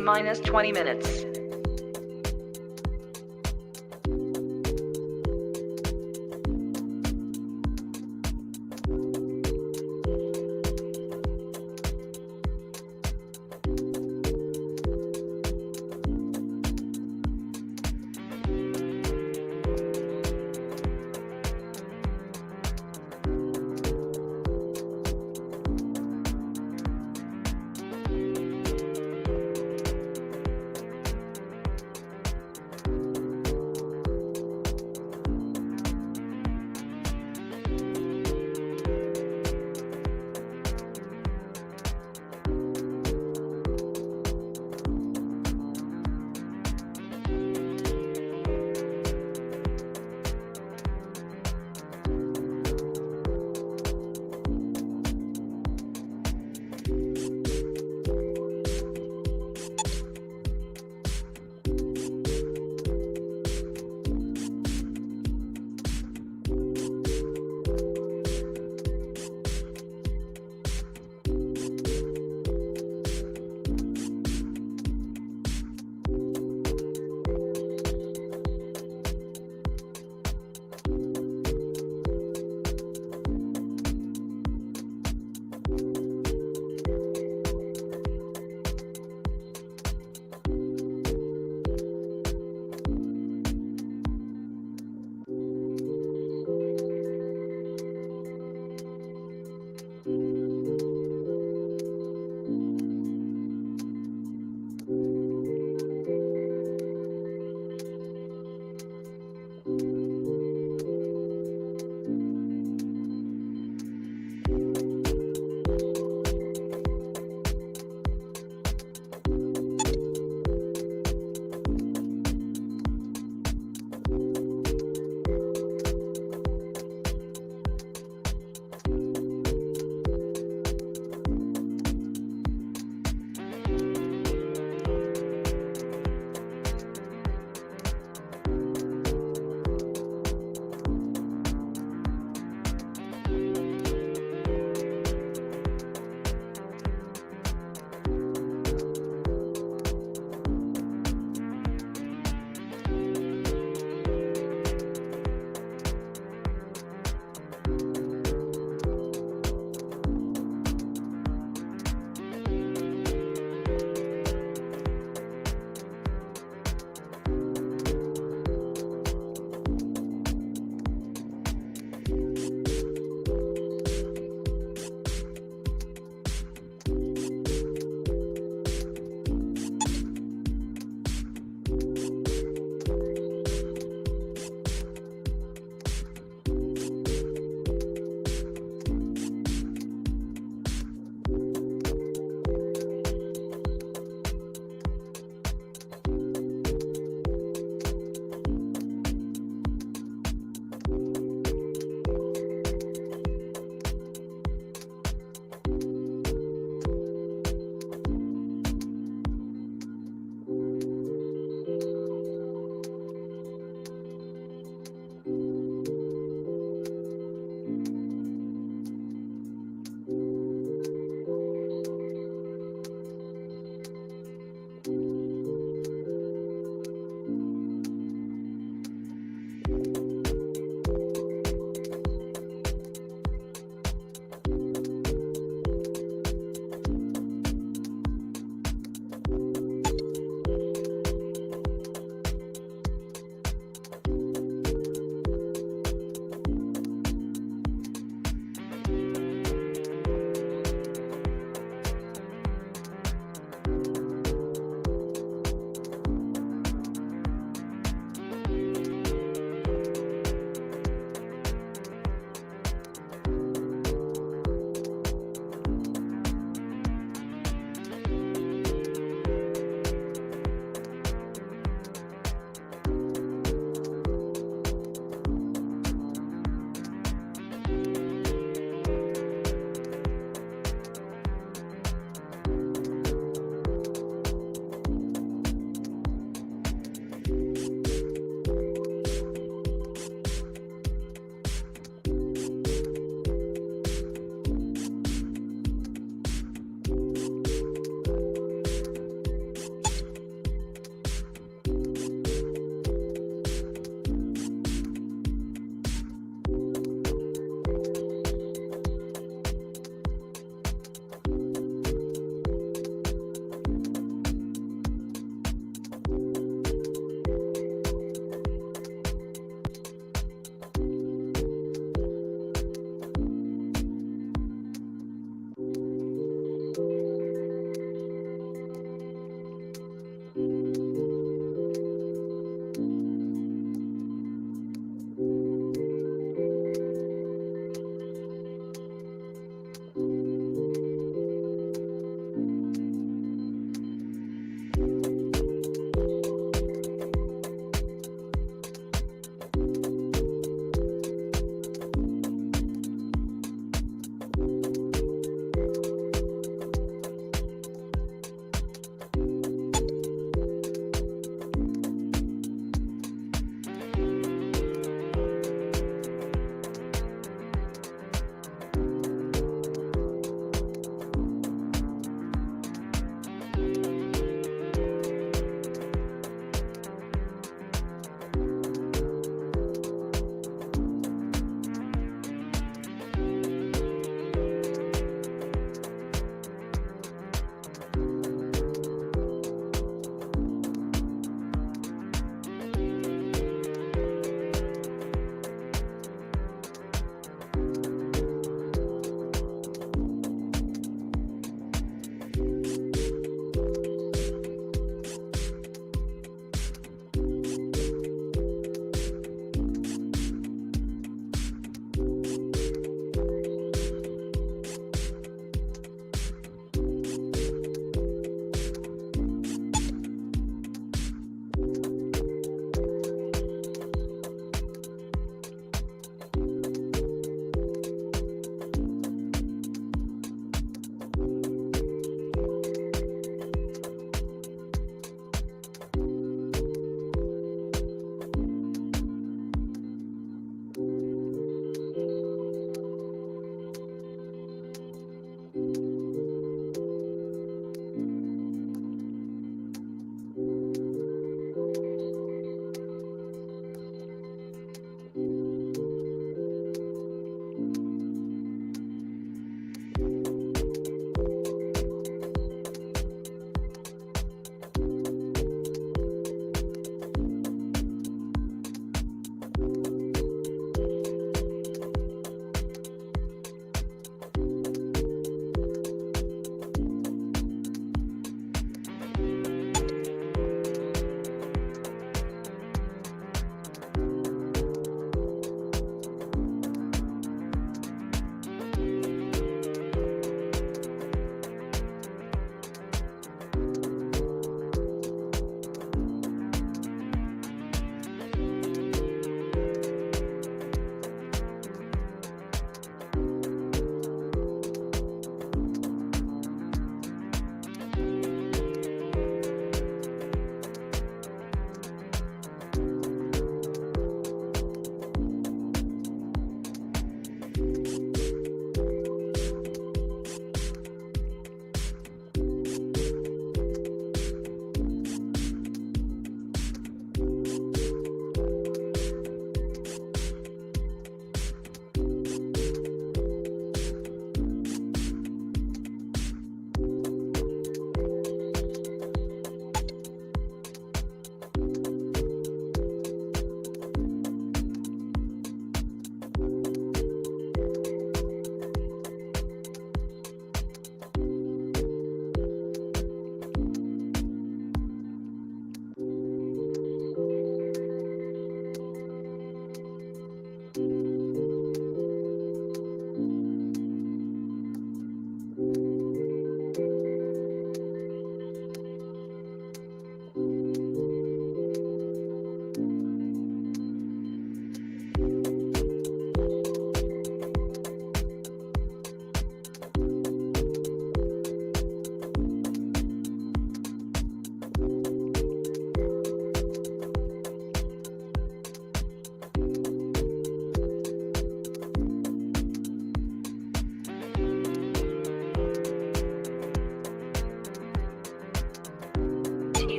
minus 20 minutes.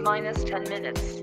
T-minus 10 minutes.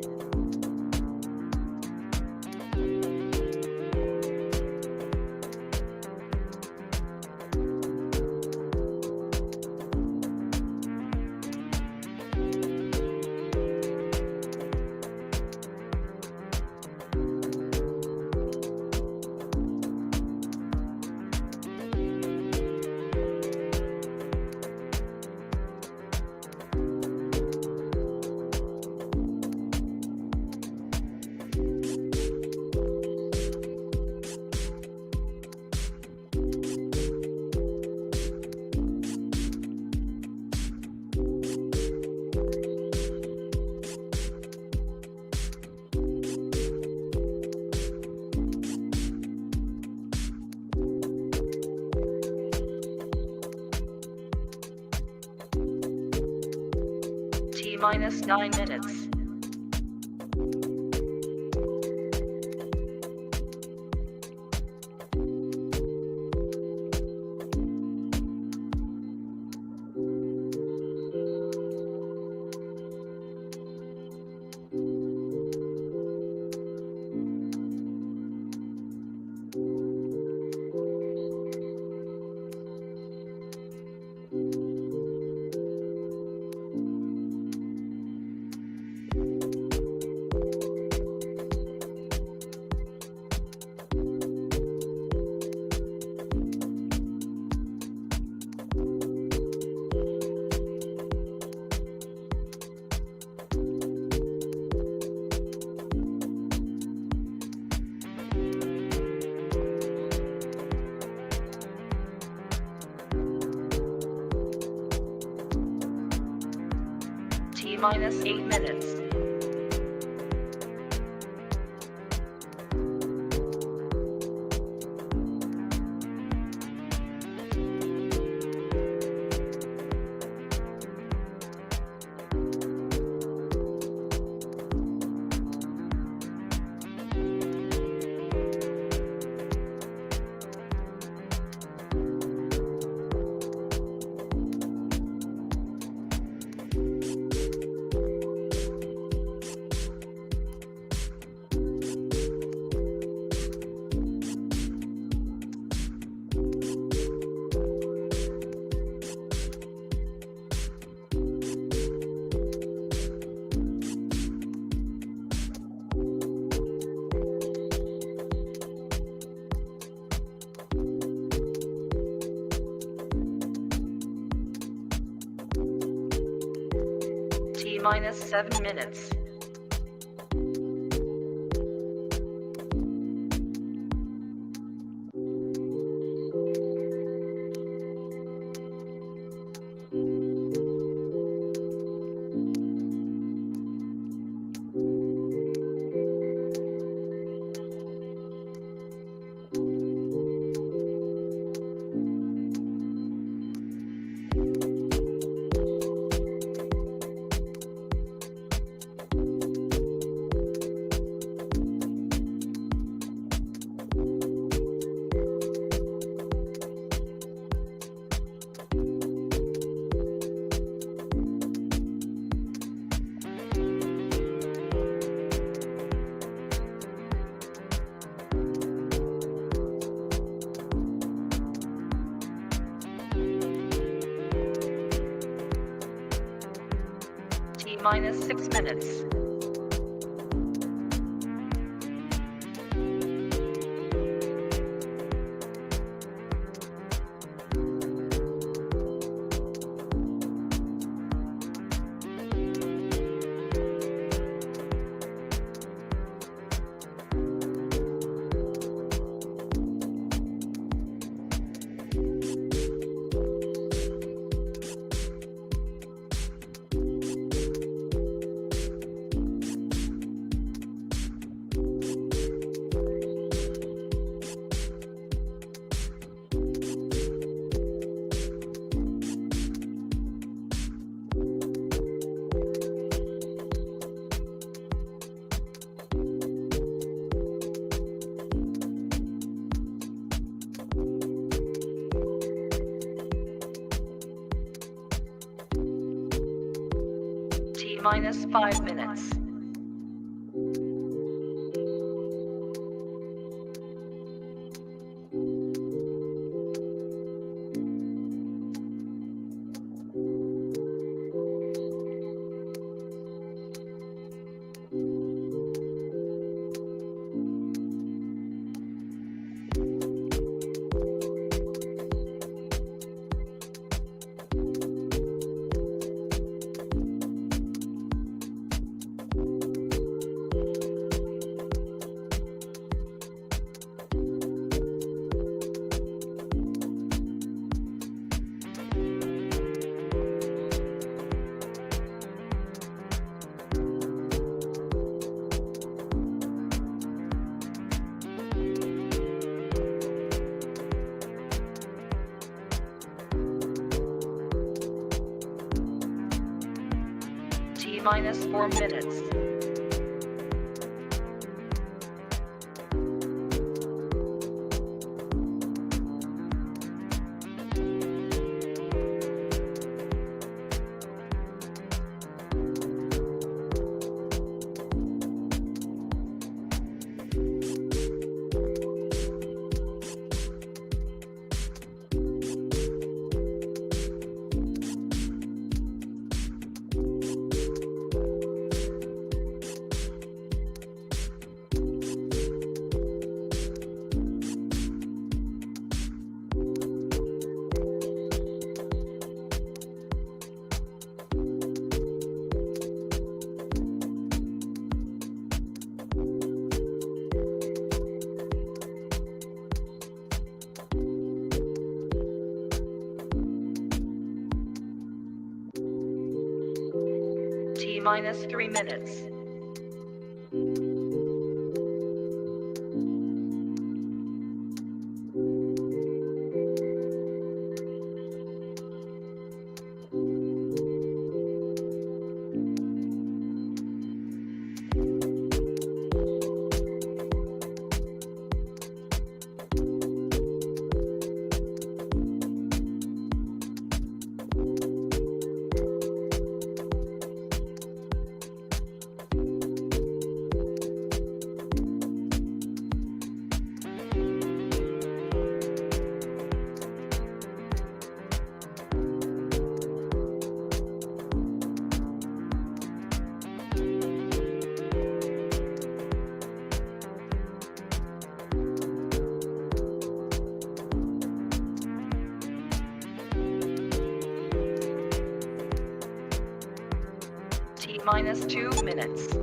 T-minus 9 minutes. T-minus 8 minutes. T-minus 7 minutes. T-minus 6 minutes. minus 5 minutes. T minus 4 minutes. T minus 3 minutes. T minus 2 minutes.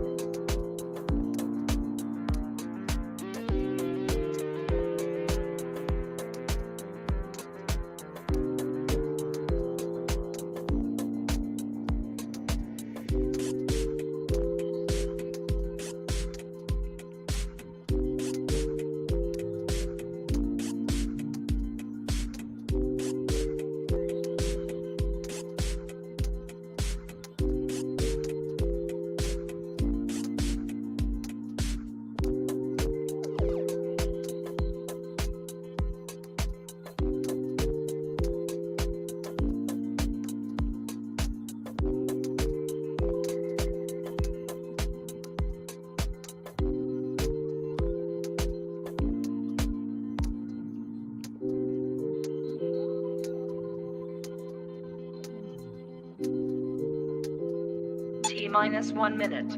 T minus 1 minute.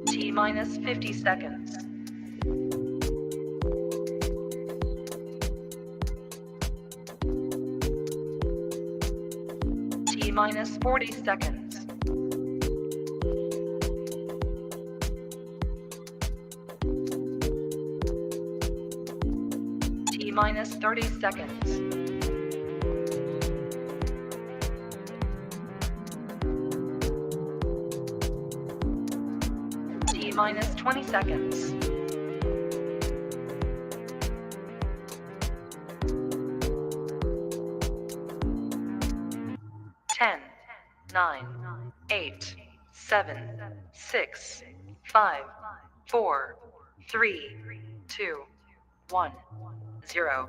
T minus 50 seconds. T minus 40 seconds. T minus 30 seconds. T minus 20 seconds. Ten, 9, 8, 7, 6, 5, 4, 3, 2, 1, 0.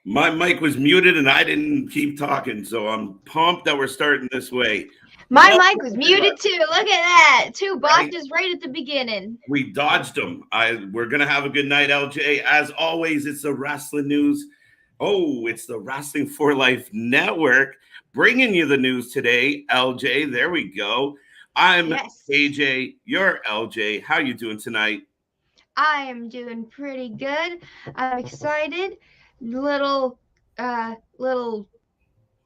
My mic was muted and I didn't keep talking, so I'm pumped that we're starting this way. My mic was muted too. Look at that. Two botches right at the beginning. We dodged them. We're going to have a good night, LJ. As always, it's the Wrasslinews. Oh, it's the Wrestling for Life Network bringing you the news today, LJ. There we go. I'm AJ. You're LJ. How you doing tonight? I am doing pretty good. I'm excited. Little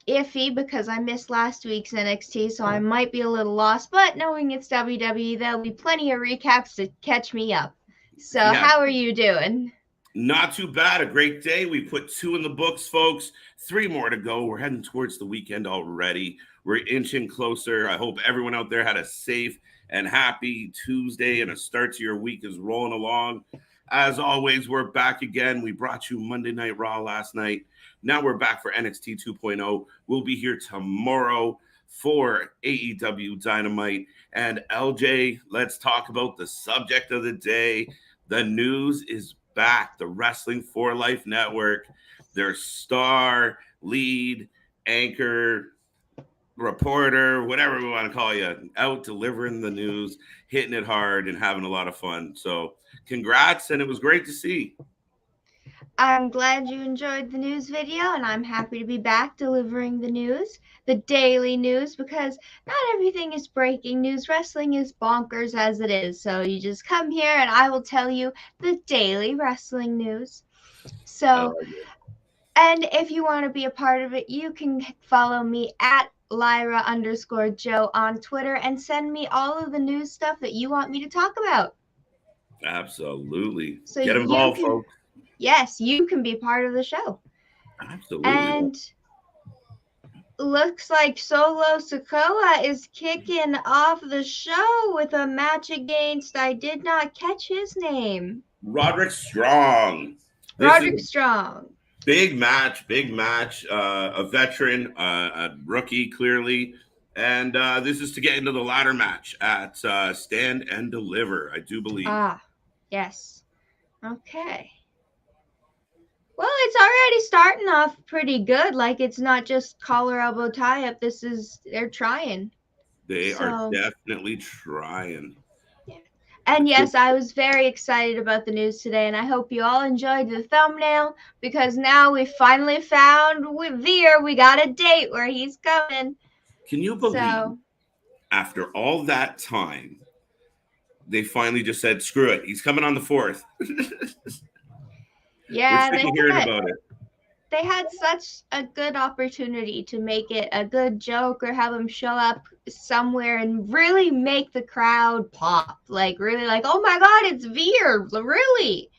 iffy because I missed last week's NXT, so I might be a little lost. But knowing it's WWE, there'll be plenty of recaps to catch me up. So how are you doing? Not too bad. A great day. We put 2 in the books, folks. 3 more to go. We're heading towards the weekend already. We're inching closer. I hope everyone out there had a safe and happy Tuesday and a start to your week is rolling along. As always, we're back again. We brought you Monday Night Raw last night. Now we're back for NXT 2.0. We'll be here tomorrow for AEW Dynamite. And LJ, let's talk about the subject of the day. The news is back. The Wrestling for Life Network, their star, lead, anchor, reporter, whatever we want to call you, out delivering the news, hitting it hard and having a lot of fun. So congrats, and it was great to see. I'm glad you enjoyed the news video, and I'm happy to be back delivering the news, the daily news, because not everything is breaking news. Wrestling is bonkers as it is, so you just come here and I will tell you the daily wrestling news. So, and if you want to be a part of it, you can follow me at Lyra_Joe on Twitter and send me all of the news stuff that you want me to talk about. Absolutely. So get involved, folks. Yes, you can be part of the show. Absolutely. And looks like Solo Sikoa is kicking off the show with a match against, I did not catch his name. Roderick Strong. Strong. Big match. A veteran, a rookie, clearly. And this is to get into the ladder match at Stand and Deliver, I do believe. Yes. Okay. Well, it's already starting off pretty good. Like, it's not just collar elbow tie up. They're trying. They are definitely trying. Yeah. And yes, I was very excited about the news today, and I hope you all enjoyed the thumbnail, because now we finally found with Veer, we got a date where he's coming. Can you believe after all that time, they finally just said, screw it, he's coming on the 4th. Yeah, we're sick of hearing about it. They had such a good opportunity to make it a good joke or have him show up somewhere and really make the crowd pop. Like, really, like, oh my God, it's Veer. Really?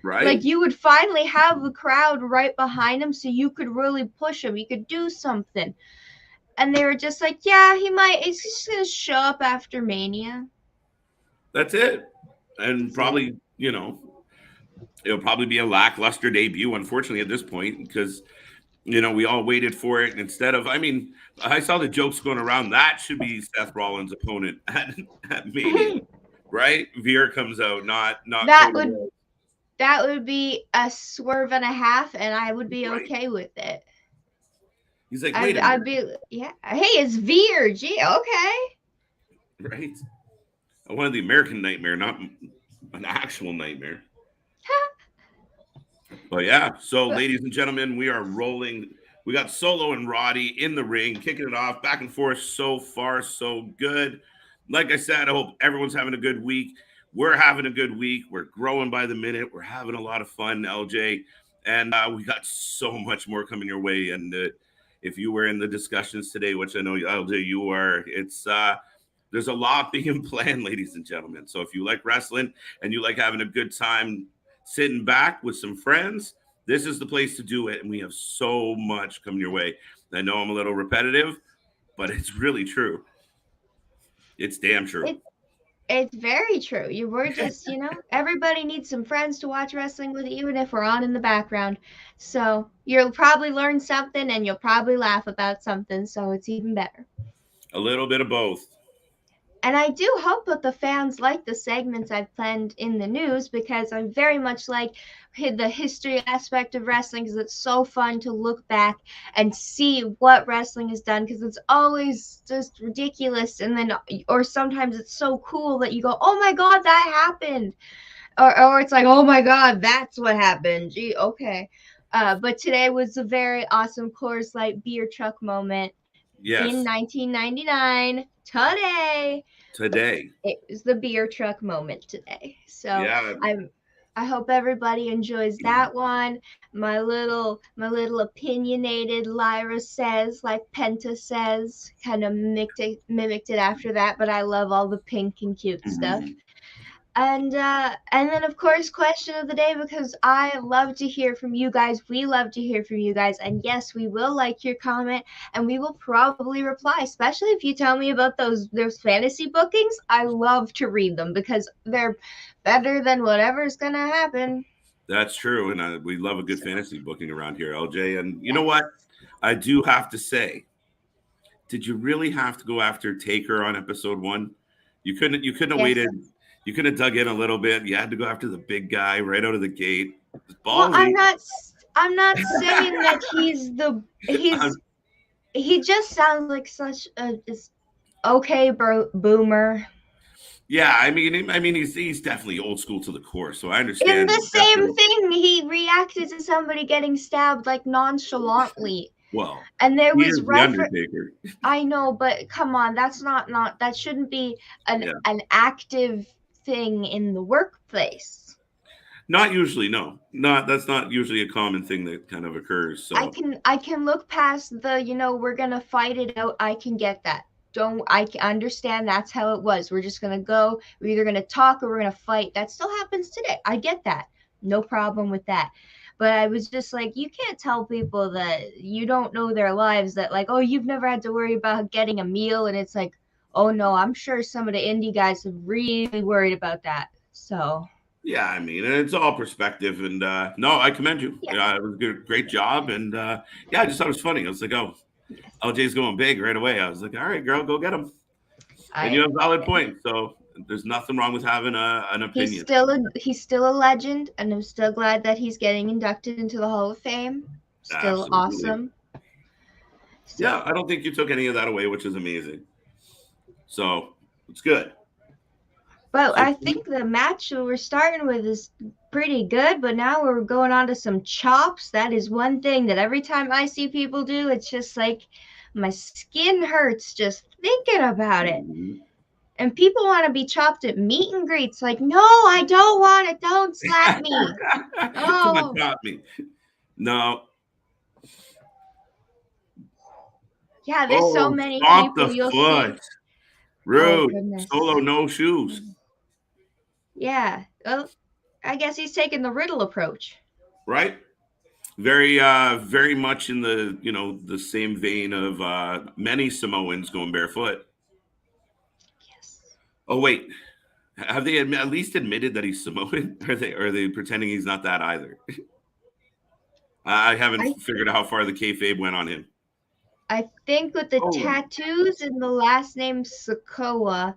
Right. Like, you would finally have the crowd right behind him so you could really push him. You could do something. And they were just like, yeah, he's just going to show up after Mania. That's it. And probably, it'll probably be a lackluster debut, unfortunately, at this point, because, we all waited for it. Instead of, I saw the jokes going around. That should be Seth Rollins' opponent at Mania, right? Veer comes out, not that would be a swerve and a half, and I would be okay with it. He's like, wait a minute. I'd be, yeah. Hey, it's Veer. Gee, okay. Right. I wanted the American Nightmare, not an actual nightmare. But yeah, so ladies and gentlemen, we are rolling. We got Solo and Roddy in the ring, kicking it off, back and forth. So far, so good. Like I said, I hope everyone's having a good week. We're having a good week. We're growing by the minute. We're having a lot of fun, LJ. And we got so much more coming your way. And if you were in the discussions today, which I know, LJ, you are, there's a lot being planned, ladies and gentlemen. So if you like wrestling and you like having a good time sitting back with some friends, this is the place to do it. And we have so much coming your way. I know I'm a little repetitive, but it's really true. It's damn true. It's very true. You were just, everybody needs some friends to watch wrestling with, even if we're on in the background. So you'll probably learn something and you'll probably laugh about something. So it's even better. A little bit of both. And I do hope that the fans like the segments I've planned in the news, because I very much like the history aspect of wrestling, because it's so fun to look back and see what wrestling has done, because it's always just ridiculous, and then or sometimes it's so cool that you go, oh my god, that happened, or it's like, oh my god, that's what happened. Gee, okay. But today was a very awesome Coors Light beer truck moment. Yes. In 1999, today, it was the beer truck moment today. So yeah. I hope everybody enjoys that one. My little opinionated Lyra says, like Penta says, kind of mimicked it after that, but I love all the pink and cute stuff. And then of course, question of the day, because I love to hear from you guys. We love to hear from you guys, and yes, we will like your comment, and we will probably reply, especially if you tell me about those fantasy bookings. I love to read them because they're better than whatever's gonna happen. That's true, and we love a good fantasy booking around here, LJ. And you know what? I do have to say, did you really have to go after Taker on episode 1? You couldn't have waited. You could have dug in a little bit. You had to go after the big guy right out of the gate. Well, I'm not saying that he just sounds like such a okay boomer. Yeah, I mean, he's definitely old school to the core, so I understand. In the same thing, he reacted to somebody getting stabbed like nonchalantly. Well, and there was the Undertaker. I know, but come on, that's not that shouldn't be an active thing in the workplace. Not usually, no. That's not usually a common thing that kind of occurs. So I can look past the, we're gonna fight it out. I can get that. I can understand that's how it was. We're just gonna go. We're either gonna talk or we're gonna fight. That still happens today. I get that. No problem with that. But I was just like, you can't tell people that you don't know their lives, that like, oh, you've never had to worry about getting a meal. And it's like, oh no, I'm sure some of the indie guys have really worried about that. So yeah, I mean, it's all perspective, and no, I commend you. Yeah, it was a great job, and I just thought it was funny. I was like, oh, LJ's going big right away. I was like, all right, girl, go get him. And you have a valid point. So there's nothing wrong with having an opinion. He's still a legend, and I'm still glad that he's getting inducted into the Hall of Fame. Still awesome. So, yeah, I don't think you took any of that away, which is amazing. So it's good. But I think the match we're starting with is pretty good, but now we're going on to some chops. That is one thing that every time I see people do, it's just like my skin hurts just thinking about it. And people want to be chopped at meet and greets. Like, no, I don't want it. Don't slap me. Oh, chop me. No. Yeah, there's so many people you'll see. Rude. Solo, no shoes. Yeah. Well, I guess he's taking the Riddle approach. Right. Very much in the, the same vein of many Samoans going barefoot. Yes. Oh, wait. Have they at least admitted that he's Samoan? Or are they pretending he's not that either? I haven't figured out how far the kayfabe went on him. I think with the tattoos and the last name Sokoa,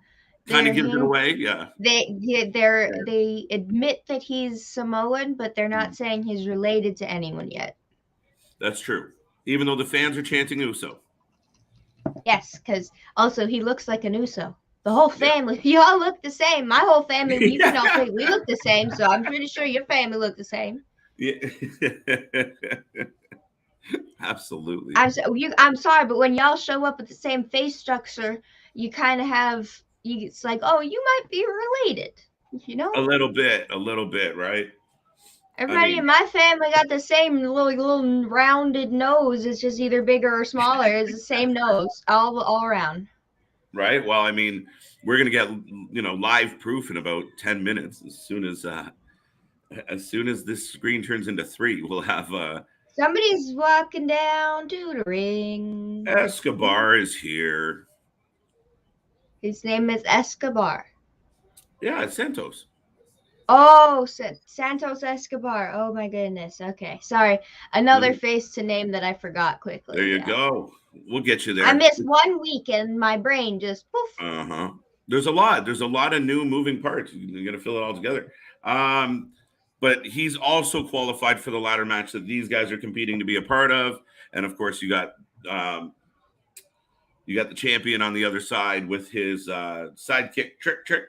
kind of gives it away. Yeah. They admit that he's Samoan, but they're not saying he's related to anyone yet. That's true. Even though the fans are chanting Uso. Yes, because also he looks like an Uso. The whole family, you all look the same. My whole family, we look the same, so I'm pretty sure your family look the same. Yeah. Absolutely. I'm sorry, but when y'all show up with the same face structure, you kind of have, it's like, oh, you might be related, A little bit, right? Everybody in my family got the same little rounded nose. It's just either bigger or smaller. It's the same nose all around. Right. Well, I mean, we're gonna get live proof in about 10 minutes. As soon as this screen turns into 3, we'll have somebody's walking down to the ring. Escobar is here. His name is Escobar. Yeah, it's Santos. Oh, Santos Escobar. Oh my goodness. Okay, sorry. Another face to name that I forgot There quickly. you Yeah, go. We'll get you I there. missed 1 week and my brain just poof. Uh-huh. There's a lot. There's a lot of new moving parts. You got to fill it all together. But he's also qualified for the ladder match that these guys are competing to be a part of. And of course, um, you got the champion on the other side with his sidekick Trick.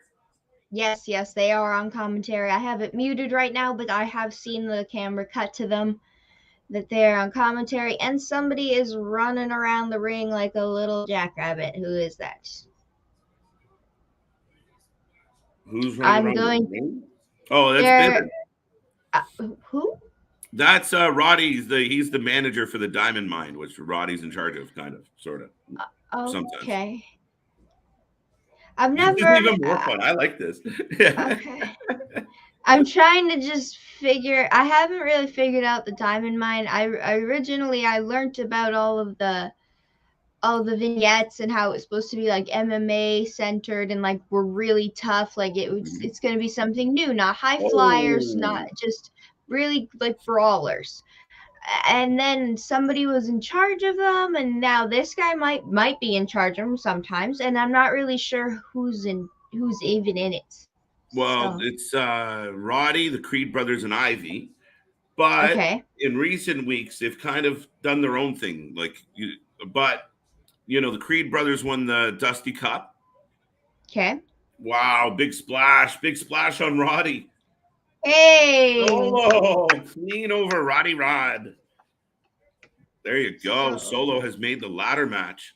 Yes, yes, they are on commentary. I have it muted right now, but I have seen the camera cut to them that they're on commentary, and somebody is running around the ring like a little jackrabbit. Who is that? Who's running I'm around the going. ring? Oh, that's There. Bitter. Who? That's Roddy. He's the manager for the Diamond Mine, which Roddy's in charge of, kind of, sort of, sometimes. Okay. I've This is never. even more fun. I like this. Okay. I'm trying to just figure. I haven't really figured out the diamond mine. I originally I learned about all the vignettes and how it's supposed to be like MMA centered and like we're really tough. Like it's going to be something new, not high flyers, not Oh, just really like brawlers. And then somebody was in charge of them, and now this guy might be in charge of them sometimes, and I'm not really sure who's even in it. well, So it's Roddy, the Creed brothers, and Ivy. But okay, in recent weeks, they've kind of done their own thing. But the Creed brothers won the Dusty Cup. okay. Wow, big splash on Roddy. Hey, Solo, clean over Roddy Rod. There you go. so Solo has made the ladder match.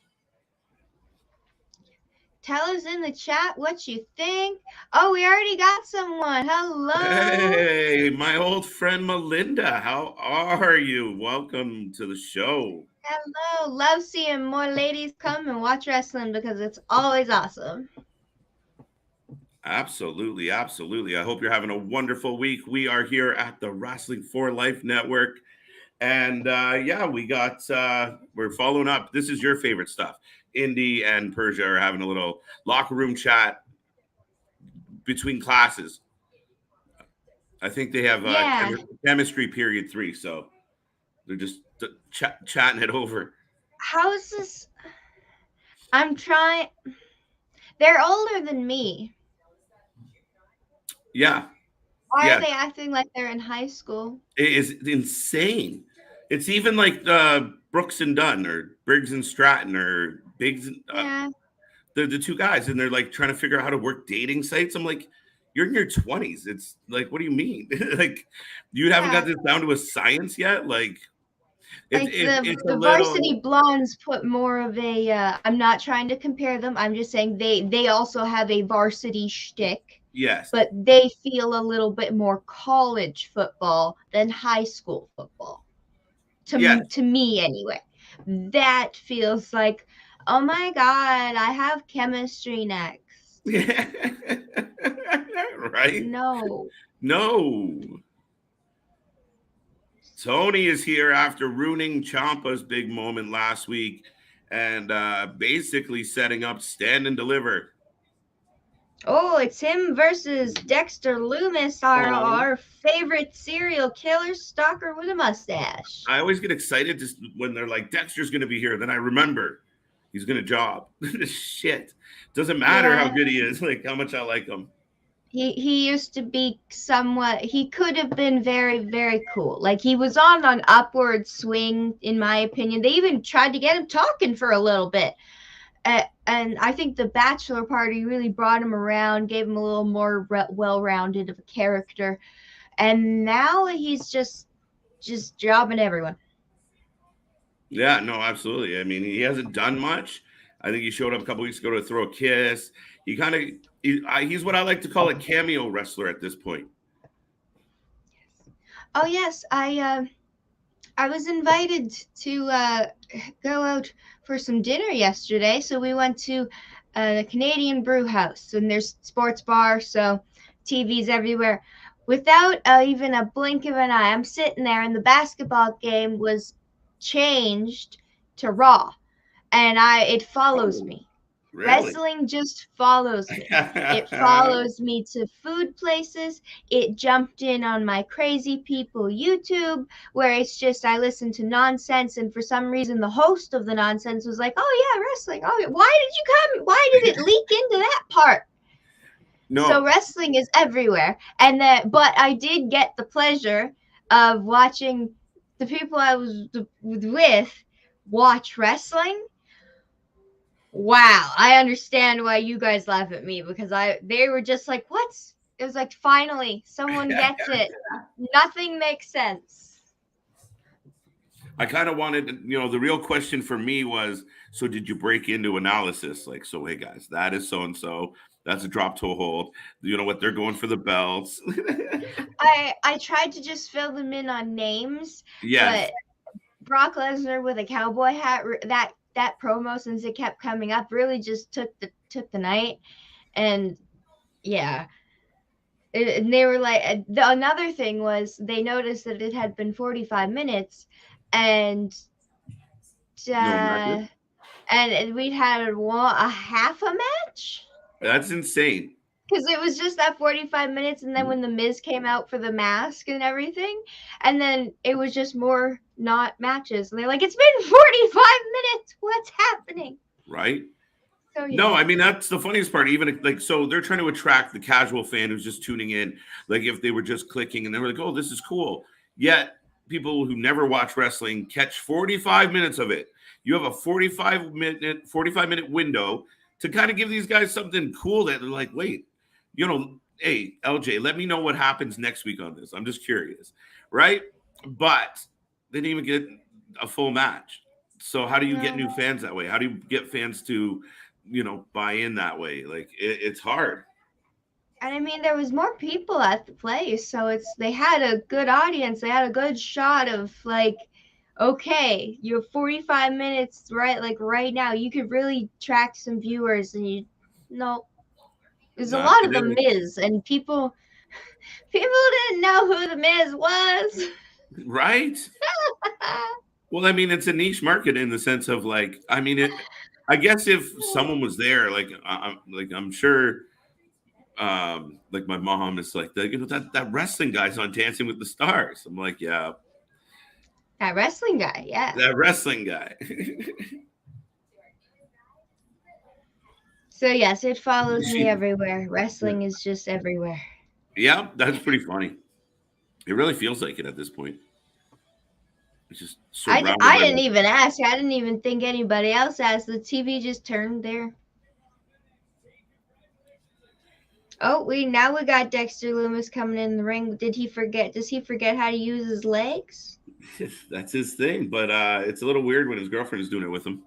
tell us in the chat what you think. Oh, we already got someone. Hello. Hey, my old friend Melinda, how are you? Welcome to the show. Hello. Love seeing more ladies come and watch wrestling because it's always awesome. Absolutely, absolutely. I hope you're having a wonderful week. We are here at the Wrestling for Life Network. And yeah, we're following up. This is your favorite stuff. Indy and Persia are having a little locker room chat between classes. I think they have Yeah. chemistry period 3, so they're just chatting it over. How is this? I'm trying. They're older than me. Yeah, Why yeah, are they acting like they're in high school? it is insane. It's even like Brooks and Dunn or Briggs and Stratton or Biggs. Yeah. They're the two guys, and they're like trying to figure out how to work dating sites. I'm like, you're in your 20s. It's like, what do you mean? Like, you haven't got this down to a science yet? Like, Like it's a the little. varsity blondes put more of a I'm not trying to compare them. I'm just saying they also have a varsity shtick, Yes. but they feel a little bit more college football than high school football. Yes. To me anyway. That feels like, oh my god, I have chemistry next. Right? No. No. Tony is here after ruining Ciampa's big moment last week and basically setting up Stand and Deliver. Oh, it's him versus Dexter Loomis, our favorite serial killer stalker with a mustache. I always get excited just when they're like, Dexter's going to be here. Then I remember he's going to job. Shit. Doesn't matter how good he is, like how much I like him. He used to be somewhat, he could have been very, very cool. Like he was on an upward swing, in my opinion. They even tried to get him talking for a little bit. And I think the bachelor party really brought him around, gave him a little more well-rounded of a character. And now he's just jobbing everyone. Yeah, no, absolutely. I mean, he hasn't done much. I think he showed up a couple weeks ago to throw a kiss. He's what I like to call a cameo wrestler at this point. Oh yes, I was invited to go out for some dinner yesterday, so we went to the Canadian Brew House, and there's sports bar, so TVs everywhere. Without even a blink of an eye, I'm sitting there, and the basketball game was changed to Raw, and it follows me. Really? Wrestling just follows me. It follows me to food places. It jumped in on my Crazy People YouTube, where it's just I listen to nonsense, and for some reason the host of the nonsense was like, "Oh yeah, wrestling. Oh, yeah. Why did you come? Why did it leak into that part?" So No, wrestling is everywhere. And that, but I did get the pleasure of watching the people I was with watch wrestling. Wow, I understand why you guys laugh at me, because they were just like, "What's?" It was like, finally someone gets it. Nothing makes sense. I kind of wanted, the real question for me was, so did you break into analysis? Like, so, hey guys, that is so and so. That's a drop to a hold. You know what? They're going for the belts. I tried to just fill them in on names, Yes. but Brock Lesnar with a cowboy hat, that promo, since it kept coming up, really just took the night. And yeah, and they were like, another thing was they noticed that it had been 45 minutes, and No matches. we'd had a half a match. That's insane. Because it was just that 45 minutes, and then when the Miz came out for the mask and everything, and then it was just more not matches. And they're like, "It's been 45 minutes. What's happening?" Right? So yeah. No, I mean, that's the funniest part. Even like, so they're trying to attract the casual fan who's just tuning in. Like, if they were just clicking and they were like, "Oh, this is cool." Yet people who never watch wrestling catch 45 minutes of it. You have a 45-minute window to kind of give these guys something cool that they're like, wait, hey, LJ, let me know what happens next week on this. I'm just curious, right? But they didn't even get a full match. So how do you get new fans that way? How do you get fans to, buy in that way? Like, it's hard. And I mean, there was more people at the place, so they had a good audience. They had a good shot of like, okay, you have 45 minutes, right? Like right now, you could really attract some viewers, and there's a Not lot of the today. Miz, and people didn't know who the Miz was. Right? Well, I mean, it's a niche market in the sense of like, I mean, I guess if someone was there, like, I'm sure, like my mom is like, that wrestling guy's on Dancing with the Stars. I'm like, yeah, That wrestling guy, yeah. that wrestling guy. So yes, it follows me everywhere. Wrestling is just everywhere. Yeah, that's pretty funny. It really feels like it at this point. It's just surrounded I by didn't even ask. I didn't even think anybody else asked. The TV just turned there. Oh, now we got Dexter Lumis coming in the ring. Does he forget how to use his legs? That's his thing, but it's a little weird when his girlfriend is doing it with him.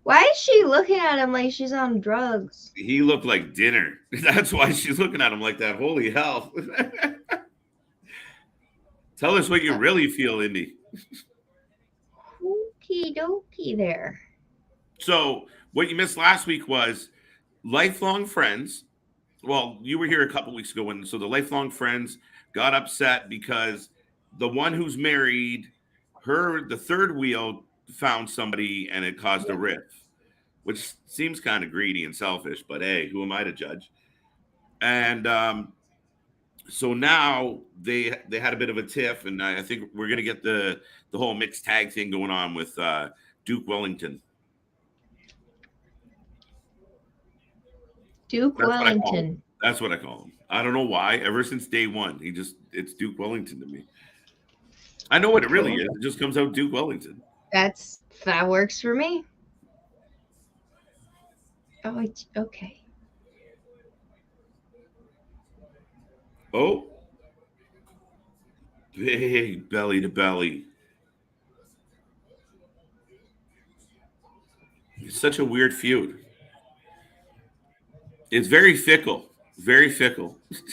Why is she looking at him like she's on drugs? He looked like dinner. That's why she's looking at him like that. Holy hell. Tell us what you really feel, Indy. Okie dokie there. So what you missed last week was lifelong friends. Well, you were here a couple weeks ago so the lifelong friends got upset because the one who's married, the third wheel found somebody and it caused a rift, which seems kind of greedy and selfish, but hey, who am I to judge? And so now they had a bit of a tiff, and I think we're gonna get the whole mixed tag thing going on with Duke Wellington. Wellington. That's what I call him. I don't know why. Ever since day one, it's Duke Wellington to me. I know what it really is. It just comes out Duke Wellington. That works for me. Oh, okay. Oh, big belly to belly. It's such a weird feud. It's very fickle,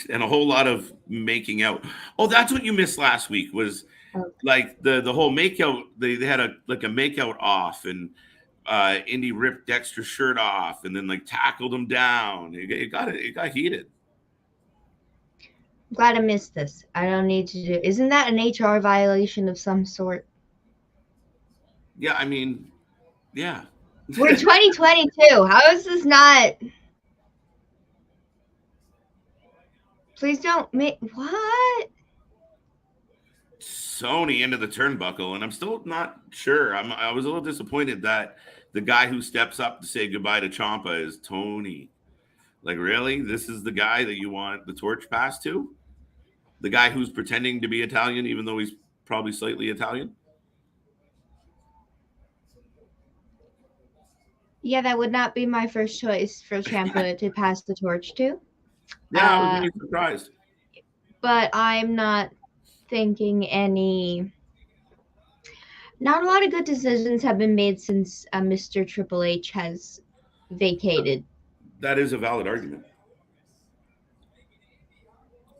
and a whole lot of making out. Oh, that's what you missed last week was like the whole makeout. They had a makeout off, and Indy ripped Dexter's shirt off, and then like tackled him down. It got heated. I'm glad I missed this. I don't need to do. Isn't that an HR violation of some sort? Yeah, I mean, yeah. We're 2022. How is this not? Please don't make what? Sony into the turnbuckle, and I'm still not sure. I was a little disappointed that the guy who steps up to say goodbye to Ciampa is Tony. Like, really? This is the guy that you want the torch passed to? The guy who's pretending to be Italian, even though he's probably slightly Italian? Yeah, that would not be my first choice for Ciampa to pass the torch to. Yeah, I was really surprised. But I'm not thinking any. Not a lot of good decisions have been made since Mr. Triple H has vacated. That is a valid argument.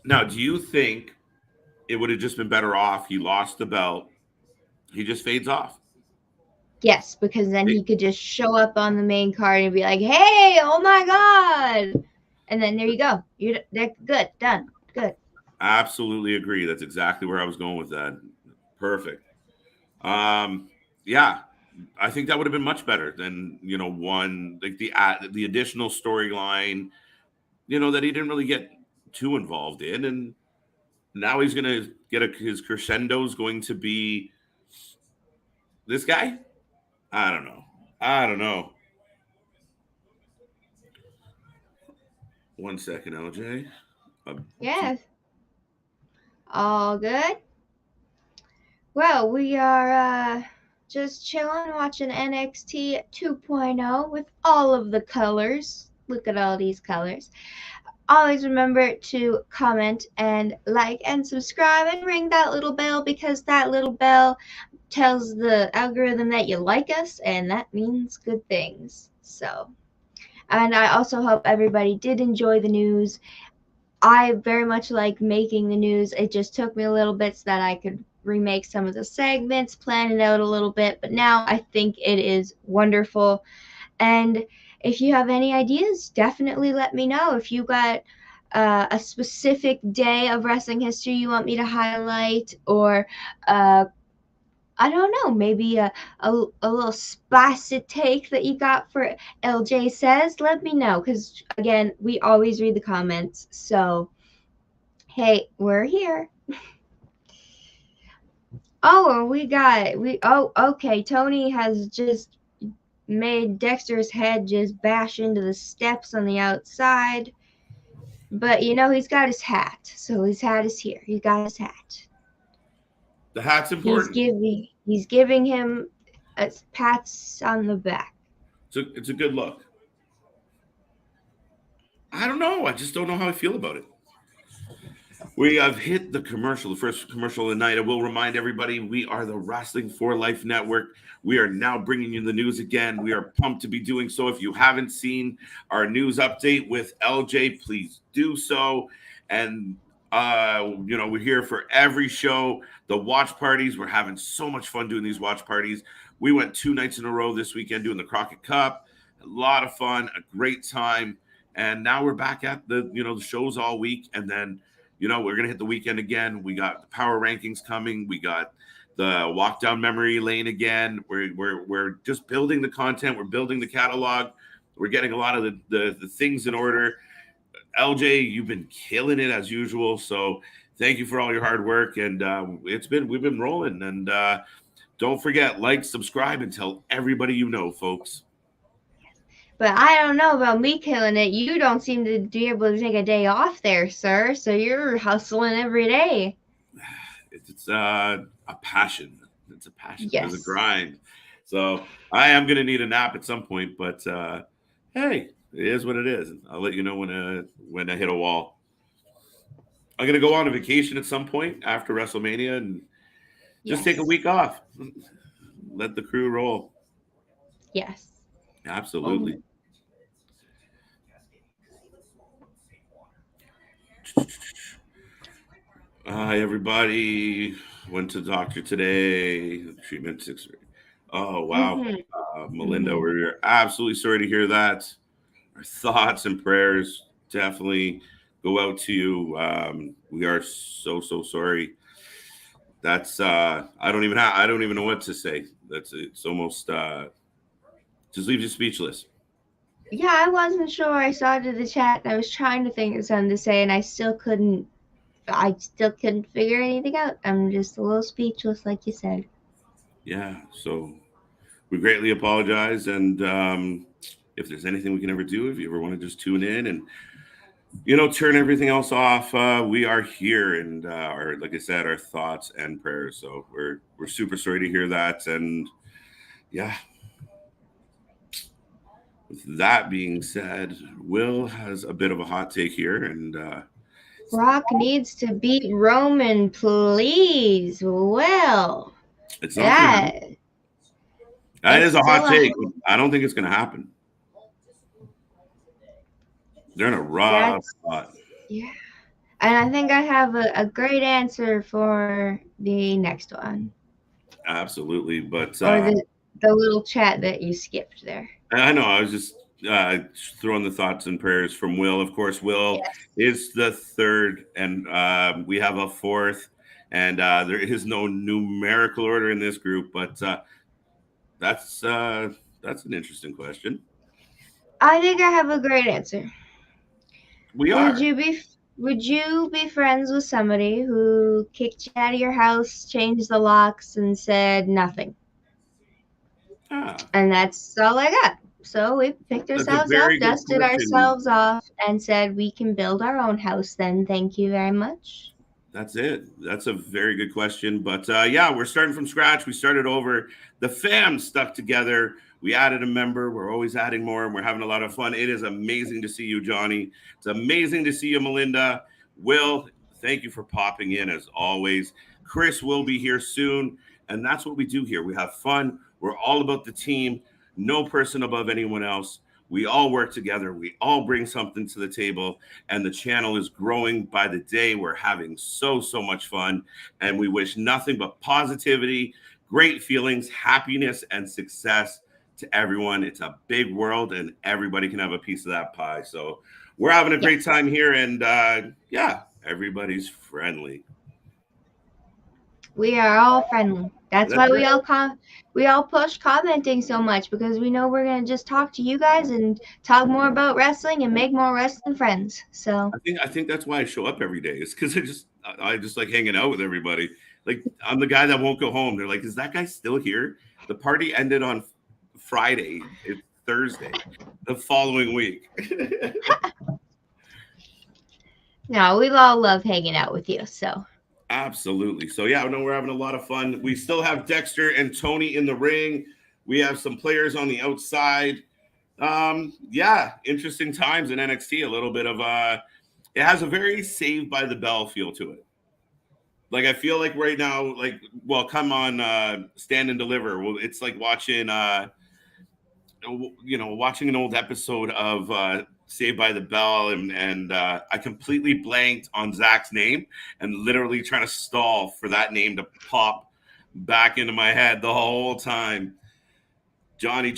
Now, do you think it would have just been better off he lost the belt, he just fades off? Yes, because then he could just show up on the main card and be like, "Hey, oh my God!" And then there you go. They're good, done, good. Absolutely agree. That's exactly where I was going with that. Perfect. Yeah, I think that would have been much better than one like the additional storyline, that he didn't really get too involved in, and now he's gonna get his crescendo is going to be this guy. I don't know. 1 second, LJ. Yes. All good. Well, we are just chilling, watching NXT 2.0 with all of the colors. Look at all these colors. Always remember to comment and like and subscribe and ring that little bell, because that little bell tells the algorithm that you like us, and that means good things. So, and I also hope everybody did enjoy the news. I very much like making the news. It just took me a little bit so that I could remake some of the segments, plan it out a little bit, but now I think it is wonderful. And if you have any ideas, definitely let me know. If you got a specific day of wrestling history you want me to highlight, or I don't know, maybe a little spicy take that you got for LJ Says, let me know, because again, we always read the comments. So hey, we're here. Okay, Tony has just made Dexter's head just bash into the steps on the outside. But he's got his hat, so his hat is here. He got his hat. The hat's important. He's giving him a pats on the back. It's a good look. I don't know. I just don't know how I feel about it. We have hit the first commercial of the night. I will remind everybody, we are the Wrestling for Life Network. We are now bringing you the news again. We are pumped to be doing so. If you haven't seen our news update with LJ, please do so. And, we're here for every show. The watch parties, we're having so much fun doing these watch parties. We went 2 nights in a row this weekend doing the Crockett Cup. A lot of fun, a great time. And now we're back at the shows all week. And then, we're going to hit the weekend again. We got the power rankings coming. We got the walk down memory lane again. We're just building the content. We're building the catalog. We're getting a lot of the things in order. LJ, you've been killing it as usual. So thank you for all your hard work. And we've been rolling. And don't forget, like, subscribe, and tell everybody you know, folks. But I don't know about me killing it. You don't seem to be able to take a day off there, sir. So you're hustling every day. It's a passion. It's a passion. Yes. It's a grind. So I am going to need a nap at some point. But, hey, it is what it is. I'll let you know when I hit a wall. I'm going to go on a vacation at some point after WrestleMania and just take a week off. Let the crew roll. Yes. Absolutely. Hi, everybody. Went to the doctor today. Treatment 6. Oh, wow. Mm-hmm. Melinda, we're absolutely sorry to hear that. Our thoughts and prayers definitely go out to you. We are so sorry. That's I don't even know what to say. It's almost Just leaves you speechless. Yeah, I wasn't sure. I saw it in the chat and I was trying to think of something to say and I still couldn't figure anything out. I'm just a little speechless, like you said. Yeah, so we greatly apologize, and if there's anything we can ever do, if you ever want to just tune in and turn everything else off, we are here, and our, like I said, our thoughts and prayers. So we're super sorry to hear that, and yeah. With that being said, Will has a bit of a hot take here, and Brock needs to beat Roman, please. Well, it's not going to happen. That is a hot take. I don't think it's going to happen. They're in a rough spot. Yeah. And I think I have a great answer for the next one. Absolutely. But or the little chat that you skipped there. I know. I was just throwing the thoughts and prayers from Will. Of course, Will is the third, and we have a fourth. And there is no numerical order in this group, but that's an interesting question. I think I have a great answer. Would you be friends with somebody who kicked you out of your house, changed the locks, and said nothing? And that's all I got. So we picked ourselves up, dusted ourselves off, and said we can build our own house then. Thank you very much. That's it. That's a very good question. But yeah, we're starting from scratch. We started over. The fam stuck together. We added a member. We're always adding more, and we're having a lot of fun. It is amazing to see you, Johnny. It's amazing to see you, Melinda. Will, thank you for popping in as always. Chris will be here soon, and that's what we do here. We have fun. We're all about the team. No person above anyone else. We all work together. We all bring something to the table, and the channel is growing by the day. We're having so much fun, and we wish nothing but positivity, great feelings, happiness, and success to everyone. It's a big world, and everybody can have a piece of that pie. So we're having a great time here, and yeah, everybody's friendly. We are all friendly. That's why we all push commenting so much, because we know we're gonna just talk to you guys and talk more about wrestling and make more wrestling friends. So I think that's why I show up every day. It's because I just like hanging out with everybody. Like, I'm the guy that won't go home. They're like, is that guy still here? The party ended on Friday. It's Thursday, the following week. No, we all love hanging out with you. So absolutely. So yeah, no, we're having a lot of fun. We still have Dexter and Tony in the ring. We have some players on the outside. Yeah, interesting times in NXT. A little bit of it has a very Saved by the Bell feel to it. Like, I feel like right now, like, well, come on, Stand and Deliver. Well, it's like watching watching an old episode of Saved by the Bell, and I completely blanked on Zach's name and literally trying to stall for that name to pop back into my head the whole time. Johnny,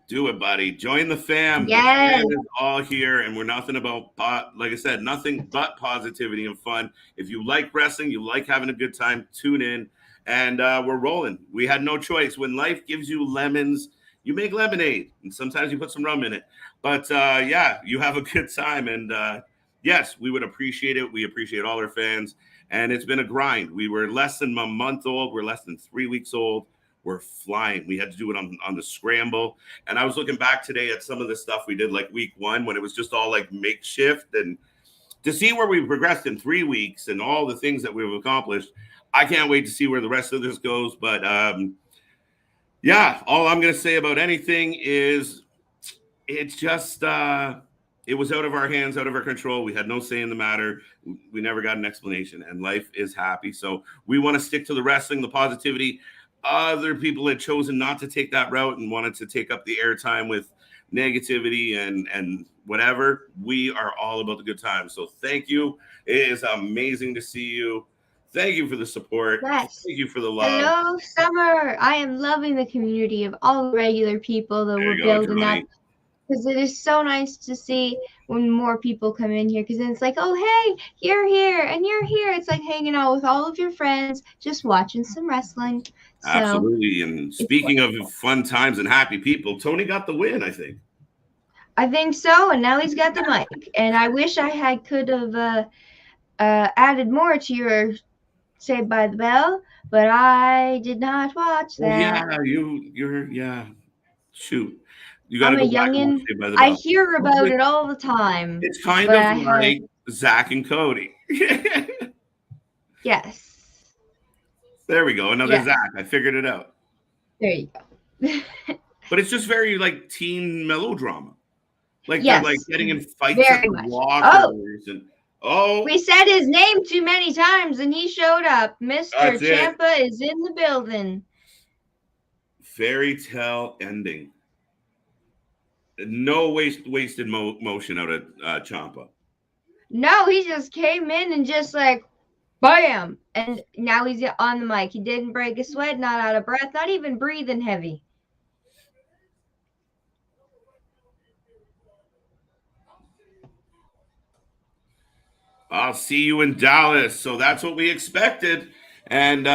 do it, buddy. Join the fam. Yes. The fam is all here, and we're nothing about, like I said, nothing but positivity and fun. If you like wrestling, you like having a good time, tune in, and we're rolling. We had no choice. When life gives you lemons, you make lemonade, and sometimes you put some rum in it. But yeah, you have a good time, and yes, we would appreciate it. We appreciate all our fans, and it's been a grind. We were less than a month old. We're less than 3 weeks old. We're flying. We had to do it on the scramble, and I was looking back today at some of the stuff we did, like week 1, when it was just all like makeshift, and to see where we progressed in 3 weeks and all the things that we've accomplished. I can't wait to see where the rest of this goes, but yeah, all I'm going to say about anything is it's just, it was out of our hands, out of our control. We had no say in the matter. We never got an explanation, and life is happy. So we want to stick to the wrestling, the positivity. Other people had chosen not to take that route and wanted to take up the airtime with negativity and whatever. We are all about the good times. So thank you. It is amazing to see you. Thank you for the support. Yes. Thank you for the love. Hello, Summer. I am loving the community of all the regular people that we're building up. because it is so nice to see when more people come in here. Because then it's like, oh hey, you're here and you're here. It's like hanging out with all of your friends, just watching some wrestling. So Absolutely. And it's speaking of fun times and happy people, Tony got the win, I think. I think so, and now he's got the mic. And I wish I could have added more to your Saved by the Bell, but I did not watch Oh yeah, that. you're yeah. Shoot, you got to I'm a go back and watch youngin. Saved by the I Bell. hear about it all the time, It's kind but of I have like Zach and Cody. yes, There we go, another yes. Zach. I figured it out. There you go. But it's just very like teen melodrama. Like they're like Yes, getting in fights at very the much. Oh, lockers and oh, we said his name too many times, and he showed up. Mr. that's it. Champa is in the building. Fairy tale ending. No wasted motion out of Champa. No, he just came in and just like, bam, and now he's on the mic. He didn't break a sweat, not out of breath, not even breathing heavy. I'll see you in Dallas. So that's what we expected. And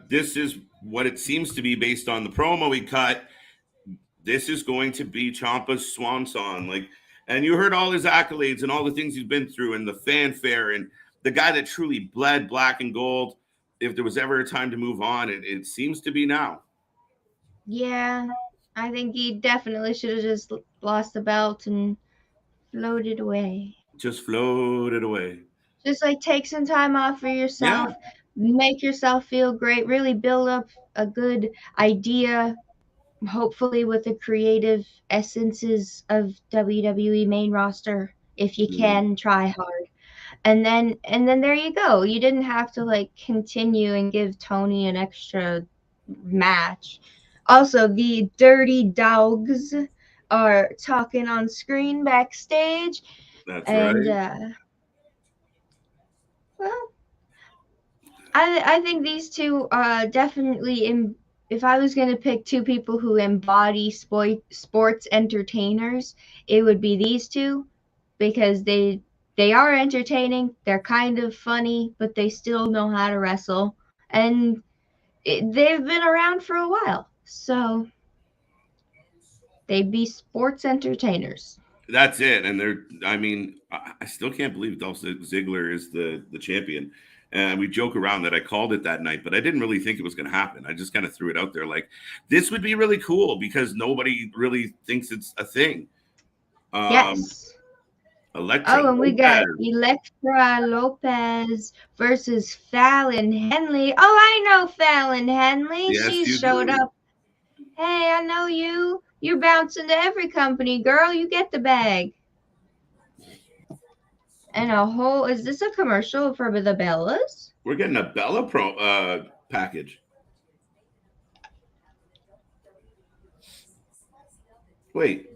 this is what it seems to be based on the promo we cut. This is going to be Ciampa's swan song. Like, and you heard all his accolades and all the things he's been through and the fanfare and the guy that truly bled black and gold. If there was ever a time to move on, it seems to be now. Yeah, I think he definitely should have just lost the belt and floated away. Just floated away. Just like take some time off for Yeah, yourself, make yourself feel great, really build up a good idea, hopefully with the creative essences of WWE main roster if you can try hard. And then there you go. You didn't have to like continue and give Tony an extra match. Also, the Dirty Dogs are talking on screen backstage, that's and right. well, I think these two definitely. If I was going to pick two people who embody sports entertainers, it would be these two because they are entertaining. They're kind of funny, but they still know how to wrestle, and they've been around for a while, so they'd be sports entertainers. That's it. And they're, I mean, I still can't believe Dolph Ziggler is the champion. And we joke around that I called it that night, but I didn't really think it was going to happen. I just kind of threw it out there like, this would be really cool because nobody really thinks it's a thing. Yes. Electra Oh, and we got Lopez. Electra Lopez versus Fallon Henley. Oh, I know Fallon Henley. Yes, She you showed do. up. Hey, I know you. You're bouncing to every company, girl. You get the bag. And a whole, is this a commercial for the Bellas? We're getting a Bella package. Wait.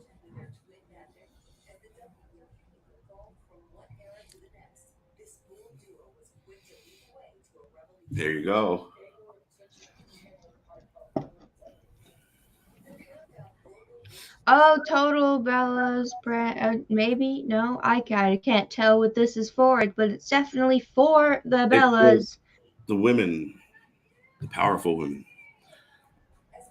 There you go. Oh, Total Bellas brand. Maybe? No, I can't tell what this is for, but it's definitely for the It's Bellas. the women, the powerful women.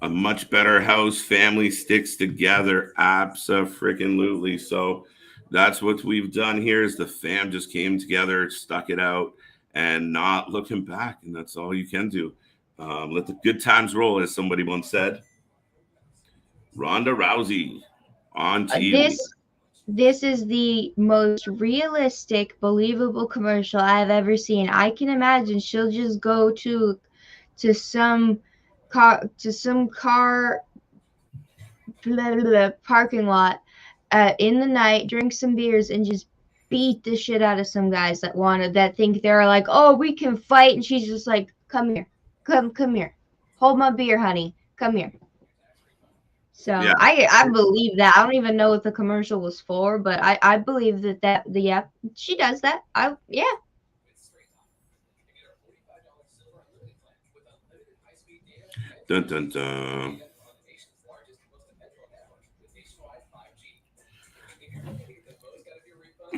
A much better house. Family sticks together. Abso-freaking-lutely. So that's what we've done here is the fam just came together, stuck it out, and not looking back. And that's all you can do. Let the good times roll, as somebody once said. Ronda Rousey on TV. This is the most realistic, believable commercial I've ever seen. I can imagine she'll just go to some car parking lot in the night, drink some beers, and just beat the shit out of some guys that think they're like, oh, we can fight, and she's just like, come here, come here, hold my beer, honey, come here. So Yeah. I believe that. I don't even know what the commercial was for, but I believe that yeah, she does that. Yeah. Dun, dun, dun.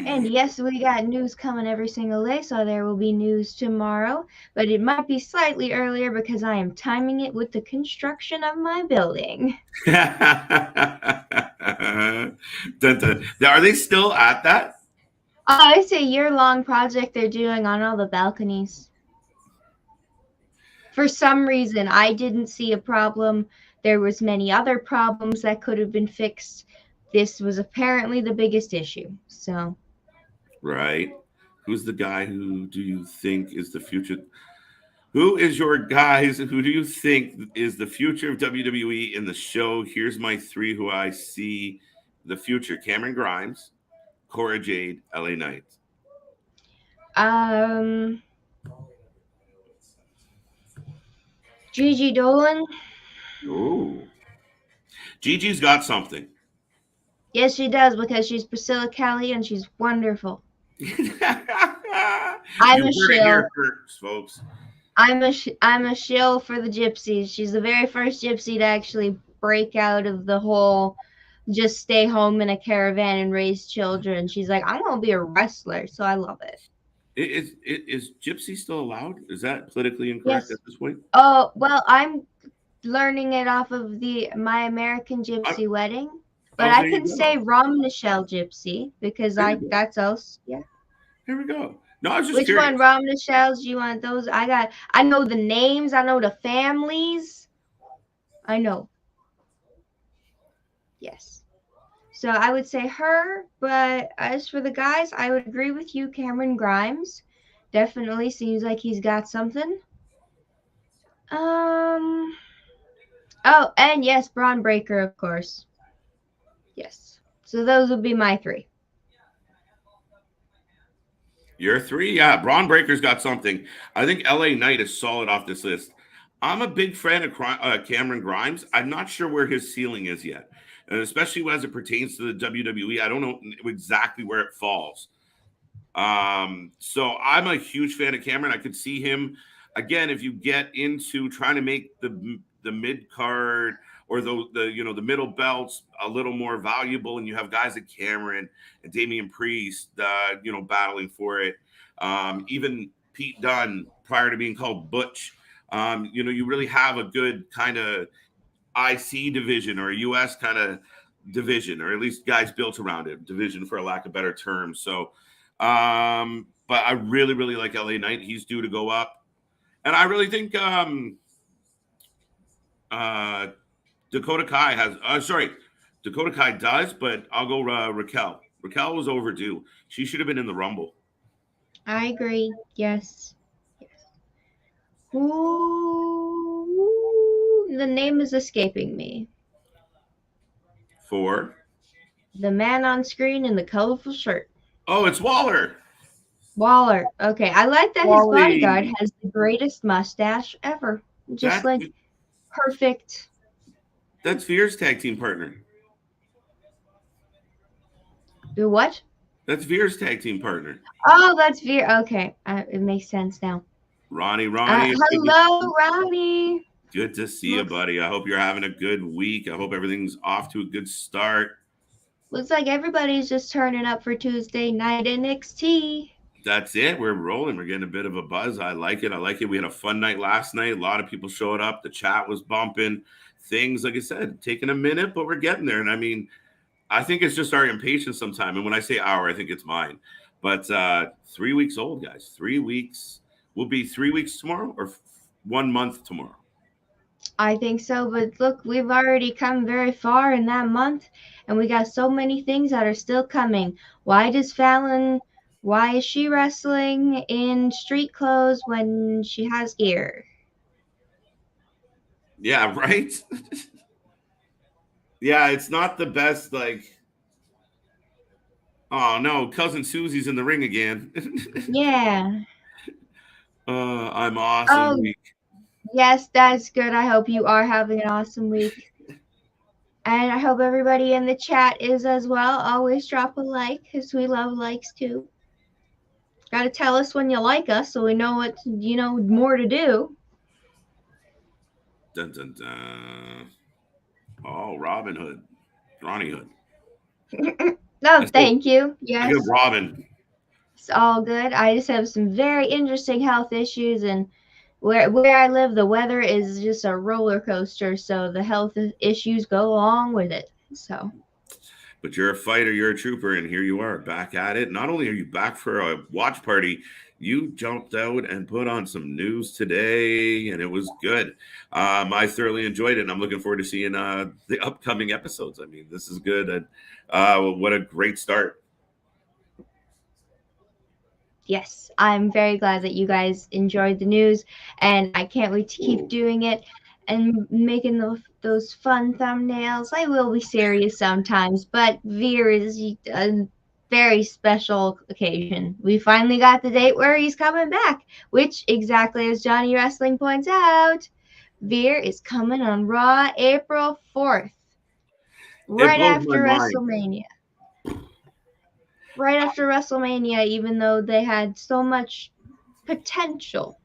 And yes, we got news coming every single day, so there will be news tomorrow. But it might be slightly earlier because I am timing it with the construction of my building. Are they still at that? Oh, it's a year-long project they're doing on all the balconies. For some reason, I didn't see a problem. There was many other problems that could have been fixed. This was apparently the biggest issue. So, Right. Who's the guy who do you think is the future? Who is your guys? Who do you think is the future of WWE in the show? Here's my three who I see the future: Cameron Grimes, Cora Jade, LA Knight. Gigi Dolan. Ooh. Gigi's got something. Yes, she does because she's Priscilla Kelly and she's wonderful. I'm You a heard it here shill. first, folks. I'm a shill for the gypsies. She's the very first gypsy to actually break out of the whole just stay home in a caravan and raise children. She's like, I'm gonna be a wrestler, so I love it. Is Gypsy still allowed? Is that politically incorrect Yes. at this point? Oh well, I'm learning it off of the My American Gypsy Wedding, but I there can you go. say Rum Nichelle Gypsy because There you go. that's else. Yeah. Here we go. No, I was just Which curious. one, Rum Nichelles? Do you want those? I know the names. I know the families. I know. Yes. So I would say her, but as for the guys, I would agree with you. Cameron Grimes definitely seems like he's got something. Oh, and yes, Braun Breaker, of course. Yes. So those would be my three. Your three? Yeah, Braun Breaker's got something. I think LA Knight is solid off this list. I'm a big fan of Cameron Grimes. I'm not sure where his ceiling is yet. And especially as it pertains to the WWE, I don't know exactly where it falls. So I'm a huge fan of Cameron. I could see him again if you get into trying to make the mid card or the middle belts a little more valuable, and you have guys like Cameron and Damian Priest, battling for it. Even Pete Dunne prior to being called Butch. You really have a good kind of IC division or a US kind of division, or at least guys built around it, division for a lack of better term. So, but I really, really like LA Knight. He's due to go up. And I really think Dakota Kai does, but I'll go Raquel. Raquel was overdue. She should have been in the Rumble. I agree. Yes. Ooh, the name is escaping me. For? The man on screen in the colorful shirt. Oh, it's Waller. Waller. Okay, I like that Wally. His bodyguard has the greatest mustache ever. Just perfect. That's Veer's tag team partner. Do what? That's Veer's tag team partner. Oh, that's Veer. Okay, it makes sense now. Ronnie. Hello, Ronnie. Good to see you, buddy. I hope you're having a good week. I hope everything's off to a good start. Looks like everybody's just turning up for Tuesday night NXT. That's it. We're rolling. We're getting a bit of a buzz. I like it. We had a fun night last night. A lot of people showed up. The chat was bumping. Things, like I said, taking a minute, but we're getting there. And I mean, I think it's just our impatience sometime. And when I say our, I think it's mine. But 3 weeks old, guys. 3 weeks. Will be 3 weeks tomorrow or 1 month tomorrow? I think so, but look, we've already come very far in that month, and we got so many things that are still coming. Why is she wrestling in street clothes when she has gear? Yeah, right? Yeah, it's not the best, oh no, Cousin Susie's in the ring again. Yeah. I'm awesome week. Yes, that's good. I hope you are having an awesome week. And I hope everybody in the chat is as well. Always drop a like, because we love likes too. Gotta tell us when you like us so we know what, more to do. Dun, dun, dun. Oh, Robin Hood. Ronnie Hood. No, thank you. I Yes, got Robin. it's all good. I just have some very interesting health issues, and where I live, the weather is just a roller coaster, so the health issues go along with it. So, But you're a fighter, you're a trooper, and here you are back at it. Not only are you back for a watch party, you jumped out and put on some news today, and it was good. I thoroughly enjoyed it, and I'm looking forward to seeing the upcoming episodes. I mean, this is good, and what a great start. yes, I'm very glad that you guys enjoyed the news, and I can't wait to keep doing it and making those fun thumbnails. I will be serious sometimes, but Veer is a very special occasion. We finally got the date where he's coming back, which, exactly as Johnny Wrestling points out, Veer is coming on Raw April 4th, It right blows my after mind. WrestleMania. Right after WrestleMania, even though they had so much potential.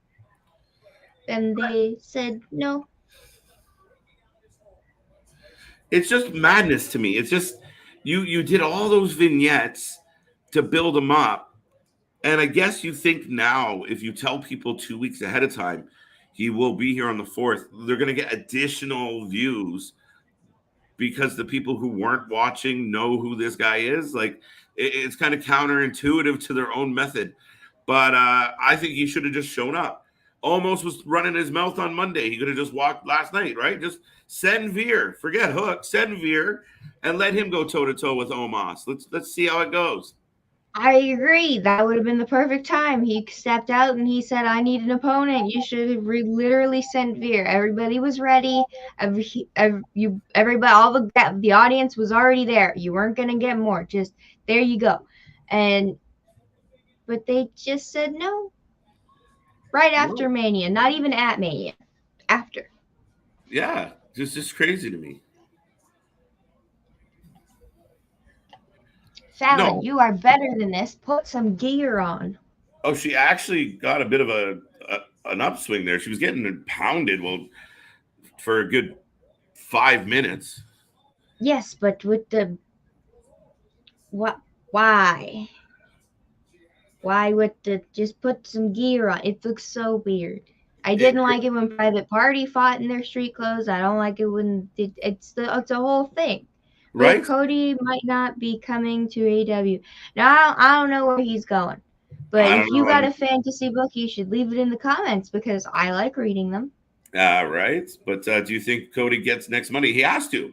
And they said no. It's just madness to me. It's just you did all those vignettes to build them up, and I guess you think now if you tell people 2 weeks ahead of time he will be here on the 4th, they're going to get additional views because the people who weren't watching know who this guy is. Like it's kind of counterintuitive to their own method. But I think he should have just shown up. Almost was running his mouth on Monday. He could have just walked last night, right? Just send Veer, forget Hook, send Veer, and let him go toe to toe with Omos. Let's see how it goes. I agree. That would have been the perfect time. He stepped out and he said, "I need an opponent. You should have literally sent Veer." Everybody was ready. Everybody, all the audience was already there. You weren't gonna get more. Just there you go. But they just said no. Right after No. Mania, not even at Mania. After. Yeah, just crazy to me. Fallon, No. you are better than this. Put some gear on. Oh, she actually got a bit of an upswing there. She was getting pounded, well, for a good 5 minutes. Yes, but with the what? Why? Why would the just put some gear on? It looks so weird. I didn't like it when Private Party fought in their street clothes. I don't like it when it's a whole thing. But Right? Cody might not be coming to AW. Now I don't know where he's going. But I if don't you got know. a fantasy book, you should leave it in the comments because I like reading them. Right. But do you think Cody gets next Monday? He has to.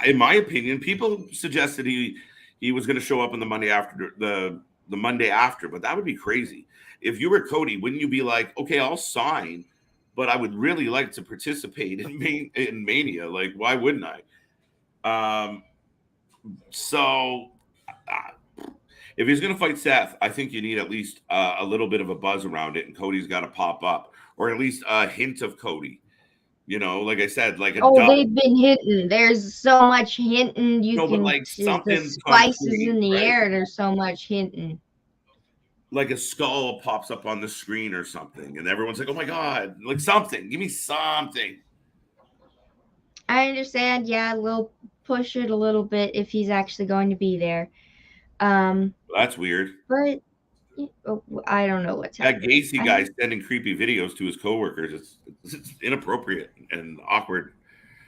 In my opinion, people suggested he was going to show up on the Monday after the Monday after, but that would be crazy. If you were Cody, wouldn't you be like, okay, I'll sign, but I would really like to participate in Mania? Like, why wouldn't I? Um, so if he's going to fight Seth, I think you need at least a little bit of a buzz around it, and Cody's got to pop up, or at least a hint of Cody. You know, like I said, like a Oh, dub. they've been hinting. There's so much hinting. You No, but can like just the something spices concrete, in the right? air. There's so much hinting. Like a skull pops up on the screen or something, and everyone's like, "Oh my god!" Like something. Give me something. I understand. Yeah, we'll push it a little bit if he's actually going to be there. That's weird. But I don't know what's That happening. Gacy guy sending creepy videos to his coworkers. It's inappropriate and awkward.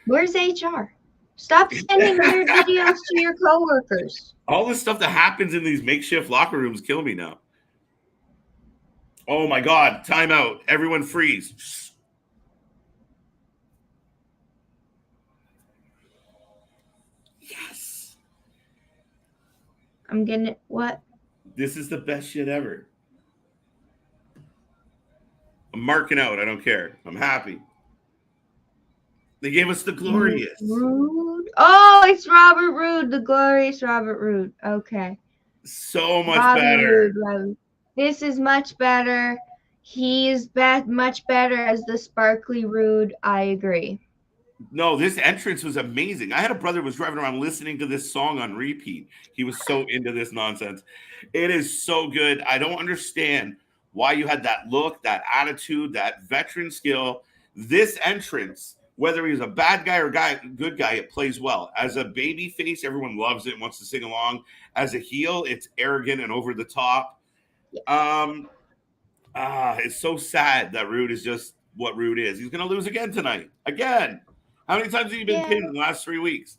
Where's HR? Stop sending weird videos to your coworkers. All the stuff that happens in these makeshift locker rooms kill me now. Oh my god! Timeout! Everyone freeze. Yes. I'm gonna what? This is the best shit ever. I'm marking out. I don't care. I'm happy. They gave us the glorious. Roode. Oh, it's Robert Roode, the glorious Robert Roode. Okay. So much Bobby better. Roode. This is much better. He is much better as the sparkly Roode. I agree. No, this entrance was amazing. I had a brother who was driving around listening to this song on repeat. He was so into this nonsense. It is so good. I don't understand why you had that look, that attitude, that veteran skill. This entrance whether he's a bad guy or good guy, it plays well. As a baby face, everyone loves it and wants to sing along. As a heel, it's arrogant and over the top. It's so sad that Rude is just what Rude is. He's going to lose again tonight. Again. How many times have you been pinned in the last 3 weeks?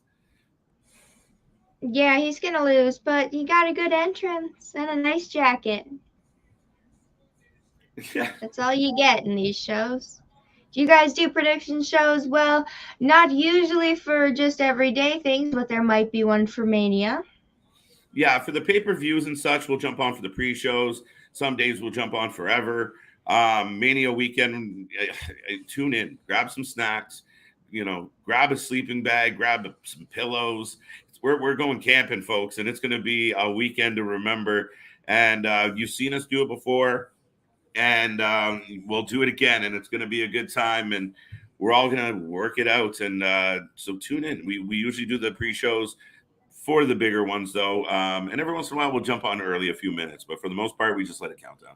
Yeah, he's going to lose, but he got a good entrance and a nice jacket. Yeah. That's all you get in these shows. Do you guys do prediction shows? Well, not usually for just everyday things, but there might be one for Mania. Yeah, for the pay-per-views and such, we'll jump on for the pre-shows. Some days we'll jump on forever. Mania weekend, tune in, grab some snacks, grab a sleeping bag, grab some pillows. We're going camping, folks, and it's going to be a weekend to remember. And you've seen us do it before. And we'll do it again, and it's going to be a good time, and we're all going to work it out. And so tune in. We usually do the pre-shows for the bigger ones, though, and every once in a while we'll jump on early a few minutes, but for the most part, we just let it count down.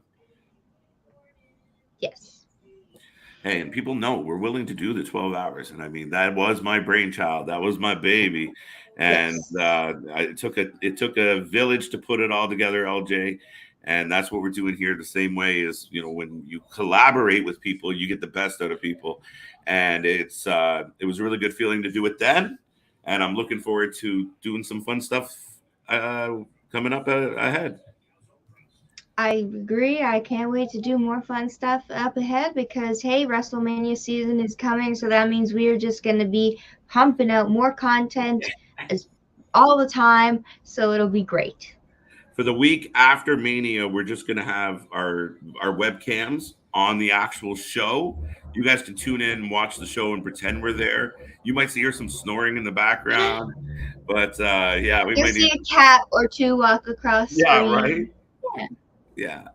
Yes. Hey, and people know we're willing to do the 12 hours, and I mean that was my brainchild, that was my baby, and it took a village to put it all together, LJ. And that's what we're doing here the same way as, when you collaborate with people, you get the best out of people. And it was a really good feeling to do it then. And I'm looking forward to doing some fun stuff coming up ahead. I agree. I can't wait to do more fun stuff up ahead because, hey, WrestleMania season is coming. So that means we are just going to be pumping out more content all the time. So it'll be great. For the week after Mania, we're just going to have our webcams on the actual show. You guys can tune in and watch the show and pretend we're there. You might hear some snoring in the background, but yeah, we might see a cat or two walk across. Yeah, screen. Right. Yeah.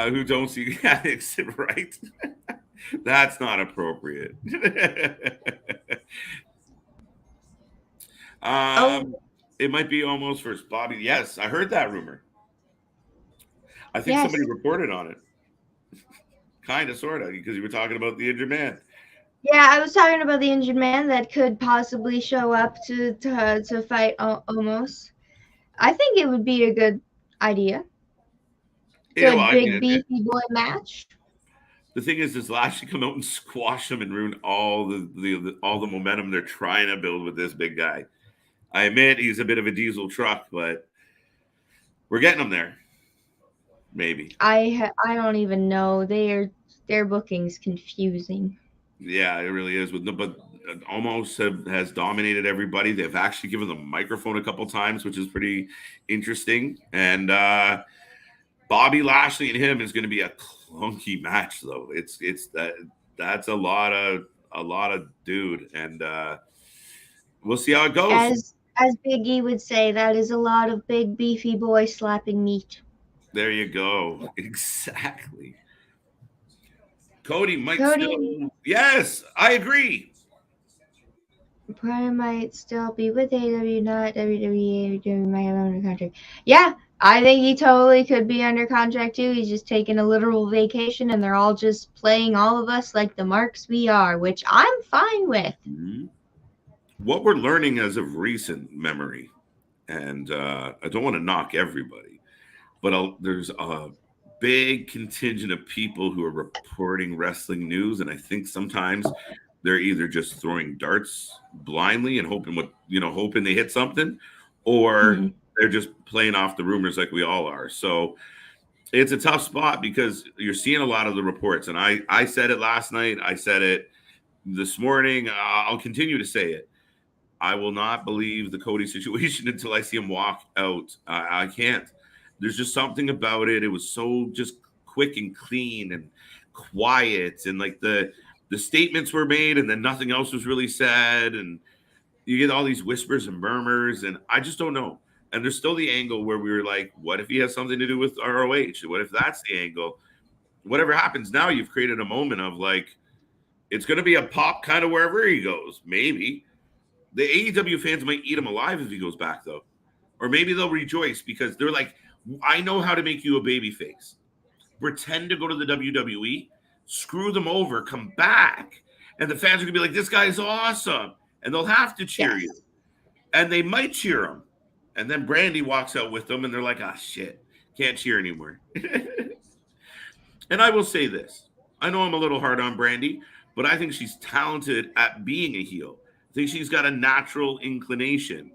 Who don't see addicts, right? That's not appropriate. It might be almost for Bobby. Yes, I heard that rumor. I think somebody reported on it. Kind of, sort of, because you were talking about the injured man. Yeah, I was talking about the injured man that could possibly show up to fight Omos. I think it would be a good idea. Big beefy boy match. The thing is Lashley come out and squash him and ruin all the momentum they're trying to build with this big guy. I admit he's a bit of a diesel truck, but we're getting him there. Maybe. I don't even know. Their booking's confusing. Yeah, it really is. But almost has dominated everybody. They've actually given them a microphone a couple times, which is pretty interesting. And Bobby Lashley and him is going to be a clunky match, though. That's a lot of dude, and we'll see how it goes. As Big E would say, that is a lot of big beefy boy slapping meat. There you go. Exactly. Cody might still. Yes, I agree. Brian might still be with AEW, not WWE. WWE might have under contract. Yeah, I think he totally could be under contract too. He's just taking a literal vacation, and they're all just playing all of us like the marks we are, which I'm fine with. Mm-hmm. What we're learning as of recent memory, and I don't want to knock everybody, but there's a big contingent of people who are reporting wrestling news, and I think sometimes they're either just throwing darts blindly and hoping they hit something, or they're just playing off the rumors like we all are. So it's a tough spot because you're seeing a lot of the reports, and I said it last night, I said it this morning, I'll continue to say it. I will not believe the Cody situation until I see him walk out. I can't. There's just something about it. It was so just quick and clean and quiet, and like the statements were made and then nothing else was really said, and you get all these whispers and murmurs, and I just don't know. And there's still the angle where we were like, what if he has something to do with ROH? What if that's the angle? Whatever happens now, you've created a moment of like, it's going to be a pop kind of wherever he goes. Maybe. The AEW fans might eat him alive if he goes back, though. Or maybe they'll rejoice because they're like, I know how to make you a baby face. Pretend to go to the WWE screw them over, come back, and the fans are gonna be like, "This guy's awesome," and they'll have to cheer you, Yes. and they might cheer him, and then Brandy walks out with them, and they're like, "Ah, shit, can't cheer anymore." And I will say this: I know I'm a little hard on Brandy, but I think she's talented at being a heel. I think she's got a natural inclination.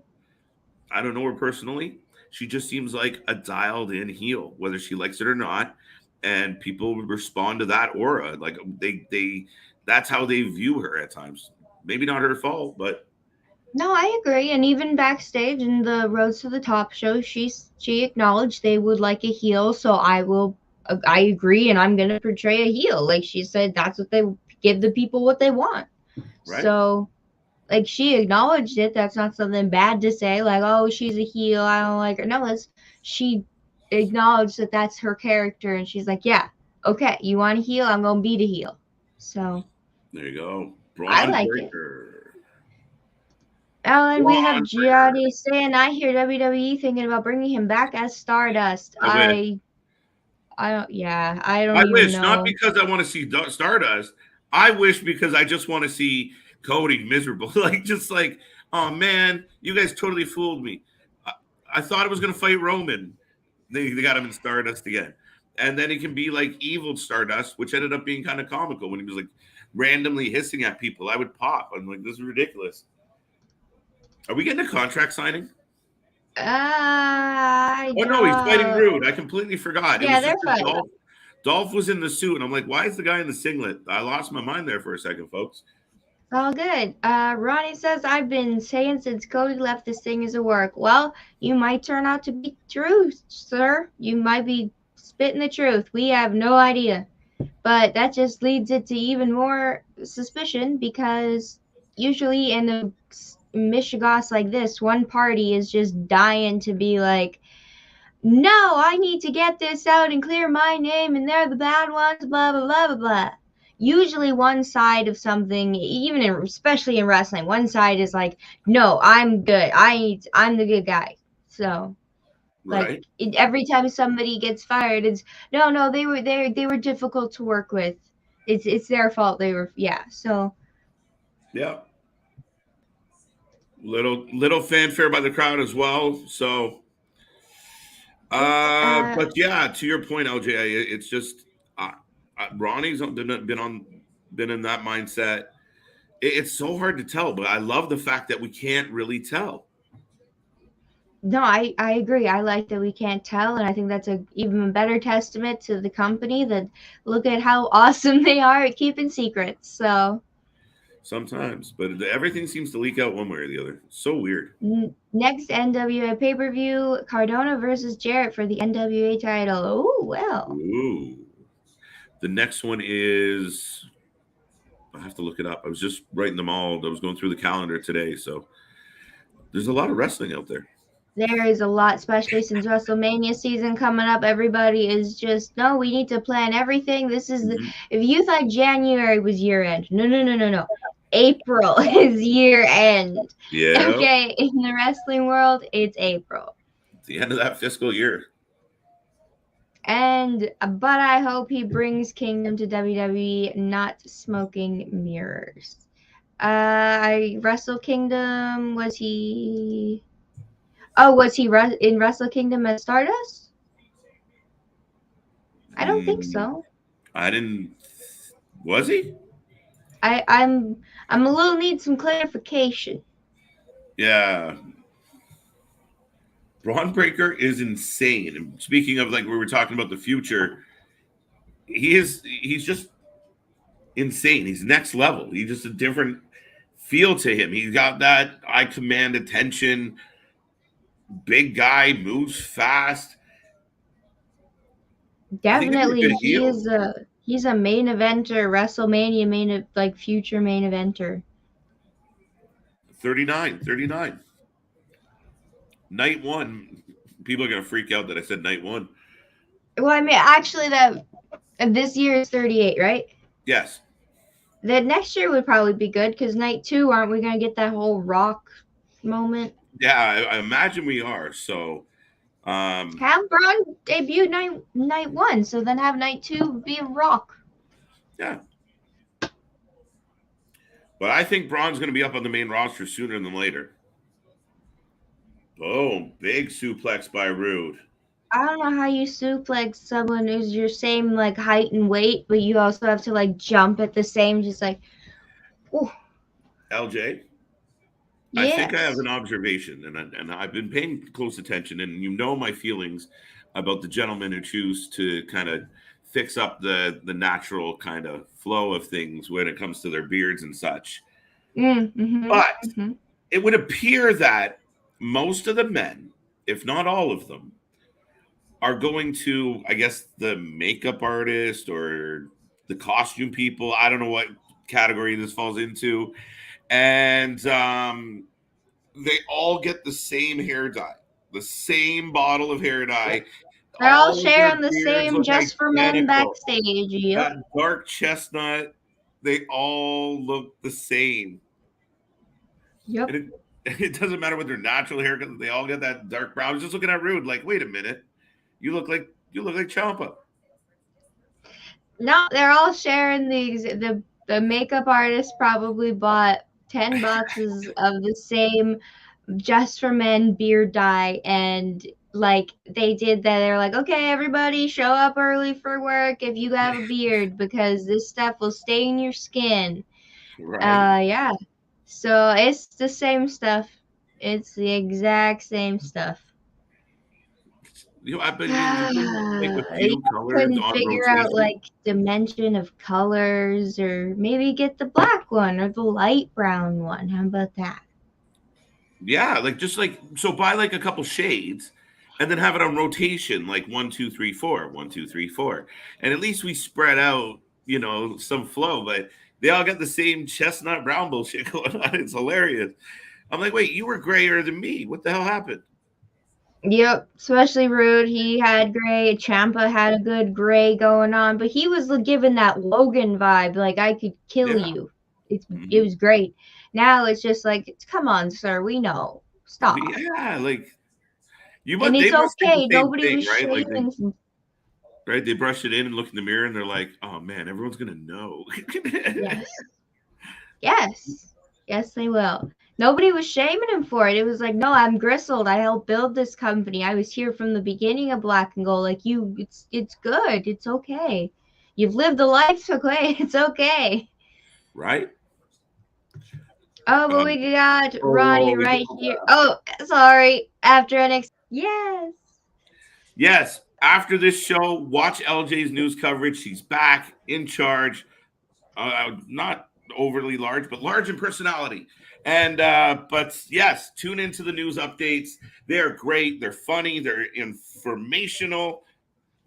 I don't know her personally. She just seems like a dialed in heel, whether she likes it or not. And people respond to that aura. Like they that's how they view her at times. Maybe not her fault, but No, I agree. And even backstage in the Roads to the Top show, she acknowledged they would like a heel. So I agree, and I'm gonna portray a heel. Like she said, that's what they give the people what they want. right. So like she acknowledged it. That's not something bad to say. Like, oh, she's a heel. I don't like her. No, she acknowledged that that's her character, and she's like, yeah, okay, you want a heel? I'm gonna be the heel. So There you go. I Braun like it. Breaker. Alan, we have Braun Breaker. Gianni saying, I hear WWE thinking about bringing him back as Stardust. I wish. I don't. Yeah, I don't I even wish, not know. because I want to see Stardust. I wish because I just want to see Cody miserable. Like, just like, oh man, you guys totally fooled me. I thought it was going to fight Roman. They got him in Stardust again. And then he can be like evil Stardust, which ended up being kind of comical when he was like randomly hissing at people. I would pop. I'm like, this is ridiculous. Are we getting a contract signing? Oh no, he's fighting Rude. I completely forgot. It Yeah, was they're just that fighting. Dolph was in the suit, and I'm like, why is the guy in the singlet? I lost my mind there for a second, folks. All good. Ronnie says, I've been saying since Cody left this thing is a work. Well, you might turn out to be true, sir. You might be spitting the truth. We have no idea. But that just leads it to even more suspicion because usually in a mishigas like this, one party is just dying to be like, no, I need to get this out and clear my name, and they're the bad ones, blah, blah, blah, blah, blah. Usually one side of something, especially in wrestling, one side is like, no, I'm good. I'm the good guy. So, like, Right. every time somebody gets fired, it's, no, they were difficult to work with. It's their fault. So. Yeah. Little fanfare by the crowd as well. So but yeah, to your point, LJ, it's just Ronnie's been in that mindset. It's so hard to tell, but I love the fact that we can't really tell. No, I agree. I like that we can't tell, and I think that's a even better testament to the company that look at how awesome they are at keeping secrets. So Sometimes, but everything seems to leak out one way or the other. So weird. next NWA pay-per-view, Cardona versus Jarrett for the NWA title. Oh, well. Ooh. The next one is, I have to look it up. I was just writing them all. I was going through the calendar today, so there's a lot of wrestling out there. There is a lot, especially since WrestleMania season coming up. Everybody is just, no, we need to plan everything. This is if you thought January was year end, no. April is year end. Yeah. Okay, in the wrestling world, it's April. It's the end of that fiscal year. But I hope he brings Kingdom to WWE, not smoking mirrors. Wrestle Kingdom, was he in Wrestle Kingdom as Stardust? I don't think so. I didn't. Was he? I'm a little need some clarification. Yeah. Braun Breaker is insane. And speaking of, like, we were talking about the future, he's just insane. He's next level. He's just a different feel to him. He's got that I command attention. Big guy, moves fast. Definitely, he's a main eventer, WrestleMania future main eventer. 39. Night one. People are gonna freak out that I said night one. Well, I mean, actually, this year is 38, right? Yes. That next year would probably be good because night 2, aren't we gonna get that whole Rock moment? Yeah, I imagine we are. So have Braun debut night 1, so then have night 2 be Rock. Yeah. But I think Braun's going to be up on the main roster sooner than later. Boom. Big suplex by Rude. I don't know how you suplex someone who's your same like height and weight, but you also have to like jump at the same, just like, ooh. LJ, I think I have Yes. an observation, and I've been paying close attention, and you know my feelings about the gentlemen who choose to kind of fix up the natural kind of flow of things when it comes to their beards and such. Mm-hmm. But Mm-hmm. it would appear that most of the men, if not all of them, are going to, I guess, the makeup artist or the costume people. I don't know what category this falls into. And they all get the same hair dye, the same bottle of hair dye. They're all All of their sharing the beards same look Just for Men identical. backstage. Yep. That dark chestnut, they all look the same. Yep. And it doesn't matter what their natural hair, they all get that dark brown. I was just looking at Rude, like, wait a minute, you look like Ciampa. No, they're all sharing the makeup artist probably bought 10 boxes of the same Just for Men beard dye, and like they did that. They're like, okay, everybody show up early for work if you have a beard because this stuff will stain your skin. Right. Yeah. So it's the same stuff. It's the exact same stuff. I bet you couldn't pick a You few colors couldn't on figure out rotation. like dimension of colors, or maybe get the black one or the light brown one. How about that? Yeah, so buy like a couple shades and then have it on rotation, like 1, 2, 3, 4, 1, 2, 3, 4. And at least we spread out, some flow, but they all got the same chestnut brown bullshit going on. It's hilarious. I'm like, wait, you were grayer than me. What the hell happened? Yep, especially Rude. He had gray. Champa had a good gray going on, but he was giving that Logan vibe, like I could kill Yeah. you. It Mhm. was great. Now it's just like, come on, sir, we know. Stop. Yeah, like And they it's must think the okay. same Nobody thing, was right? shaming. They brush it in and look in the mirror and they're like, oh man, everyone's gonna know. Yes. Yes. Yes, they will. Nobody was shaming him for it. It was like, no, I'm Gristled. I helped build this company. I was here from the beginning of Black and Gold. Like you, it's good. It's okay. You've lived a life, okay? It's okay. Right? Oh, but Um, we got oh, Ronnie right here. Oh, sorry. After NXT. Yes. yes. After this show, watch LJ's news coverage. She's back in charge. Not overly large, but large in personality. And but yes, tune into the news updates. They're great. They're funny. They're informational.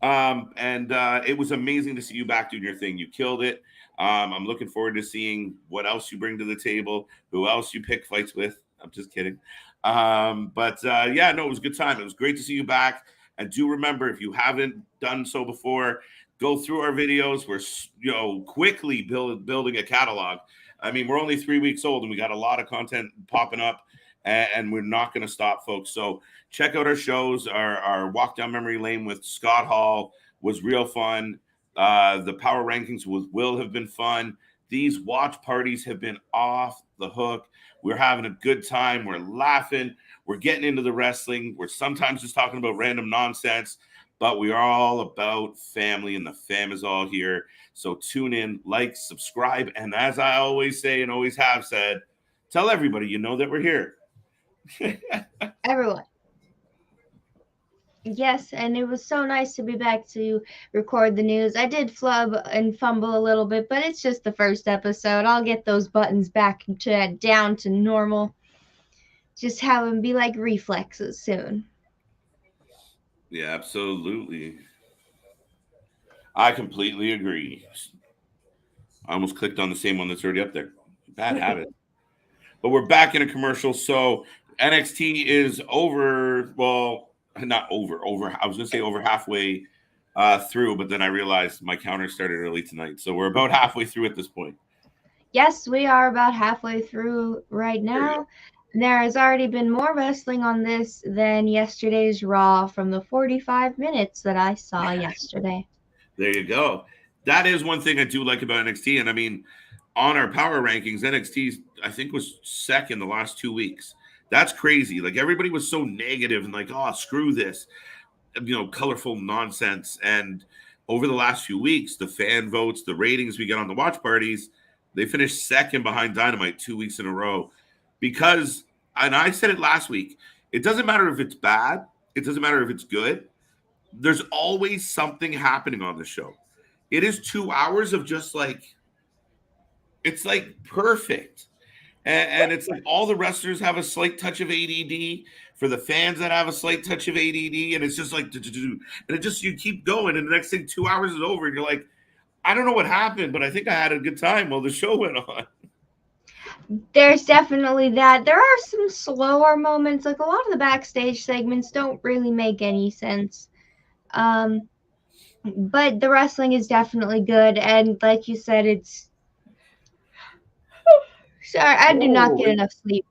And it was amazing to see you back doing your thing. You killed it. I'm looking forward to seeing what else you bring to the table, who else you pick fights with. I'm just kidding. But yeah, no, it was a good time. It was great to see you back. And do remember, if you haven't done so before, go through our videos. We're quickly building a catalog. I mean, we're only 3 weeks old, and we got a lot of content popping up, and we're not going to stop, folks. So check out our shows. Our walk down memory lane with Scott Hall was real fun. The power rankings with Will have been fun. These watch parties have been off the hook. We're having a good time. We're laughing. We're getting into the wrestling. We're sometimes just talking about random nonsense, but we are all about family, and the fam is all here. So tune in, like, subscribe, and as I always say and always have said, tell everybody you know that we're here. Everyone. Yes, and it was so nice to be back to record the news. I did flub and fumble a little bit, but it's just the first episode. I'll get those buttons back down to normal. Just have them be like reflexes soon. Yeah, absolutely. I completely agree. I almost clicked on the same one that's already up there. Bad habit. But we're back in a commercial. So NXT is over. Well, not over. I was going to say over halfway through, but then I realized my counter started early tonight. So we're about halfway through at this point. Yes, we are about halfway through right now. There has already been more wrestling on this than yesterday's Raw from the 45 minutes that I saw yesterday. There you go. That is one thing I do like about NXT. And I mean, on our power rankings, NXT, I think, was second the last 2 weeks. That's crazy. Like, everybody was so negative and like, oh, screw this, colorful nonsense. And over the last few weeks, the fan votes, the ratings we get on the watch parties, they finished second behind Dynamite 2 weeks in a row. Because, and I said it last week, it doesn't matter if it's bad, it doesn't matter if it's good. There's always something happening on the show. It is 2 hours of just like, it's like perfect. And it's like all the wrestlers have a slight touch of ADD for the fans that have a slight touch of ADD. And it's just like, and it just, you keep going. And the next thing, 2 hours is over. And you're like, I don't know what happened, but I think I had a good time while the show went on. There's definitely that. There are some slower moments. Like, a lot of the backstage segments don't really make any sense. But the wrestling is definitely good. And like you said, it's... Sorry, I did not get enough sleep.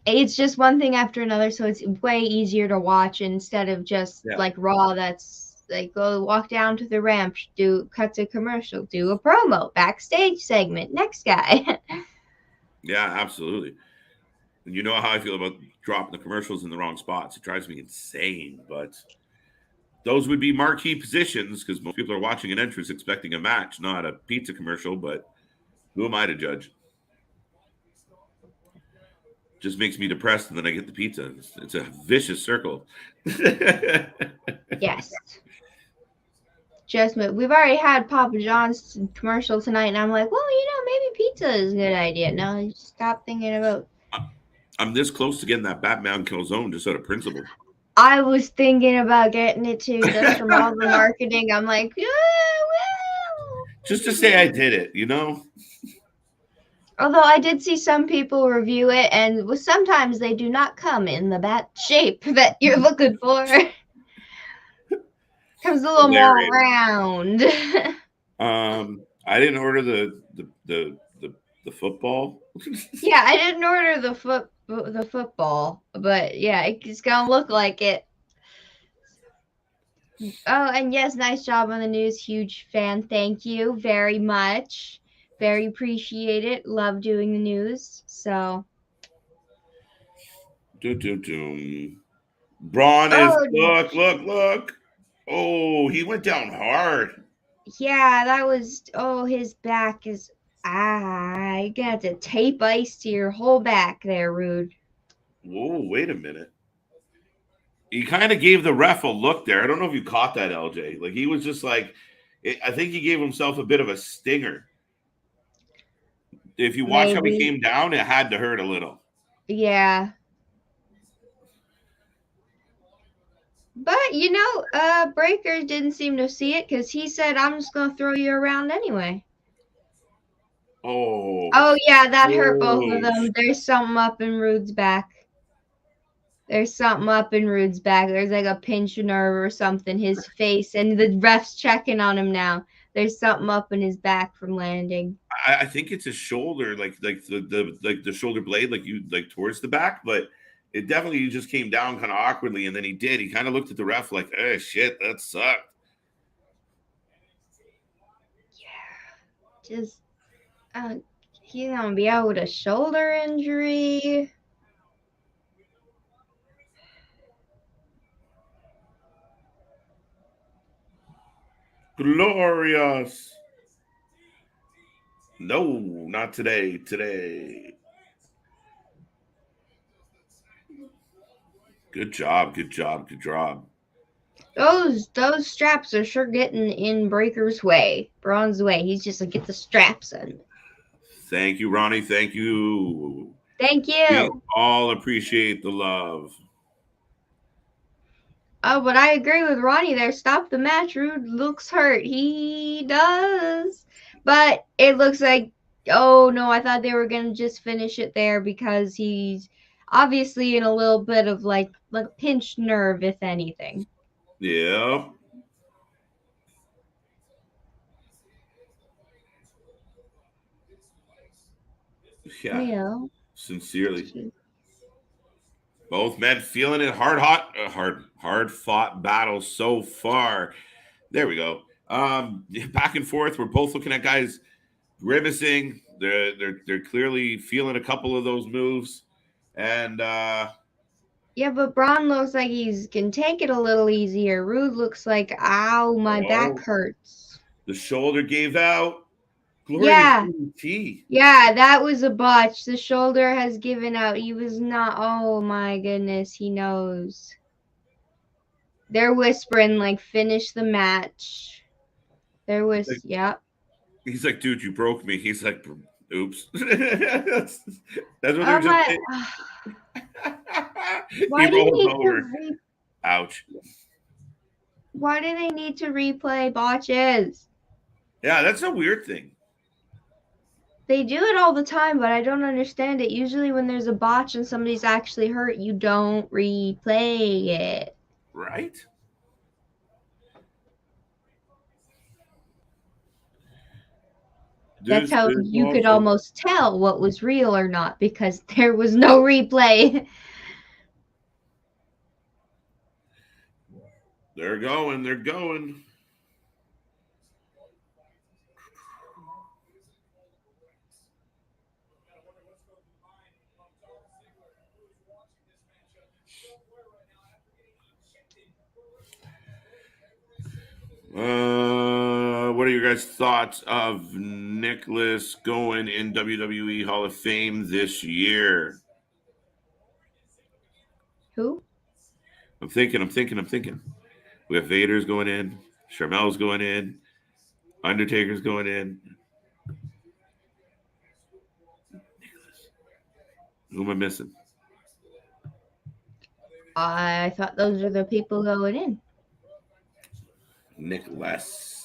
It's just one thing after another, so it's way easier to watch instead of just like Raw. That's like, go walk down to the ramp, cut to commercial, do a promo, backstage segment, next guy. Yeah, absolutely. And you know how I feel about dropping the commercials in the wrong spots. It drives me insane. But those would be marquee positions because most people are watching an entrance expecting a match, not a pizza commercial. But who am I to judge? Just makes me depressed, and then I get the pizza. It's a vicious circle. Yes. We've already had Papa John's commercial tonight, and I'm like, well, maybe pizza is a good idea. No, I just stop thinking about... I'm this close to getting that Batman calzone just out of principle. I was thinking about getting it too, just from all the marketing. I'm like, yeah, well. Just to say I did it, Although I did see some people review it, and sometimes they do not come in the bat shape that you're looking for. Comes a little more round. I didn't order the football. Yeah, I didn't order the football, but yeah, it's gonna look like it. Oh, and yes, nice job on the news. Huge fan. Thank you very much. Very appreciate it. Love doing the news. So. Braun is look. Oh, he went down hard. Yeah, that was. Oh, his back is. You gotta have to tape ice to your whole back there, Rude. Whoa, wait a minute. He kind of gave the ref a look there. I don't know if you caught that, LJ. Like, he was just like, I think he gave himself a bit of a stinger. If you watch how he came down, it had to hurt a little. Yeah. But, Breaker didn't seem to see it because he said, I'm just going to throw you around anyway. Oh, yeah, that hurt both of them. There's something up in Rude's back. There's like a pinched nerve or something. His face, and the ref's checking on him now. There's something up in his back from landing. I think it's his shoulder, like the shoulder blade, like towards the back, but it definitely just came down kind of awkwardly, and then he kind of looked at the ref like, oh shit, that sucked. Yeah, just he's gonna be out with a shoulder injury. Glorious. No, not today. Good job. Those straps are sure getting in Breaker's way. Braun's way. He's just like, get the straps in. Thank you, Ronnie. Thank you. Thank you. We all appreciate the love. Oh, but I agree with Ronnie there. Stop the match. Rude looks hurt. He does. But it looks like, oh no, I thought they were going to just finish it there because he's obviously in a little bit of like pinched nerve, if anything. Yeah. Yeah. Sincerely. Both men feeling it. Hard fought battle so far. There we go. Back and forth. We're both looking at guys grimacing. They're clearly feeling a couple of those moves, and Yeah, but Braun looks like he can take it a little easier. Rude looks like, ow, my back hurts. the shoulder gave out. Glory Yeah. to DDT. Yeah, that was a botch. The shoulder has given out. He was not. Oh my goodness, he knows. They're whispering like, finish the match. There was, yep. He's like, dude, you broke me. He's like, oops. That's what they're just saying. Why He do rolls they need over. to Ouch. Why do they need to replay botches? Yeah, that's a weird thing. They do it all the time, but I don't understand it. Usually when there's a botch and somebody's actually hurt, you don't replay it. Right? That's how you could almost tell what was real or not, because there was no replay. They're going. They're going. What are your guys' thoughts of Nicholas going in WWE Hall of Fame this year? Who? I'm thinking. We have Vader's going in, Sharmel's going in, Undertaker's going in. Nicholas. Who am I missing? I thought those are the people going in. Nicholas.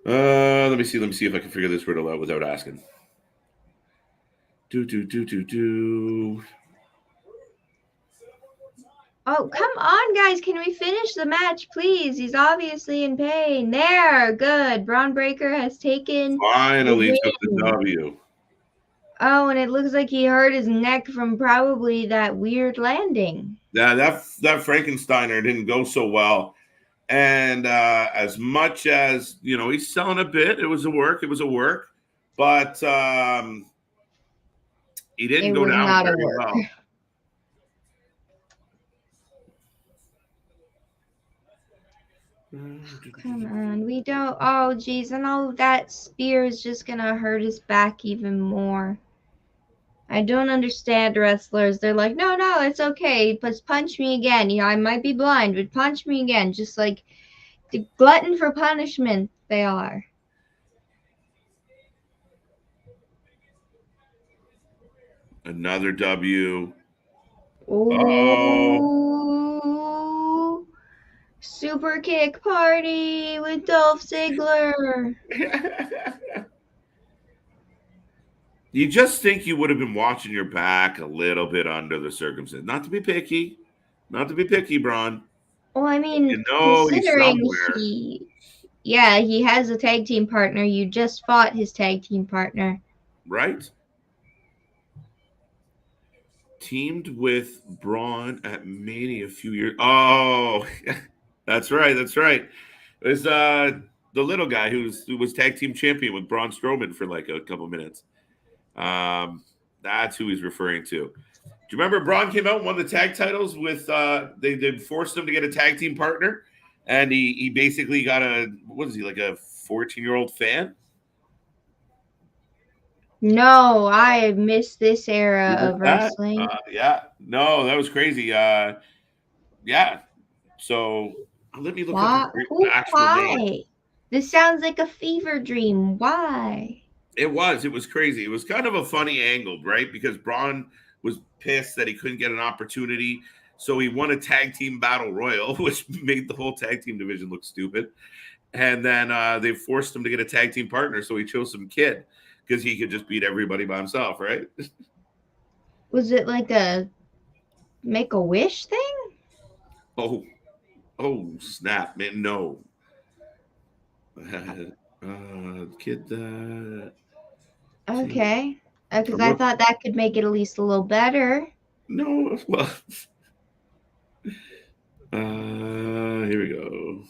Let me see if I can figure this riddle out without asking. Do. Oh, come on, guys. Can we finish the match, please? He's obviously in pain. There, good. Braun Breaker has taken Finally the took the W. Oh, and it looks like he hurt his neck from probably that weird landing. Yeah, that Frankensteiner didn't go so well. And as much as, he's selling a bit, it was a work. But he didn't go down very well. Come on, we don't. Oh, geez, and all that spear is just gonna hurt his back even more. I don't understand wrestlers. They're like, no, it's okay. Just punch me again. I might be blind, but punch me again. Just like the glutton for punishment they are. Another W. Oh. Super kick party with Dolph Ziggler. You just think you would have been watching your back a little bit under the circumstances. Not to be picky, Braun. Well, I mean, considering he has a tag team partner. You just fought his tag team partner. Right? Teamed with Braun at Mania a few years. Oh, that's right. It was the little guy who was tag team champion with Braun Strowman for like a couple minutes. That's who he's referring to. Do you remember Braun came out and won the tag titles with they forced him to get a tag team partner, and he basically got like a 14-year-old fan? No, I missed this era of wrestling. Yeah, no, that was crazy. Yeah, so let me look up the actual name. This sounds like a fever dream. Why? It was crazy. It was kind of a funny angle, right? Because Braun was pissed that he couldn't get an opportunity. So he won a tag team battle royal, which made the whole tag team division look stupid. And then they forced him to get a tag team partner. So he chose some kid because he could just beat everybody by himself, right? Was it like a Make-A-Wish thing? Oh, snap, man. No. Kid. Okay. Because I thought that could make it at least a little better. No, well. Here we go.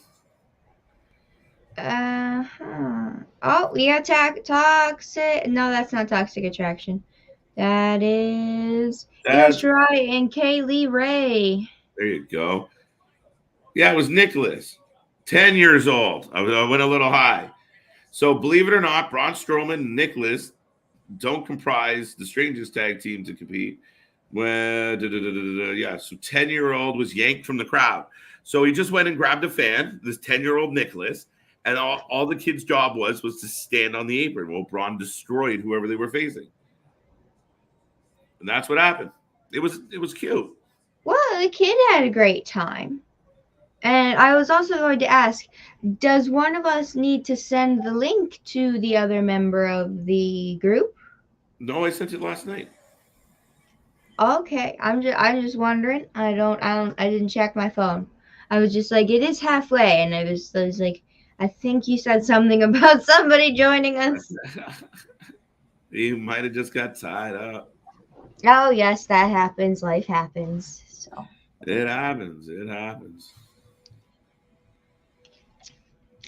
Oh, we got toxic. No, that's not toxic attraction. That is That's Ishrai and Kaylee Ray. there you go. Yeah, it was Nicholas, 10 years old. I went a little high. So believe it or not, Braun Strowman and Nicholas don't comprise the strangest tag team to compete. Yeah, so 10-year-old was yanked from the crowd. So he just went and grabbed a fan, this 10-year-old Nicholas, and all the kid's job was to stand on the apron. Well, Braun destroyed whoever they were facing. And that's what happened. It was cute. Well, the kid had a great time. And I was also going to ask, does one of us need to send the link to the other member of the group? No, I sent it last night. Okay, I'm just wondering. I didn't check my phone. I was just like, it is halfway, and I was like, I think you said something about somebody joining us. You might have just got tied up. Oh yes, that happens. Life happens. So It happens. It happens.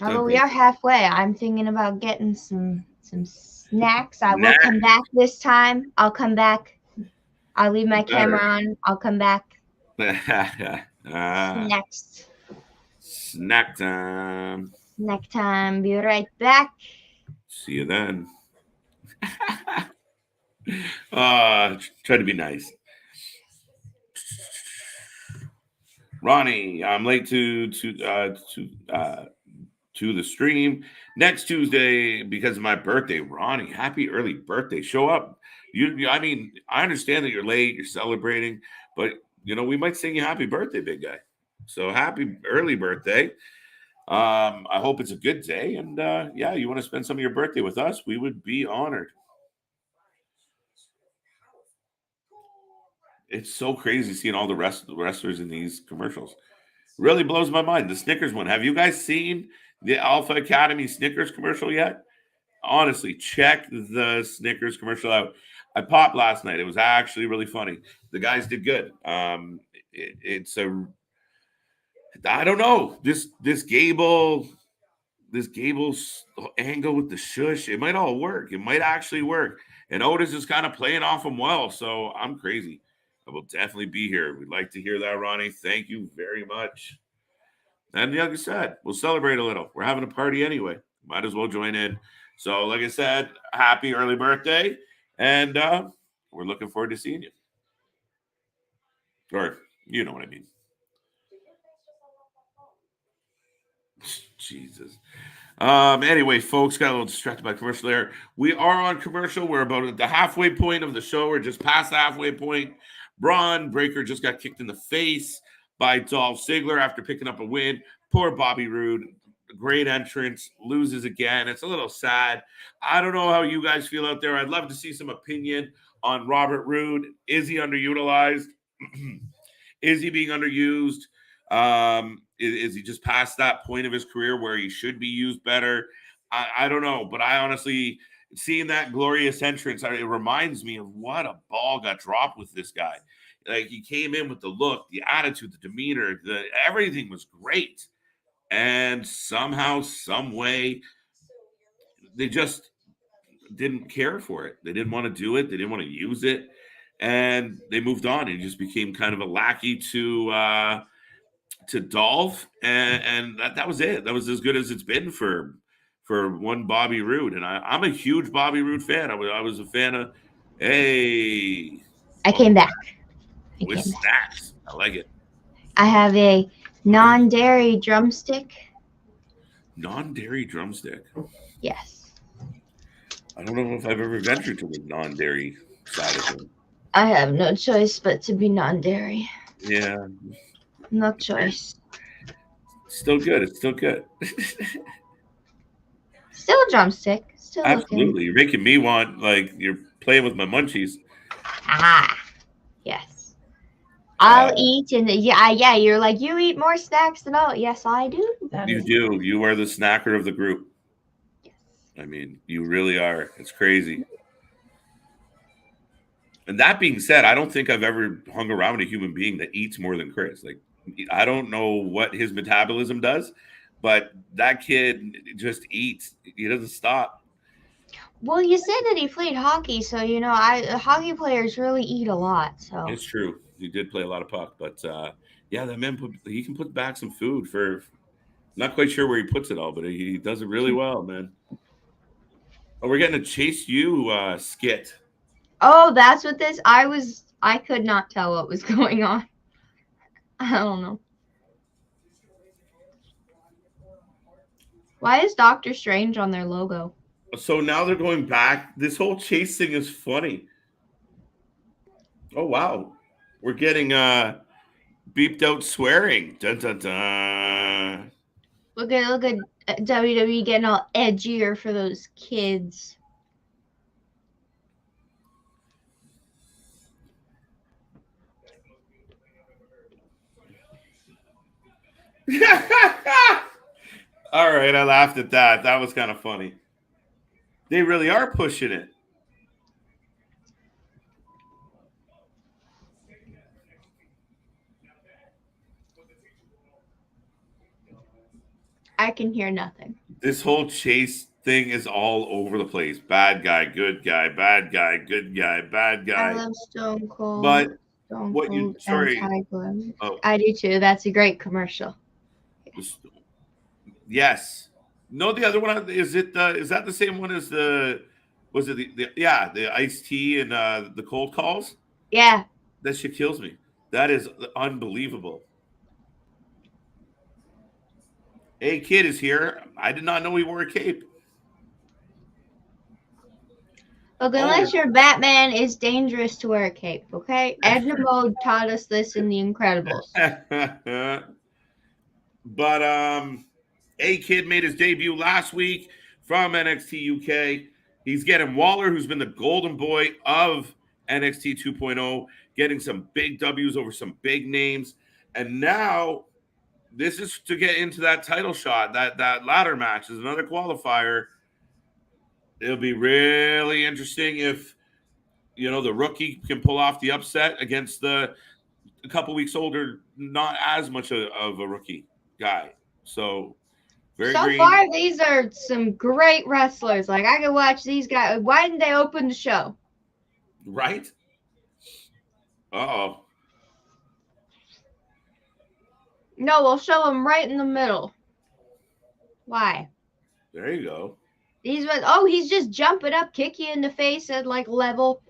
oh, we are halfway. I'm thinking about getting some snacks. I will come back this time. I'll come back. I'll leave my camera on. I'll come back. Next. Snack time. Snack time. Be right back. See you then. Try to be nice. Ronnie, I'm late to the stream next Tuesday because of my birthday. Ronnie, happy early birthday. Show up. I mean, I understand that you're late, you're celebrating, but we might sing you happy birthday, big guy. So happy early birthday. I hope it's a good day. And yeah, you want to spend some of your birthday with us, we would be honored. It's so crazy seeing all the wrestlers in these commercials. Really blows my mind. The Snickers one. Have you guys seen the Alpha Academy Snickers commercial yet? Honestly, check the Snickers commercial out. I popped last night. It was actually really funny. The guys did good. I don't know. This Gable angle with the shush, it might all work. It might actually work. And Otis is kind of playing off him well. So I'm crazy. I will definitely be here. We'd like to hear that, Ronnie. Thank you very much. And like I said, we'll celebrate a little. We're having a party anyway. Might as well join in. So, like I said, happy early birthday. And we're looking forward to seeing you. Or, you know what I mean. Jesus. Anyway, folks, got a little distracted by commercial there. We are on commercial. We're about at the halfway point of the show. We're just past the halfway point. Braun Breaker just got kicked in the face by Dolph Ziggler after picking up a win. Poor Bobby Roode. Great entrance. Loses again. It's a little sad. I don't know how you guys feel out there. I'd love to see some opinion on Robert Roode. Is he underutilized? Is he being underused? Is he just past that point of his career where he should be used better? I don't know. But I honestly, seeing that glorious entrance, it reminds me of what a ball got dropped with this guy. Like, he came in with the look, the attitude, the demeanor, everything was great. And somehow, some way, they just didn't care for it. They didn't want to do it. They didn't want to use it. And they moved on. He just became kind of a lackey to Dolph. And that was it. That was as good as it's been for one Bobby Roode. And I'm a huge Bobby Roode fan. I was a fan of, hey. I came back. With snacks. I like it. I have a non-dairy drumstick. Non-dairy drumstick? Yes. I don't know if I've ever ventured to the non-dairy side of it. I have no choice but to be non-dairy. Yeah. No choice. Still good. It's still good. Still a drumstick. Still absolutely. Looking. You're making me want, like, you're playing with my munchies. Ah, yes. I'll eat, and yeah. You're like, you eat more snacks than all. Yes, I do. You do. You are the snacker of the group. Yes. I mean, you really are. It's crazy. And that being said, I don't think I've ever hung around a human being that eats more than Chris. Like, I don't know what his metabolism does, but that kid just eats. He doesn't stop. Well, you said that he played hockey, so hockey players really eat a lot. So It's true. He did play a lot of puck, but yeah, that man he can put back some food for. Not quite sure where he puts it all, but he does it really well, man. Oh, we're getting a Chase U skit. oh, that's what this. I could not tell what was going on. I don't know. Why is Doctor Strange on their logo? So now they're going back. This whole Chase thing is funny. Oh wow, we're getting beeped out swearing. Dun, dun, dun. Look at WWE getting all edgier for those kids. All right, I laughed at that. That was kind of funny. They really are pushing it. I can hear nothing. This whole Chase thing is all over the place. Bad guy, good guy, bad guy, good guy, bad guy. I love Stone Cold. But Stone what you Cold sorry? and Tiger. Oh, I do too. That's a great commercial. yes. No, the other one is it. Is that the same one as the? Was it the iced tea and the cold calls? Yeah. That shit kills me. That is unbelievable. Hey, kid is here. I did not know he wore a cape. Look, unless you're Batman, it's dangerous to wear a cape, okay? Edna Mode taught us this in The Incredibles. But A Kid made his debut last week from NXT UK. He's getting Waller, who's been the golden boy of NXT 2.0, getting some big W's over some big names. And now this is to get into that title shot. That ladder match is another qualifier. It'll be really interesting if the rookie can pull off the upset against a couple weeks older, not as much of a rookie guy. So very so green. far, these are some great wrestlers. Like, I could watch these guys. Why didn't they open the show? Right? Uh-oh. No, we'll show them right in the middle. Why? There you go. He's just jumping up, kick you in the face at like level.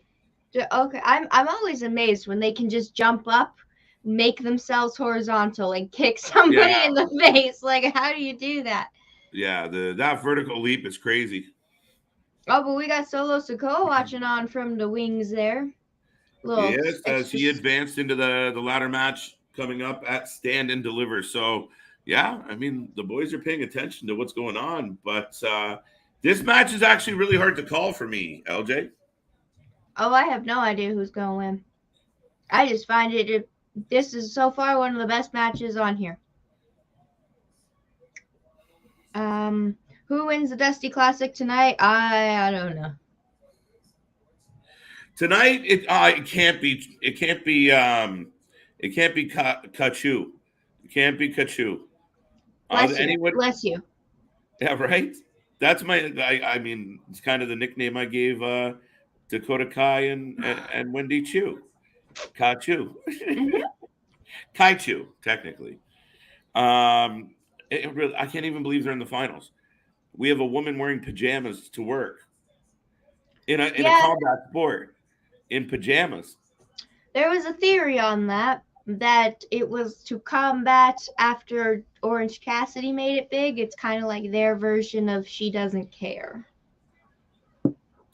Okay, I'm always amazed when they can just jump up, make themselves horizontal, and kick somebody in the face. Like, how do you do that? Yeah, that vertical leap is crazy. Oh, but we got Solo Sikoa watching on from the wings there. Yes, as he advanced into the ladder match coming up at Stand and Deliver. So, yeah, I mean, the boys are paying attention to what's going on. But this match is actually really hard to call for me, LJ. Oh, I have no idea who's going to win. I just find this is so far one of the best matches on here. Who wins the Dusty Classic tonight? I don't know. Tonight it can't be Kachu. It can't be Kachu. Bless you. Yeah, right. That's I mean, it's kind of the nickname I gave Dakota Kai and Wendy Chu. Kachu. Kai Chu, technically. I can't even believe they're in the finals. We have a woman wearing pajamas to work in a combat sport in pajamas. There was a theory on that it was to combat after Orange Cassidy made it big. It's kind of like their version of She Doesn't Care.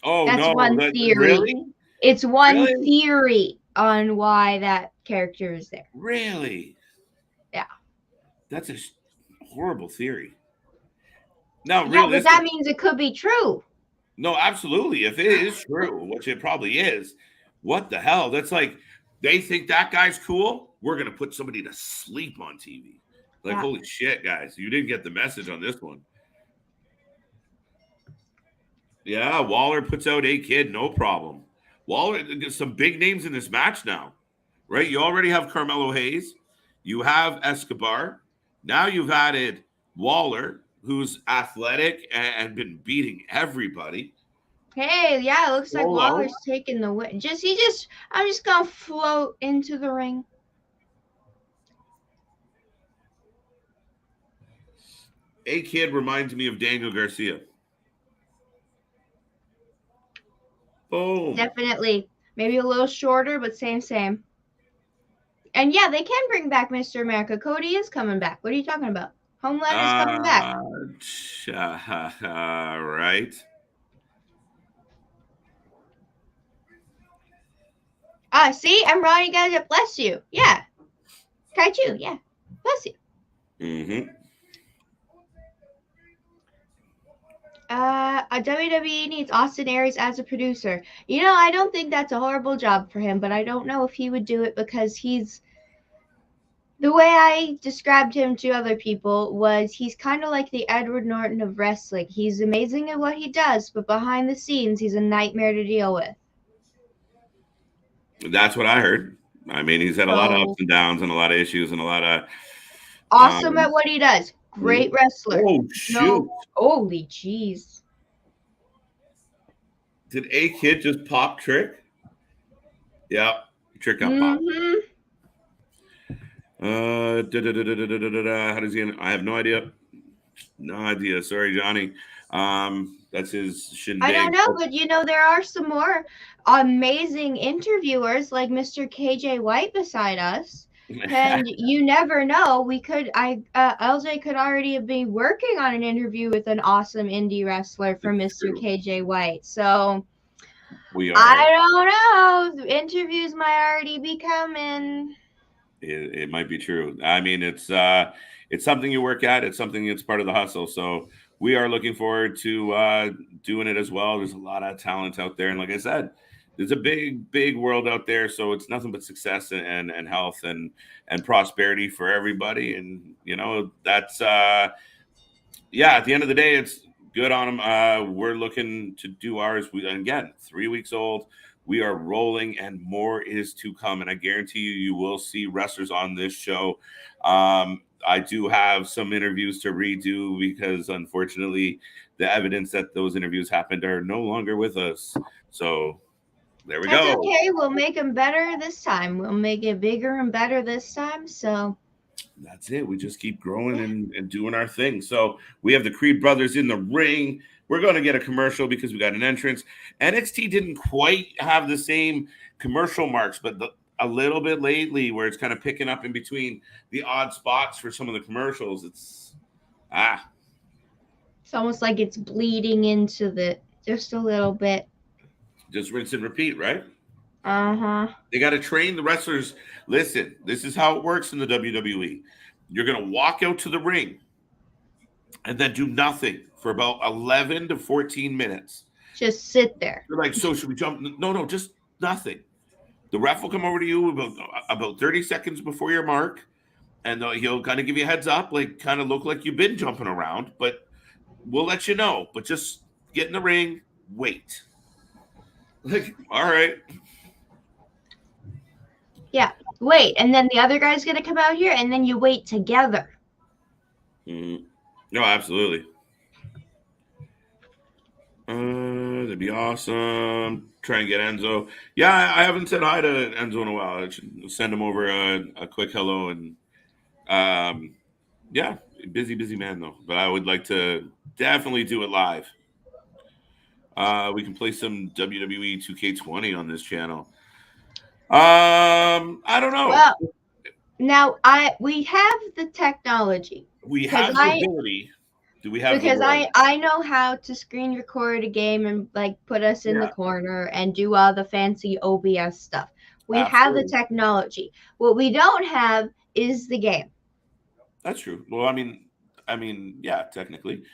Oh, that's no, one theory. Really? It's one theory on why that character is there. Really? Yeah. That's a horrible theory. No, but that means it could be true. No, absolutely. If it is true, which it probably is, what the hell? That's like they think that guy's cool. We're going to put somebody to sleep on TV. Like, holy shit, guys. You didn't get the message on this one. Yeah, Waller puts out A Kid, no problem. Waller, some big names in this match now, right? You already have Carmelo Hayes. You have Escobar. Now you've added Waller, who's athletic and been beating everybody. Hey, yeah, it looks like Solo. Waller's taking the win. I'm just gonna float into the ring. A Kid reminds me of Daniel Garcia. Boom. Definitely. Maybe a little shorter, but same. And yeah, they can bring back Mr. America. Cody is coming back. What are you talking about? Homeland is coming back. Right. See, I'm Ronnie Gadget. Bless you. Yeah. Kaiju. Yeah. Bless you. Mm-hmm. WWE needs Austin Aries as a producer. You know, I don't think that's a horrible job for him, but I don't know if he would do it because he's. The way I described him to other people was he's kind of like the Edward Norton of wrestling. He's amazing at what he does, but behind the scenes, he's a nightmare to deal with. That's what I heard. I mean, he's had a lot of ups and downs and a lot of issues and a lot of awesome at what he does. Great wrestler. Oh shoot! No, holy jeez! Did A Kid just pop Trick? Yeah, Trick got popped. How does he? I have no idea. No idea. Sorry, Johnny. That's his shindig. I don't know, but you know there are some more amazing interviewers like Mr. KJ White beside us. And you never know. LJ could already be working on an interview with an awesome indie wrestler for Mr. KJ White. So I don't know. Interviews might already be coming. It might be true. I mean, it's something you work at. It's something that's part of the hustle. So we are looking forward to doing it as well. There's a lot of talent out there, and like I said, there's a big world out there. So it's nothing but success and health and prosperity for everybody. And you know that's at the end of the day, it's good on them. We're looking to do ours. Again, 3 weeks old. We are rolling, and more is to come. And I guarantee you will see wrestlers on this show. I do have some interviews to redo because, unfortunately, the evidence that those interviews happened are no longer with us. So there we go. That's okay. We'll make them better this time. We'll make it bigger and better this time. So that's it. We just keep growing and doing our thing. So we have the Creed brothers in the ring. We're going to get a commercial because we got an entrance. NXT didn't quite have the same commercial marks, but a little bit lately where it's kind of picking up in between the odd spots for some of the commercials. It's almost like it's bleeding into just a little bit. Just rinse and repeat, right? Uh-huh. They got to train the wrestlers. Listen, this is how it works in the WWE. You're going to walk out to the ring and then do nothing for about 11 to 14 minutes. Just sit there. You're like, so should we jump? No, just nothing. The ref will come over to you about 30 seconds before your mark, and he'll kind of give you a heads up, like kind of look like you've been jumping around, but we'll let you know. But just get in the ring, wait. Like, all right. Yeah, wait, and then the other guy's gonna come out here, and then you wait together. Mm-hmm. No, absolutely. That'd be awesome. Try and get Enzo. Yeah, I haven't said hi to Enzo in a while. I should send him over a quick hello. And busy man though. But I would like to definitely do it live. We can play some WWE 2K20 on this channel. I don't know. Well, now we have the technology. We have the ability. Do we have? Because I know how to screen record a game and like put us in the corner and do all the fancy OBS stuff. We have the technology. What we don't have is the game. That's true. Well, I mean, yeah, technically.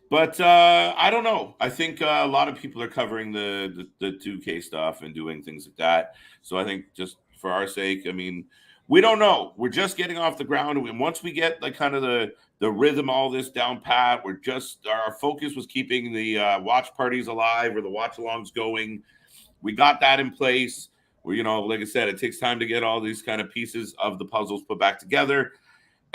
But I don't know. I think a lot of people are covering the 2K stuff and doing things like that. So I think just for our sake, I mean, we don't know. We're just getting off the ground. And once we get like kind of the rhythm, all this down pat, our focus was keeping the watch parties alive or the watch alongs going. We got that in place. Where, like I said, it takes time to get all these kind of pieces of the puzzles put back together.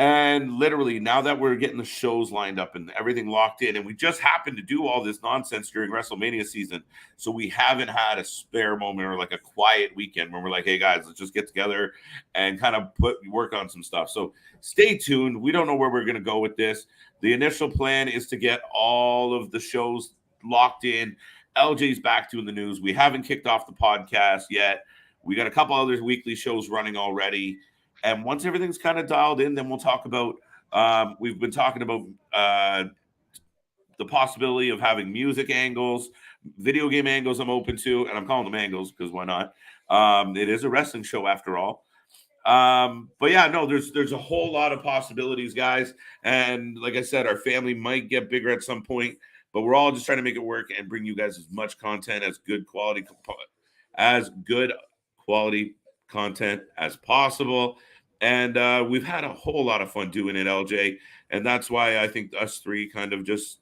And literally, now that we're getting the shows lined up and everything locked in, and we just happened to do all this nonsense during WrestleMania season, so we haven't had a spare moment or like a quiet weekend when we're like, hey guys, let's just get together and kind of work on some stuff. So stay tuned. We don't know where we're going to go with this. The initial plan is to get all of the shows locked in. LJ's back doing the news. We haven't kicked off the podcast yet. We got a couple other weekly shows running already. And once everything's kind of dialed in, then we'll talk about, we've been talking about the possibility of having music angles, video game angles I'm open to, and I'm calling them angles because why not? It is a wrestling show after all. But yeah, no, there's a whole lot of possibilities, guys. And like I said, our family might get bigger at some point, but we're all just trying to make it work and bring you guys as much content as good quality content as possible. And we've had a whole lot of fun doing it, LJ. And that's why I think us three kind of just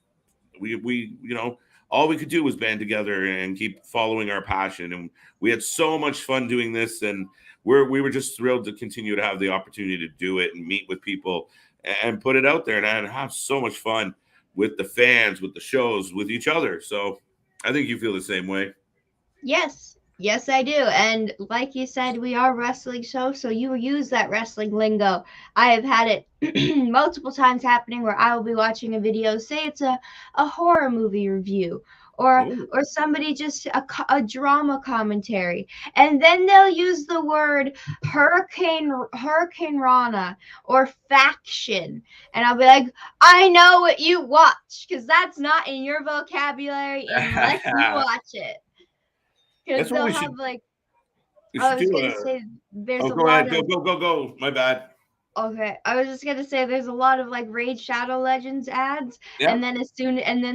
we all we could do was band together and keep following our passion. And we had so much fun doing this, and we were just thrilled to continue to have the opportunity to do it and meet with people and put it out there and have so much fun with the fans, with the shows, with each other. So I think you feel the same way. Yes, I do. And like you said, we are a wrestling show, so you use that wrestling lingo. I have had it multiple times happening where I will be watching a video, say it's a horror movie review, or somebody just a drama commentary, and then they'll use the word Hurricane Rana or faction, and I'll be like, I know what you watch, because that's not in your vocabulary unless you watch it. Because they'll have like, I was going to say there's a lot of... Go. My bad. Okay, I was just going to say there's a lot of like Raid Shadow Legends ads, and then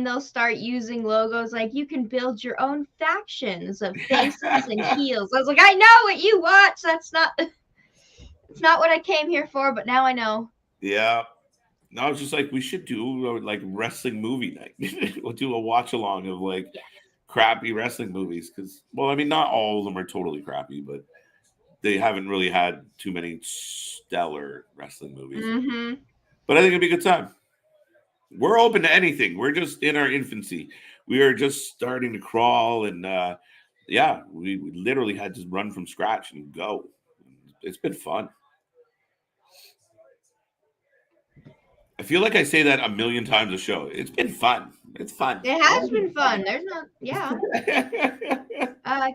they'll start using logos like you can build your own factions of faces and heels. I was like, I know what you watch. It's not what I came here for, but now I know. Yeah. No, it's just like we should do like wrestling movie night. We'll do a watch along of like crappy wrestling movies because, well, I mean, not all of them are totally crappy, but they haven't really had too many stellar wrestling movies. Mm-hmm. But I think it'd be a good time. We're open to anything. We're just in our infancy. We are just starting to crawl, and we literally had to run from scratch and go. It's been fun. I feel like I say that a million times a show. It's been fun. It's fun. It has been fun. There's no,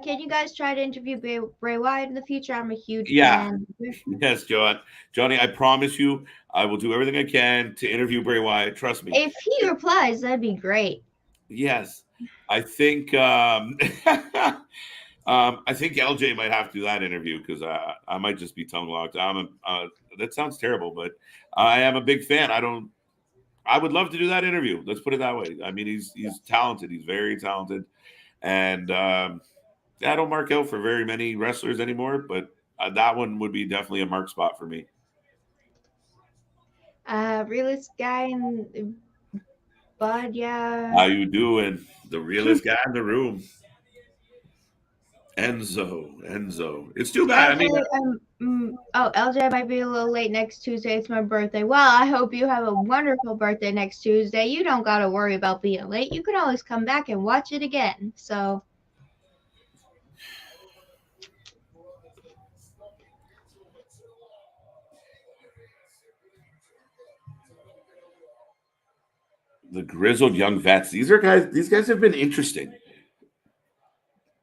can you guys try to interview Bray Wyatt in the future? I'm a huge fan. Yes, Johnny, I promise you, I will do everything I can to interview Bray Wyatt. Trust me. If he replies, that'd be great. Yes, I think I think LJ might have to do that interview because I might just be tongue locked. That sounds terrible, but I am a big fan. I would love to do that interview. Let's put it that way. I mean, he's talented. He's very talented, and I don't mark out for very many wrestlers anymore, but that one would be definitely a mark spot for me. Realest guy in Bud, yeah. How you doing? The realest guy in the room. Enzo. It's too bad. LJ might be a little late next Tuesday. It's my birthday. Well, I hope you have a wonderful birthday next Tuesday. You don't got to worry about being late. You can always come back and watch it again. So. The grizzled young vets. These guys have been interesting.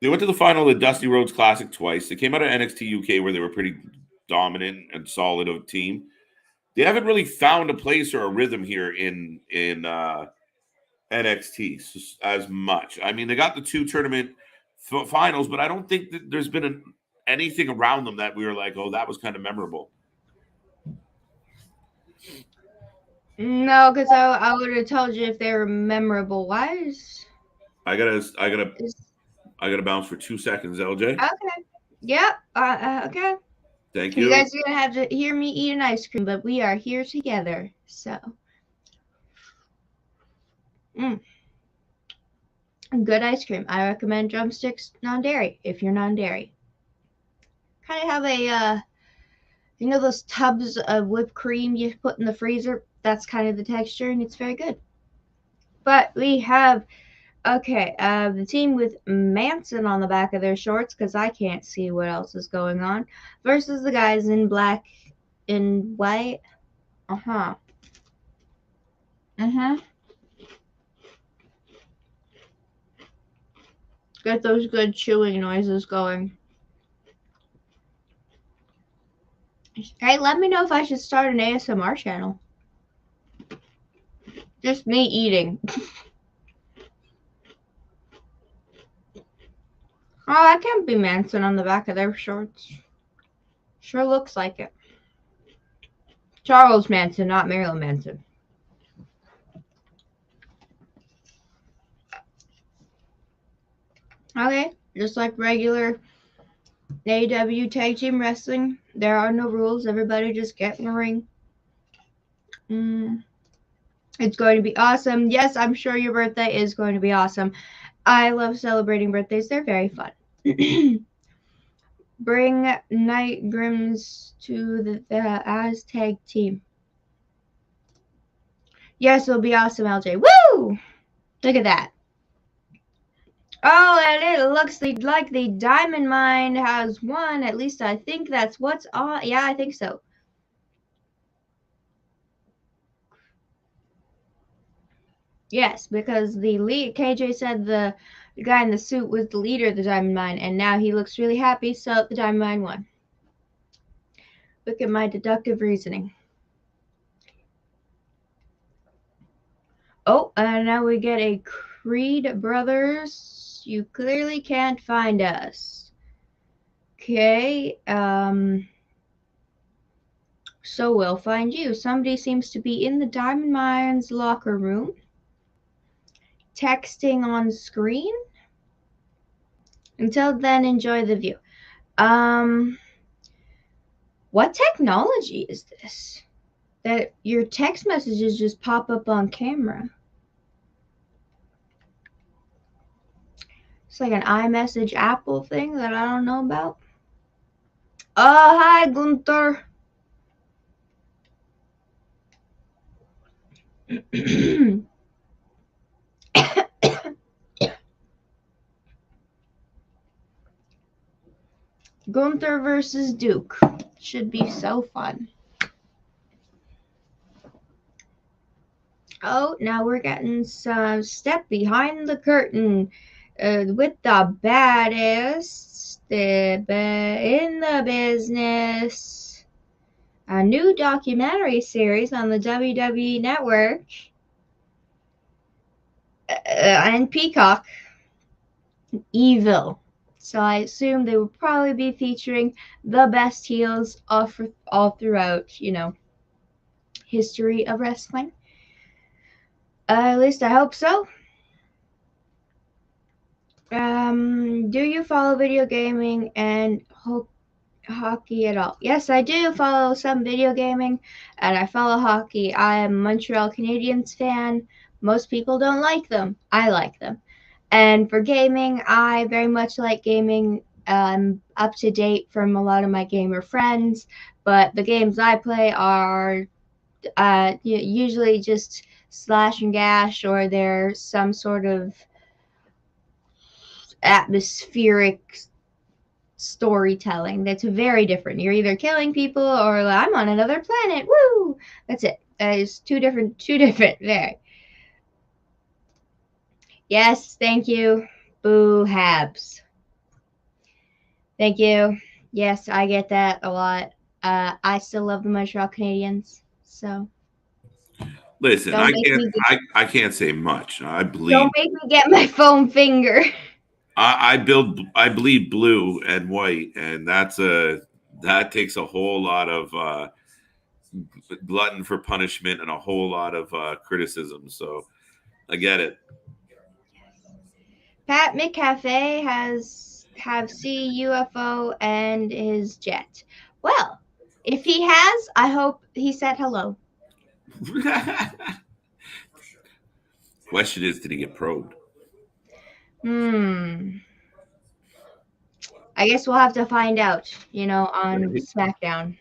They went to the final of the Dusty Rhodes Classic twice. They came out of NXT UK where they were pretty dominant and solid of a team. They haven't really found a place or a rhythm here in NXT as much. I mean, they got the two tournament finals, but I don't think that there's been anything around them that we were like, oh, that was kind of memorable. No, because I would have told you if they were memorable. Wise. I gotta bounce for 2 seconds, LJ. Okay. Yep. Okay. Thank you. You guys are gonna have to hear me eat an ice cream, but we are here together. So. Good ice cream. I recommend Drumsticks non-dairy if you're non-dairy. Kind of have a You know those tubs of whipped cream you put in the freezer? That's kind of the texture, and it's very good. But we have, okay, the team with Manson on the back of their shorts, because I can't see what else is going on, versus the guys in black and white. Uh-huh. Uh-huh. Get those good chewing noises going. Hey, let me know if I should start an ASMR channel. Just me eating. Oh, that can't be Manson on the back of their shorts. Sure looks like it. Charles Manson, not Marilyn Manson. Okay, just like regular AEW tag team wrestling, there are no rules. Everybody just get in the ring. It's going to be awesome. Yes, I'm sure your birthday is going to be awesome. I love celebrating birthdays. They're very fun. Bring Night Grims to the Aztec team. Yes, it'll be awesome, LJ. Woo! Look at that. Oh, and it looks like the Diamond Mine has won. At least I think that's what's on. Yeah, I think so. Yes, because the lead, KJ said the guy in the suit was the leader of the Diamond Mine, and now he looks really happy, so the Diamond Mine won. Look at my deductive reasoning. Oh, and now we get a Creed Brothers. You clearly can't find us. Okay, so we'll find you. Somebody seems to be in the Diamond Mine's locker room. Texting on screen. Until then, enjoy the view. What technology is this? That your text messages just pop up on camera. It's like an iMessage Apple thing that I don't know about. Oh, hi, Gunther. Gunther versus Duke. Should be so fun. Oh, now we're getting some step behind the curtain with the baddest in the business. A new documentary series on the WWE Network and Peacock. Evil. So I assume they will probably be featuring the best heels all throughout, you know, history of wrestling. At least I hope so. Do you follow video gaming and hockey at all? Yes, I do follow some video gaming, and I follow hockey. I am a Montreal Canadiens fan. Most people don't like them. I like them. And for gaming, I very much like gaming. I'm up to date from a lot of my gamer friends, but the games I play are usually just slash and gash, or there's some sort of atmospheric storytelling that's very different. You're either killing people or I'm on another planet. Woo! That's it. It's two different there. Yes, thank you. Boo Habs. Thank you. Yes, I get that a lot. I still love the Montreal Canadiens. So listen, I can't say much. I bleed. Don't make me get my foam finger. I bleed blue and white, and that takes a whole lot of glutton for punishment and a whole lot of criticism. So I get it. Pat McCafe have see UFO and his jet. Well, if he has, I hope he said hello. Question is, did he get probed? I guess we'll have to find out, you know, on SmackDown.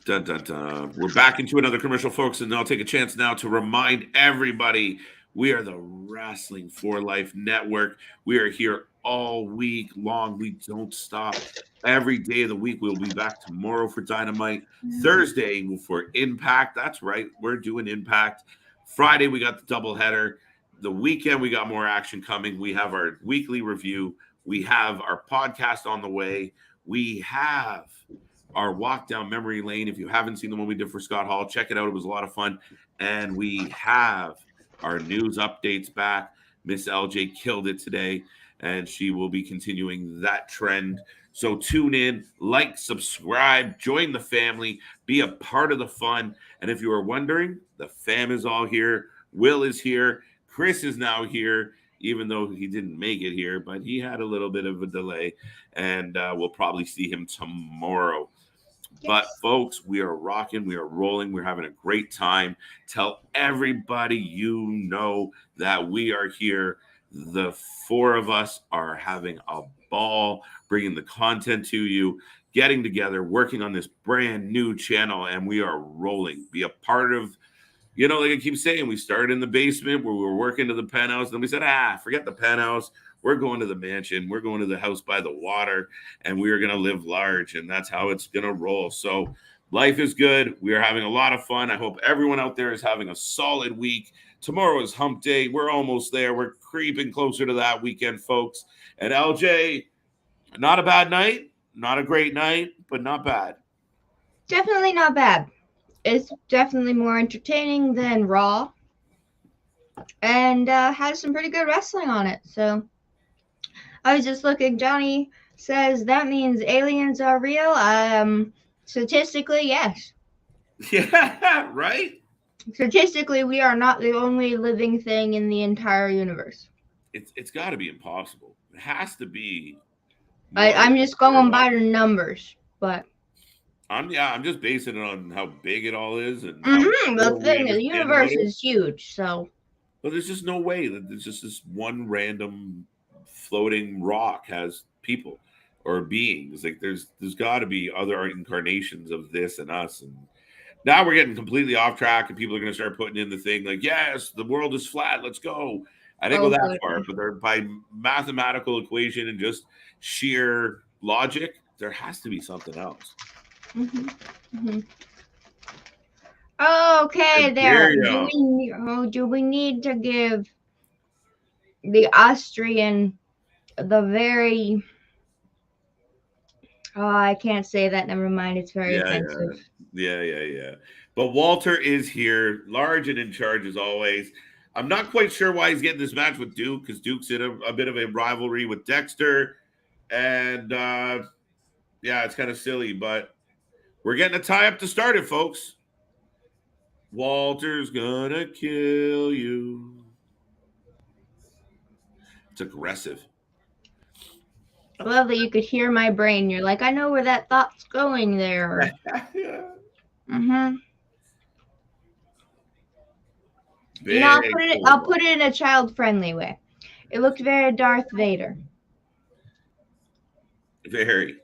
Dun, dun, dun. We're back into another commercial, folks, and I'll take a chance now to remind everybody we are the Wrestling for Life Network. We are here all week long. We don't stop. Every day of the week, we'll be back tomorrow for Dynamite. Thursday for Impact. That's right. We're doing Impact. Friday, we got the doubleheader. The weekend, we got more action coming. We have our weekly review. We have our podcast on the way. We have our walk down memory lane. If you haven't seen the one we did for Scott Hall, check it out. It was a lot of fun. And we have our news updates back. Miss LJ killed it today, and she will be continuing that trend. So tune in, like, subscribe, join the family, be a part of the fun. And if you are wondering, the fam is all here. Will is here. Chris is now here, even though he didn't make it here, but he had a little bit of a delay, and we'll probably see him tomorrow. But folks, we are rocking, we are rolling, we're having a great time. Tell everybody you know that we are here. The four of us are having a ball, bringing the content to you, getting together, working on this brand new channel, and we are rolling. Be a part of, like I keep saying, we started in the basement where we were working to the penthouse. Then we said, forget the penthouse. We're going to the mansion. We're going to the house by the water, and we are going to live large, and that's how it's going to roll. So life is good. We are having a lot of fun. I hope everyone out there is having a solid week. Tomorrow is hump day. We're almost there. We're creeping closer to that weekend, folks. And LJ, not a bad night, not a great night, but not bad. Definitely not bad. It's definitely more entertaining than Raw, and has some pretty good wrestling on it. So I was just looking. Johnny says that means aliens are real. Statistically, yes. Yeah, right? Statistically, we are not the only living thing in the entire universe. It's got to be impossible. It has to be. I'm just going by the numbers, but I'm just basing it on how big it all is, and the universe is huge. So, but there's just no way that there's just this one random floating rock has people or beings. Like there's got to be other incarnations of this and us. And now we're getting completely off track, and people are going to start putting in the thing like, yes, the world is flat. Let's go. I didn't go that far, but they're by mathematical equation and just sheer logic, there has to be something else. Okay, there. Do we need to give the Austrian the very? Oh, I can't say that. Never mind. It's very offensive. Yeah. But Walter is here, large and in charge as always. I'm not quite sure why he's getting this match with Duke, because Duke's in a bit of a rivalry with Dexter. And it's kind of silly, but we're getting a tie-up to start it, folks. Walter's gonna kill you. It's aggressive. I love that you could hear my brain. You're like, I know where that thought's going there. I'll put it in a child-friendly way. It looked very Darth Vader. Very.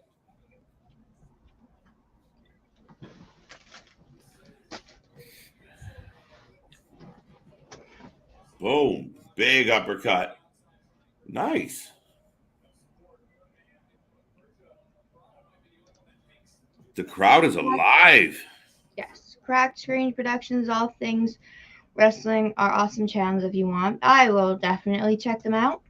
Boom. Big uppercut. Nice. The crowd is alive. Yes. Cracked Screen Productions, all things wrestling are awesome channels if you want. I will definitely check them out.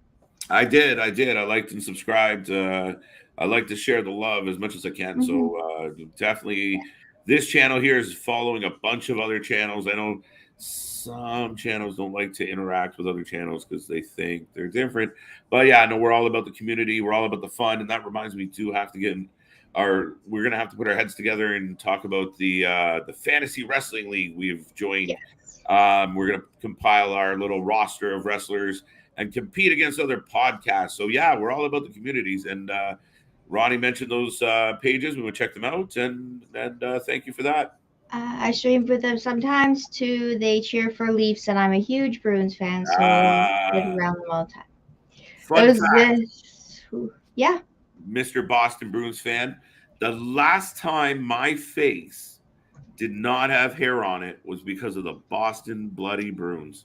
I did. I liked and subscribed. I like to share the love as much as I can. So definitely this channel here is following a bunch of other channels. I know some channels don't like to interact with other channels because they think they're different. But yeah, no, we're all about the community. We're all about the fun. And that reminds me to have to get we're going to have to put our heads together and talk about the Fantasy Wrestling League we've joined. Yes. We're going to compile our little roster of wrestlers and compete against other podcasts. So yeah, we're all about the communities. And Ronnie mentioned those pages. We would check them out. And thank you for that. I stream with them sometimes too. They cheer for Leafs, and I'm a huge Bruins fan, so I get around them all the time. Fun fact. Yeah. Mr. Boston Bruins fan, the last time my face did not have hair on it was because of the Boston Bloody Bruins.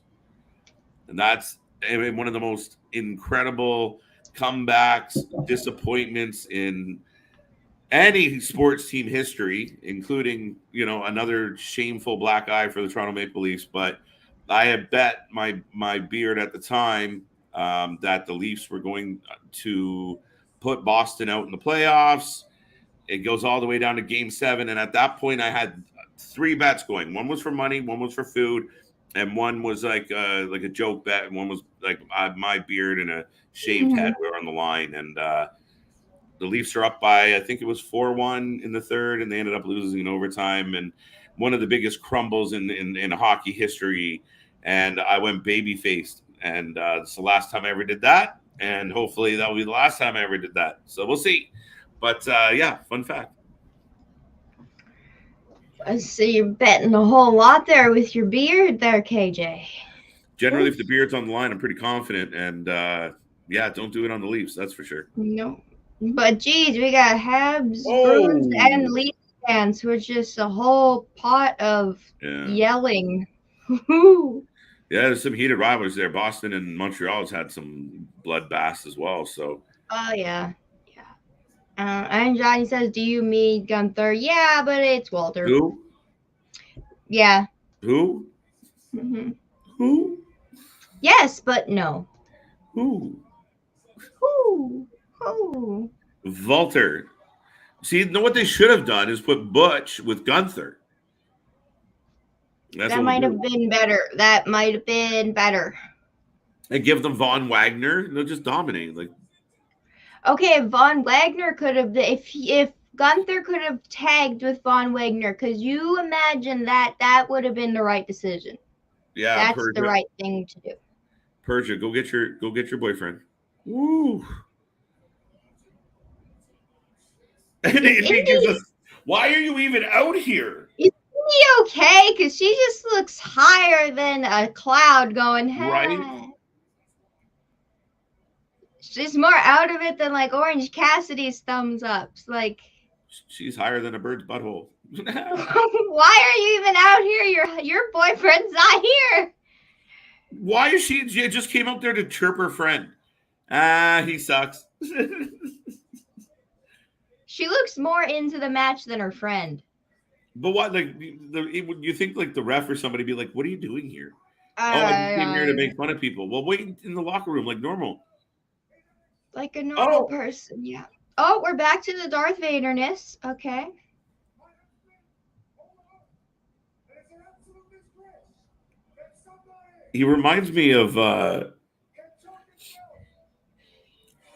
And that's, I mean, one of the most incredible comebacks, disappointments in any sports team history, including, you know, another shameful black eye for the Toronto Maple Leafs. But I had bet my beard at the time that the Leafs were going to put Boston out in the playoffs. It goes all the way down to Game 7. And at that point, I had 3 bets going. One was for money, one was for food, and one was like a joke bet, and one was like my beard and a shaved head were on the line. And the Leafs are up by, I think it was 4-1 in the third, and they ended up losing in overtime. And one of the biggest crumbles in hockey history. And I went baby-faced. And it's the last time I ever did that. And hopefully that will be the last time I ever did that. So we'll see. But yeah, fun fact. I see you're betting a whole lot there with your beard there, KJ. Generally, if the beard's on the line, I'm pretty confident. And yeah, don't do it on the Leafs. That's for sure. No. But geez, we got Habs, Bruins, and Leafs fans who are just a whole pot of yelling. Yeah, there's some heated rivalries there. Boston and Montreal has had some bloodbaths as well. So. Oh yeah. And Johnny says, "Do you mean Gunther?" Yeah, but it's Walter. Who? Yeah. Who? Mm-hmm. Who? Yes, but no. Who? Who? Who? Walter. See, you know what they should have done is put Butch with Gunther. That might have been better. That might have been better. And give them Von Wagner. They'll just dominate. Like. Okay, Von Wagner could have, if Gunther could have tagged with Von Wagner, because you imagine that would have been the right decision. Yeah, that's Persia. The right thing to do. Persia, go get your boyfriend. Woo. And it gives us, why are you even out here? Is he okay? Because she just looks higher than a cloud going, hey. Right. She's more out of it than like Orange Cassidy's thumbs ups. Like she's higher than a bird's butthole. Why are you even out here? Your boyfriend's not here. Why is she just came up there to chirp her friend? He sucks. She looks more into the match than her friend. But what, like, you think like the ref or somebody be like, "What are you doing here?" I came here to make fun of people. Well, wait in the locker room like normal. Like a normal person, yeah. Oh, we're back to the Darth Vader-ness. Okay. He reminds me of oh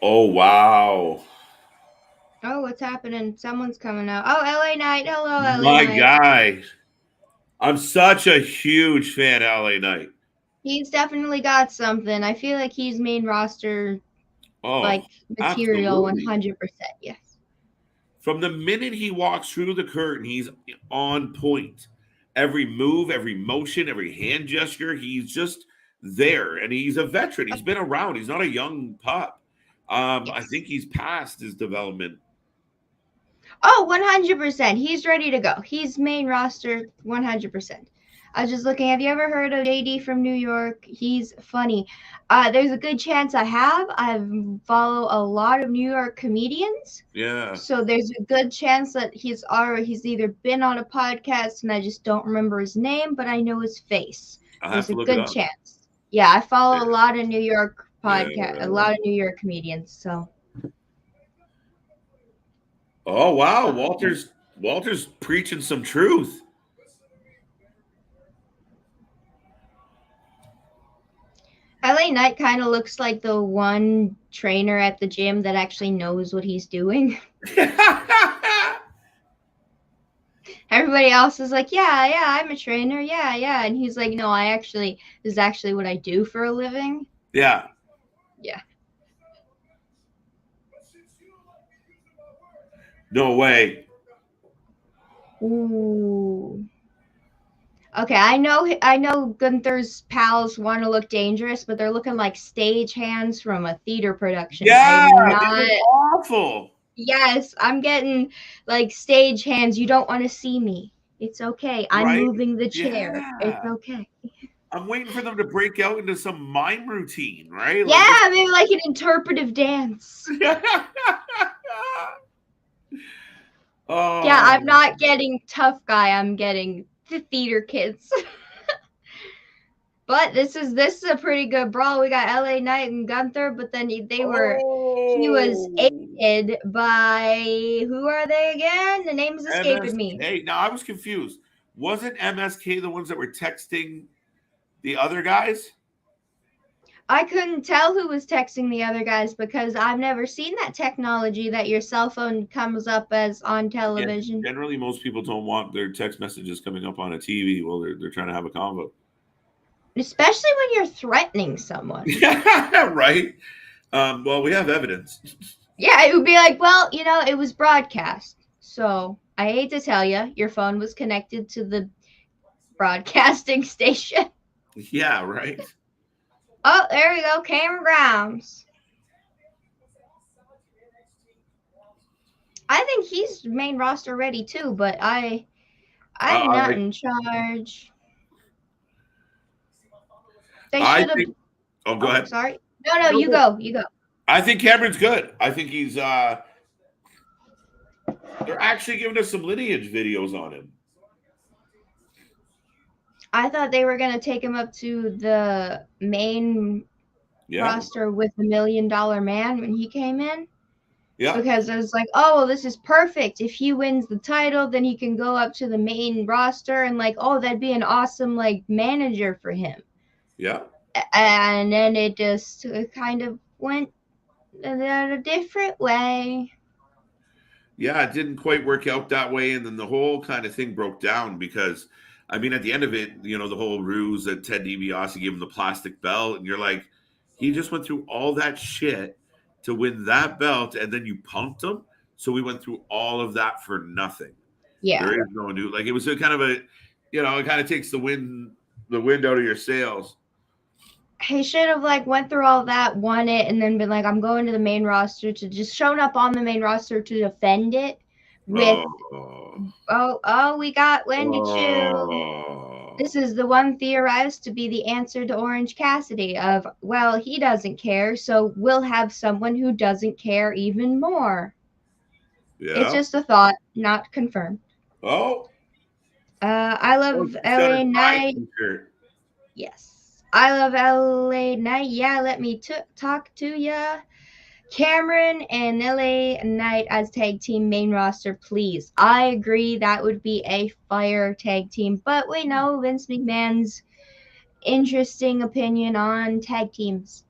wow. Oh, what's happening? Someone's coming out. Oh, LA Knight. Hello, LA My Knight. guy. I'm such a huge fan of LA Knight. He's definitely got something. I feel like he's main roster like material, absolutely. 100%. Yes. From the minute he walks through the curtain, he's on point. Every move, every motion, every hand gesture, he's just there. And he's a veteran. He's been around. He's not a young pup. Yes. I think he's past his development. Oh, 100%. He's ready to go. He's main roster 100%. I was just looking. Have you ever heard of JD from New York? He's funny. There's a good chance I have. I follow a lot of New York comedians. Yeah. So there's a good chance that he's either been on a podcast and I just don't remember his name, but I know his face. There's a good chance. Yeah, I follow a lot of New York a lot of New York comedians. So. Oh wow, Walter's preaching some truth. LA Knight kind of looks like the one trainer at the gym that actually knows what he's doing. Everybody else is like, yeah, I'm a trainer. Yeah. And he's like, no, this is actually what I do for a living. Yeah. Yeah. No way. Ooh. Okay, I know Gunther's pals want to look dangerous, but they're looking like stage hands from a theater production. Yeah, they look awful. Yes, I'm getting like stage hands. You don't want to see me. It's okay. I'm Right? moving the chair. It's Yeah. okay. I'm waiting for them to break out into some mime routine, right? Like Yeah, maybe like an interpretive dance. Oh, Yeah, I'm not getting tough guy. I'm getting the theater kids. But this is a pretty good brawl. We got LA Knight and Gunther, but then he was aided by, who are they again? The name's escaping me. MSK. Now I was confused. Wasn't MSK the ones that were texting the other guys? I couldn't tell who was texting the other guys because I've never seen that technology that your cell phone comes up as on television. Yeah, generally, most people don't want their text messages coming up on a TV while they're trying to have a convo. Especially when you're threatening someone. Yeah, right. Well, we have evidence. Yeah, it would be like, well, it was broadcast. So I hate to tell you, your phone was connected to the broadcasting station. Yeah, right. Oh, there we go, Cameron Grimes. I think he's main roster ready too, but I'm not in charge. They should have. Oh, go ahead. Sorry. No, you go. You go. I think Cameron's good. I think he's. They're actually giving us some lineage videos on him. I thought they were gonna take him up to the main roster with the $1 Million Man when he came in. Yeah. Because I was like, oh, well, this is perfect. If he wins the title, then he can go up to the main roster and that'd be an awesome manager for him. Yeah. And then it just kind of went a different way. Yeah, it didn't quite work out that way. And then the whole kind of thing broke down because, I mean, at the end of it, the whole ruse that Ted DiBiase gave him the plastic belt. And you're like, he just went through all that shit to win that belt. And then you punked him. So we went through all of that for nothing. Yeah. There is no new, it was a kind of it kind of takes the wind out of your sails. He should have went through all that, won it, and then been like, I'm going to the main roster, to just shown up on the main roster to defend it with we got Wendy Chu. This is the one theorized to be the answer to Orange Cassidy of, well, he doesn't care, so we'll have someone who doesn't care even more. Yeah. It's just a thought, not confirmed. I love LA Knight. Yes. I love LA Knight. Yeah, let me talk to ya. Cameron and LA Knight as tag team main roster, please. I agree that would be a fire tag team, but we know Vince McMahon's interesting opinion on tag teams.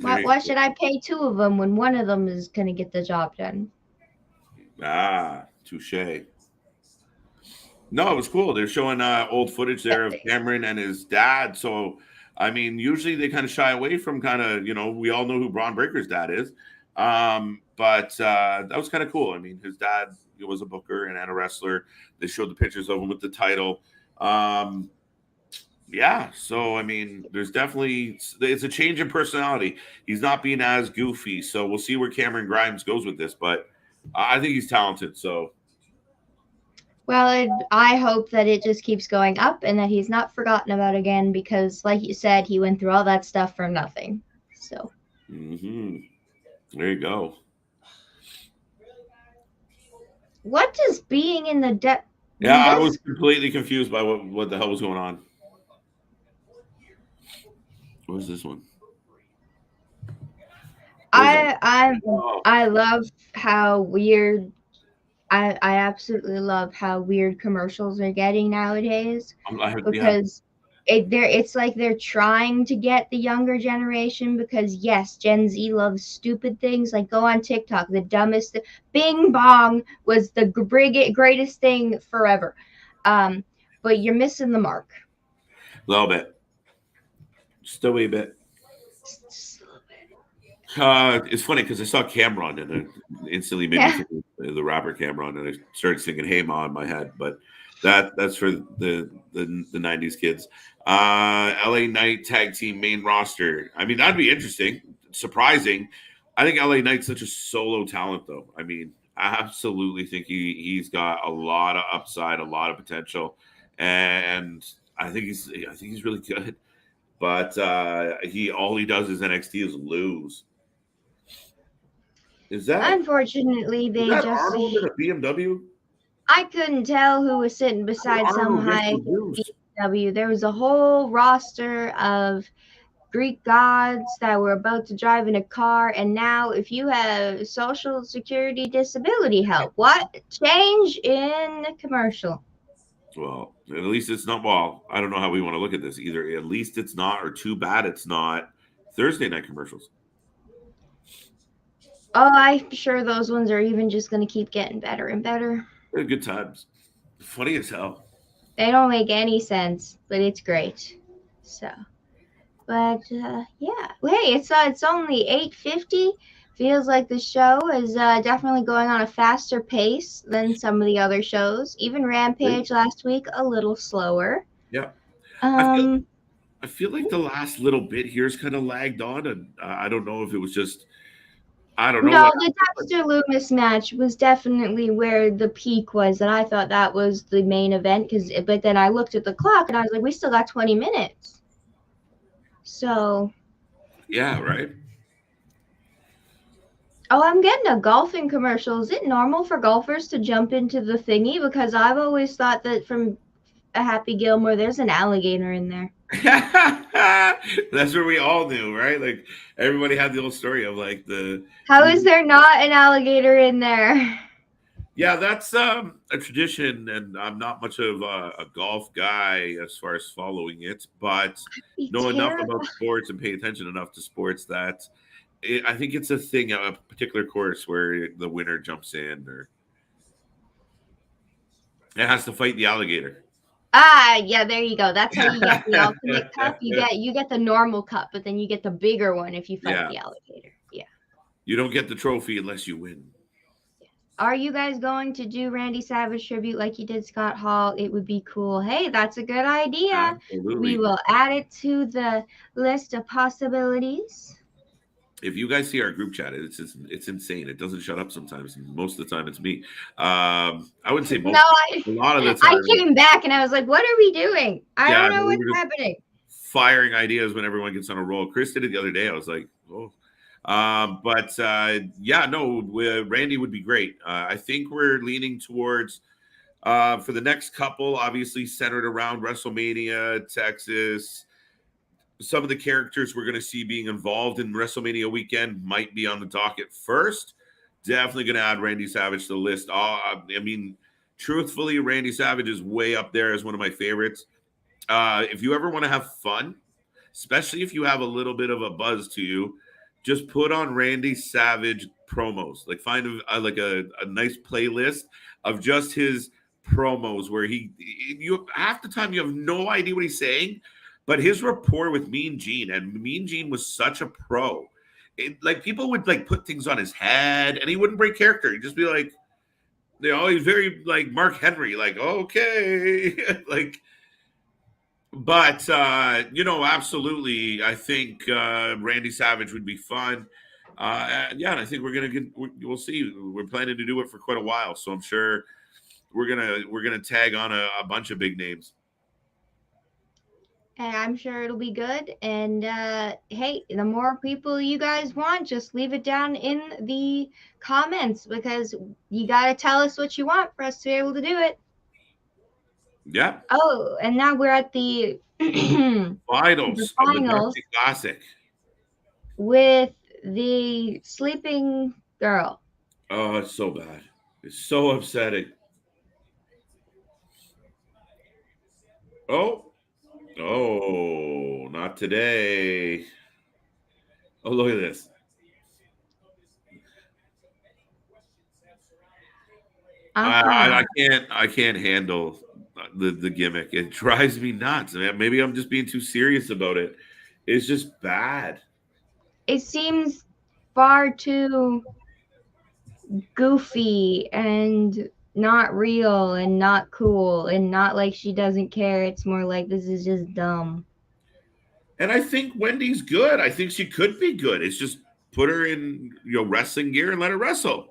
Why should I pay two of them when one of them is going to get the job done? Touche. No, it was cool. They're showing old footage there of Cameron and his dad. So, I mean, usually they kind of shy away from we all know who Braun Breaker's dad is. But that was kind of cool. I mean, his dad was a booker and a wrestler. They showed the pictures of him with the title. Yeah. So, I mean, there's definitely, it's a change in personality. He's not being as goofy. So we'll see where Cameron Grimes goes with this. But I think he's talented. So. Well, I hope that it just keeps going up and that he's not forgotten about again because, like you said, he went through all that stuff for nothing. So. There you go. What does being in the depth? Yeah, I was completely confused by what the hell was going on. What is this one? I love how weird. I absolutely love how weird commercials are getting nowadays because it's like they're trying to get the younger generation because yes, Gen Z loves stupid things. Like go on TikTok, the dumbest Bing Bong was the greatest thing forever, but you're missing the mark. A little bit, just a wee bit. It's funny because I saw Cameron and it instantly made me think of the rapper Cameron, and I started singing "Hey Ma" in my head. But that's for the 90s kids. LA Knight tag team main roster. I mean, that'd be interesting, surprising. I think LA Knight's such a solo talent, though. I mean, I absolutely think he's got a lot of upside, a lot of potential, and I think he's really good. But he all he does is NXT is lose. Is that Unfortunately, is they that just. Arnold in a BMW? I couldn't tell who was sitting beside some Arnold gets high to lose. BMW. There was a whole roster of Greek gods that were about to drive in a car, and now if you have Social Security disability help, what change in the commercial? Well, at least it's not. Well, I don't know how we want to look at this. Either at least it's not, or too bad it's not Thursday night commercials. Oh, I'm sure those ones are even just going to keep getting better and better. They're good times. Funny as hell. They don't make any sense, but it's great. So, but yeah, well, hey, it's only 8:50. Feels like the show is definitely going on a faster pace than some of the other shows. Even Rampage last week a little slower. Yeah. I feel Um, I feel like the last little bit here is kind of lagged on, and I don't know if it was just I don't know no, what. the Dexter Loomis match was definitely where the peak was, and I thought that was the main event. But then I looked at the clock and I was like, we still got 20 minutes. So. Yeah, right. Oh, I'm getting a golfing commercial. Is it normal for golfers to jump into the thingy? Because I've always thought that from a Happy Gilmore, there's an alligator in there. That's what we all knew, right? Like everybody had the old story of like the. How is there not an alligator in there? Yeah, that's a tradition, and I'm not much of a golf guy as far as following it, but know enough about sports and pay attention enough to sports that I think it's a thing, a particular course where the winner jumps in or it has to fight the alligator. Ah, yeah, there you go. That's how you get the ultimate cup. You get the normal cup, but then you get the bigger one if you fight the alligator. Yeah. You don't get the trophy unless you win. Are you guys going to do Randy Savage tribute like you did Scott Hall? It would be cool. Hey, that's a good idea. Absolutely. We will add it to the list of possibilities. If you guys see our group chat, it's insane. It doesn't shut up sometimes. Most of the time, it's me. I wouldn't say most. A lot of the time, I came back and I was like, "What are we doing? I don't know what's happening." Firing ideas when everyone gets on a roll. Chris did it the other day. I was like, "Oh." Randy would be great. I think we're leaning towards for the next couple, obviously centered around WrestleMania, Texas. Some of the characters we're going to see being involved in WrestleMania weekend might be on the docket first. Definitely going to add Randy Savage to the list. I mean, truthfully, Randy Savage is way up there as one of my favorites. If you ever want to have fun, especially if you have a little bit of a buzz to you, just put on Randy Savage promos. Like find a nice playlist of just his promos where you half the time you have no idea what he's saying, but his rapport with Mean Gene, and Mean Gene was such a pro. Like people would like put things on his head and he wouldn't break character. He'd just be like, he's very like Mark Henry, like, okay. But absolutely, I think Randy Savage would be fun. And I think we'll see. We're planning to do it for quite a while, so I'm sure we're gonna tag on a bunch of big names. And I'm sure it'll be good. And hey, the more people you guys want, just leave it down in the comments because you got to tell us what you want for us to be able to do it. Yeah. Oh, and now we're at the finals of the Darcy Classic with the sleeping girl. Oh, it's so bad. It's so upsetting. Oh, not today. Oh, look at this. I can't handle the gimmick. It drives me nuts. Man, maybe I'm just being too serious about it. It's just bad. It seems far too goofy and not real and not cool and not like she doesn't care. It's more like this is just dumb. And I think Wendy's good. I think she could be good. It's just put her in wrestling gear and let her wrestle.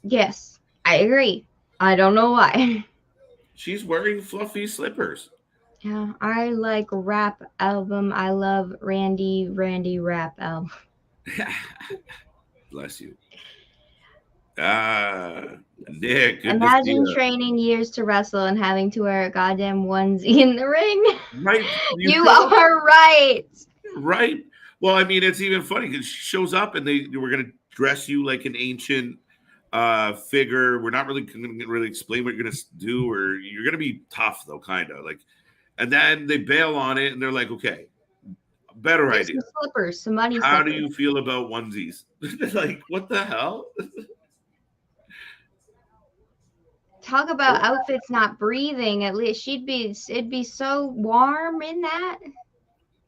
Yes, I agree. I don't know why. She's wearing fluffy slippers. Yeah, I like rap album. I love Randy rap album. Bless you. Nick, good to see Imagine you. training years to wrestle and having to wear a goddamn onesie in the ring. Right? You You show up, are right. right? Well, I mean, it's even funny because she shows up and they were gonna dress you like an ancient figure. We're not really gonna really explain what you're gonna do, or you're gonna be tough though, kind of like. And then they bail on it, and they're like, "Okay, better There's idea. some slippers, some money How do slippers. you feel about onesies?" Like, what the hell? Talk about outfits not breathing. At least it'd be so warm in that.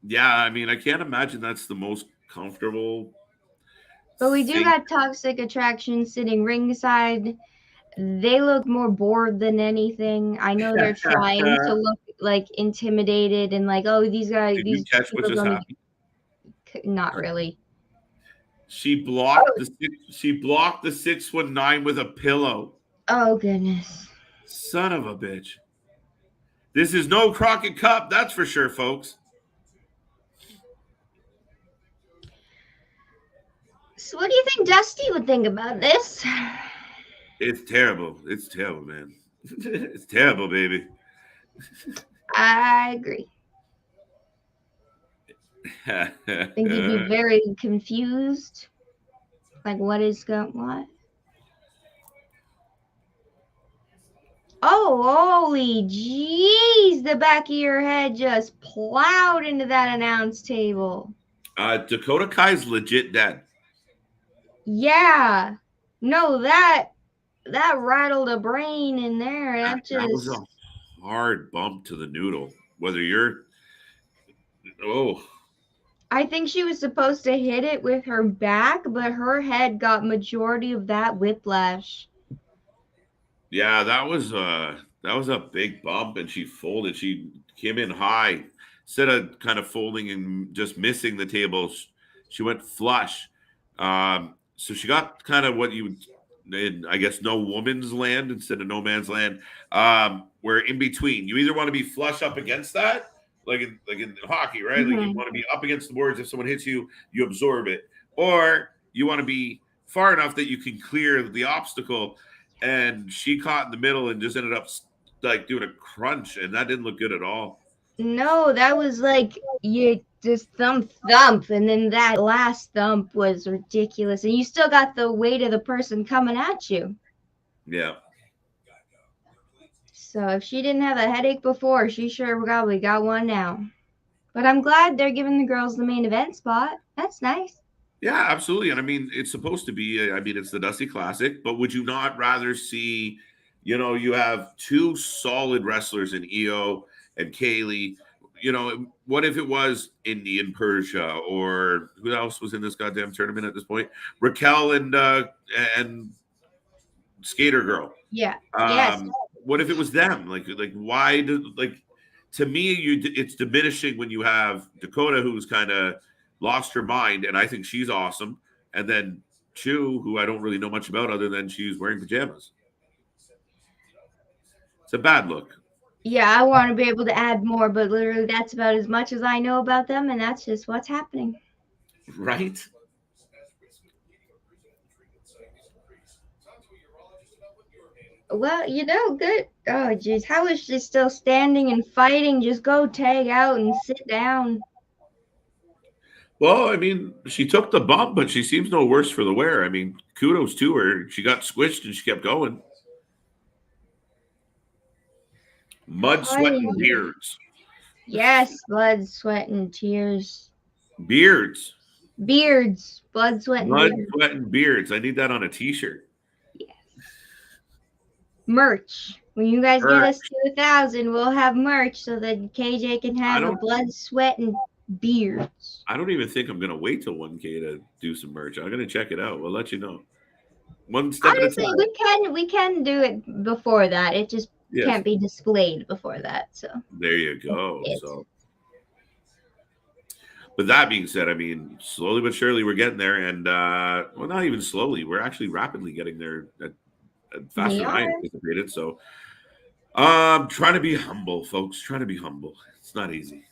Yeah, I mean, I can't imagine that's the most comfortable But we do thing. got Toxic Attraction sitting ringside. They look more bored than anything. I know they're trying to look like intimidated and like, oh, these guys, Did you these catch what people just don't. happened? Not really. She blocked the 619 with a pillow. Oh goodness. Son of a bitch. This is no Crockett Cup, that's for sure, folks. So what do you think Dusty would think about this? It's terrible. It's terrible, man. It's terrible, baby. I agree. I think he'd be very confused. Like, what is going what? Oh, holy jeez! The back of your head just plowed into that announce table. Dakota Kai's legit dead. Yeah. No, that rattled a brain in there. That was a hard bump to the noodle. Whether you're I think she was supposed to hit it with her back, but her head got majority of that whiplash. yeah, that was a big bump, and she folded. She came in high instead of kind of folding and just missing the tables. She went flush. So she got kind of what you would, in, I guess, no woman's land instead of no man's land. Where in between, you either want to be flush up against that, like in hockey, right? Like you want to be up against the boards. If someone hits you, you absorb it, or you want to be far enough that you can clear the obstacle. And she caught in the middle and just ended up like doing a crunch, and that didn't look good at all. No, that was like you just thump, and then that last thump was ridiculous. And you still got the weight of the person coming at you. Yeah. So if she didn't have a headache before, she sure probably got one now. But I'm glad they're giving the girls the main event spot. That's nice. Yeah, absolutely. And I mean, it's supposed to be, I mean, it's the Dusty Classic, but would you not rather see, you have two solid wrestlers in EO and Kaylee? What if it was Indian Persia, or who else was in this goddamn tournament at this point? Raquel and Skater Girl. Yeah. Yes. What if it was them? Like why to me, it's diminishing when you have Dakota, who's kind of lost her mind, and I think she's awesome, and then Chu, who I don't really know much about other than she's wearing pajamas. It's a bad look. Yeah, I want to be able to add more, but literally that's about as much as I know about them, and that's just what's happening. Right? Well, good. Oh, jeez. How is she still standing and fighting? Just go tag out and sit down. Well, I mean, she took the bump, but she seems no worse for the wear. I mean, kudos to her. She got squished and she kept going. Mud, sweat, and beards. Yes, blood, sweat, and tears. Beards. Beards. Blood, sweat, and Mud, beards. sweat, and beards. I need that on a t-shirt. Yes. Merch. When you guys get us to 1,000, we'll have merch so that KJ can have a blood, sweat, and beards. I don't even think I'm going to wait till 1K to do some merch. I'm going to check it out. We'll let you know. One step Honestly, at a time. we can do it before that. It just can't be displayed before that. So there you go. So, With that being said, I mean, slowly but surely we're getting there, and well, not even slowly. We're actually rapidly getting there, We faster than I are. anticipated. So, trying to be humble, folks. Trying to be humble. It's not easy.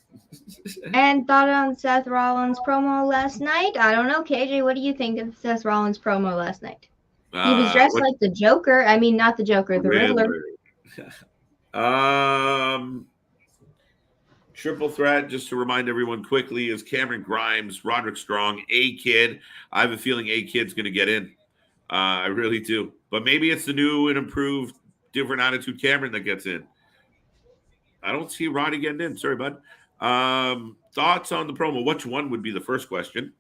And thought on Seth Rollins' promo last night? I don't know, KJ. What do you think of Seth Rollins' promo last night? He was dressed What like the Joker. I mean, not the Joker, the Riddler. Triple threat, just to remind everyone quickly, is Cameron Grimes, Roderick Strong, A-Kid. I have a feeling A-Kid's going to get in. I really do. But maybe it's the new and improved, different attitude Cameron that gets in. I don't see Roddy getting in. Sorry, bud. Thoughts on the promo? Which one would be the first question?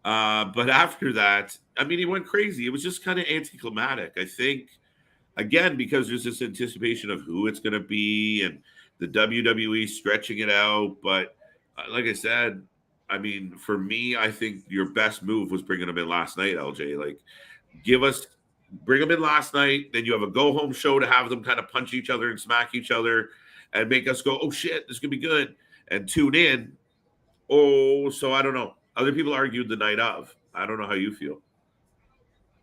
But after that, I mean, he went crazy. It was just kind of anticlimactic. I think, again, because there's this anticipation of who it's going to be and the WWE stretching it out. But like I said, I mean, for me, I think your best move was bringing him in last night, LJ. Like, bring them in last night. Then you have a go-home show to have them kind of punch each other and smack each other and make us go, oh, shit, this could be good, and tune in. Oh, so I don't know. Other people argued the night of. I don't know how you feel.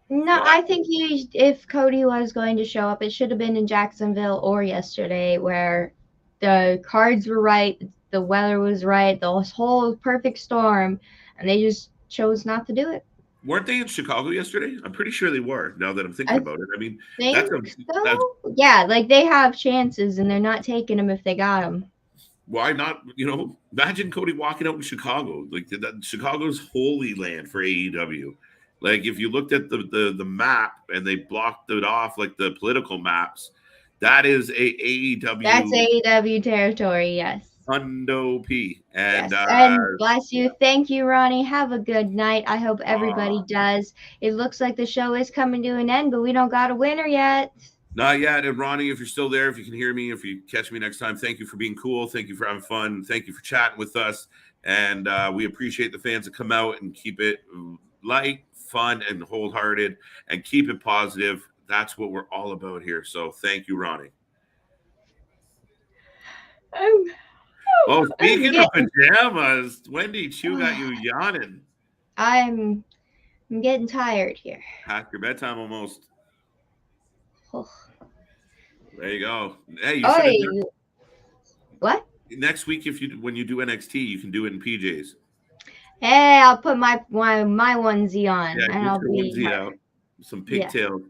No, I think if Cody was going to show up, it should have been in Jacksonville or yesterday, where the cards were right, the weather was right, the whole perfect storm, and they just chose not to do it. Weren't they in Chicago yesterday? I'm pretty sure they were, now that I'm thinking about it. I mean, that's yeah, like they have chances, and they're not taking them if they got them. Why not? Imagine Cody walking out in Chicago. Like, Chicago's holy land for AEW. Like, if you looked at the map and they blocked it off, like the political maps, that is AEW. That's AEW territory, yes. Hundo P. And, yes. And bless you. Thank you, Ronnie. Have a good night. I hope everybody does. It looks like the show is coming to an end, but we don't got a winner yet. Not yet. And Ronnie, if you're still there, if you can hear me, if you catch me next time, thank you for being cool. Thank you for having fun. Thank you for chatting with us. And we appreciate the fans that come out and keep it light, fun, and wholehearted, and keep it positive. That's what we're all about here. So thank you, Ronnie. Speaking of pajamas, Wendy Chu got you yawning. I'm getting tired here. Past your bedtime almost. Oh. There you go. Hey, what? Next week, when you do NXT, you can do it in PJs. Hey, I'll put my onesie on, yeah, and I'll be onesie out. Some pigtail. Yeah.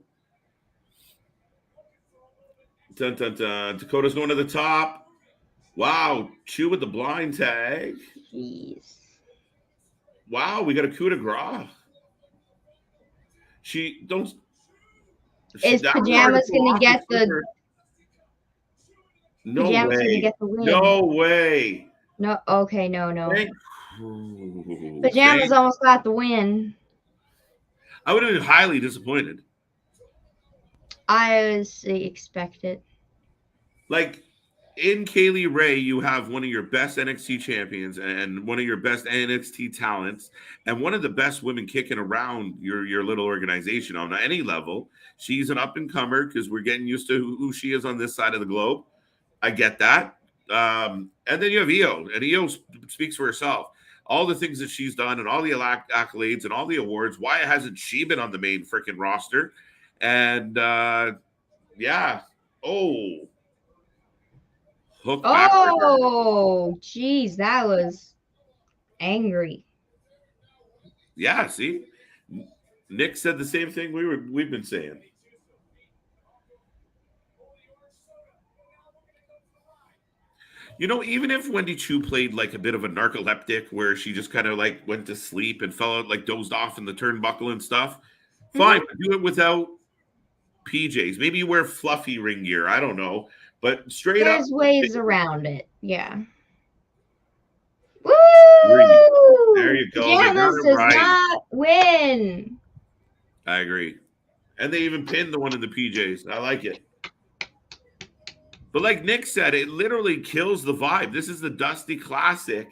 Dun, dun, dun. Dakota's going to the top. Wow, Chu with the blind tag. Jeez. Wow, we got a coup de grace. Is Pajamas going to get the? No Pajamas way. Gonna get the win. No way. No. Okay. No. Pajamas almost got the win. I would have been highly disappointed. I was expected. Like, in Kaylee Ray, you have one of your best NXT champions and one of your best NXT talents and one of the best women kicking around your little organization on any level. She's an up-and-comer because we're getting used to who she is on this side of the globe. I get that. And then you have Io, and Io speaks for herself. All the things that she's done and all the accolades and all the awards. Why hasn't she been on the main freaking roster? And, yeah. Oh. Oh, geez, that was angry. Yeah, see? Nick said the same thing we've been saying. Even if Wendy Chu played like a bit of a narcoleptic where she just kind of like went to sleep and fell out, like dozed off in the turnbuckle and stuff, fine, but do it without PJs. Maybe you wear fluffy ring gear. I don't know. But straight There's ways around it. Yeah. Woo! There you go. Pajamas does not win. I agree. And they even pinned the one in the PJs. I like it. But like Nick said, it literally kills the vibe. This is the Dusty Classic,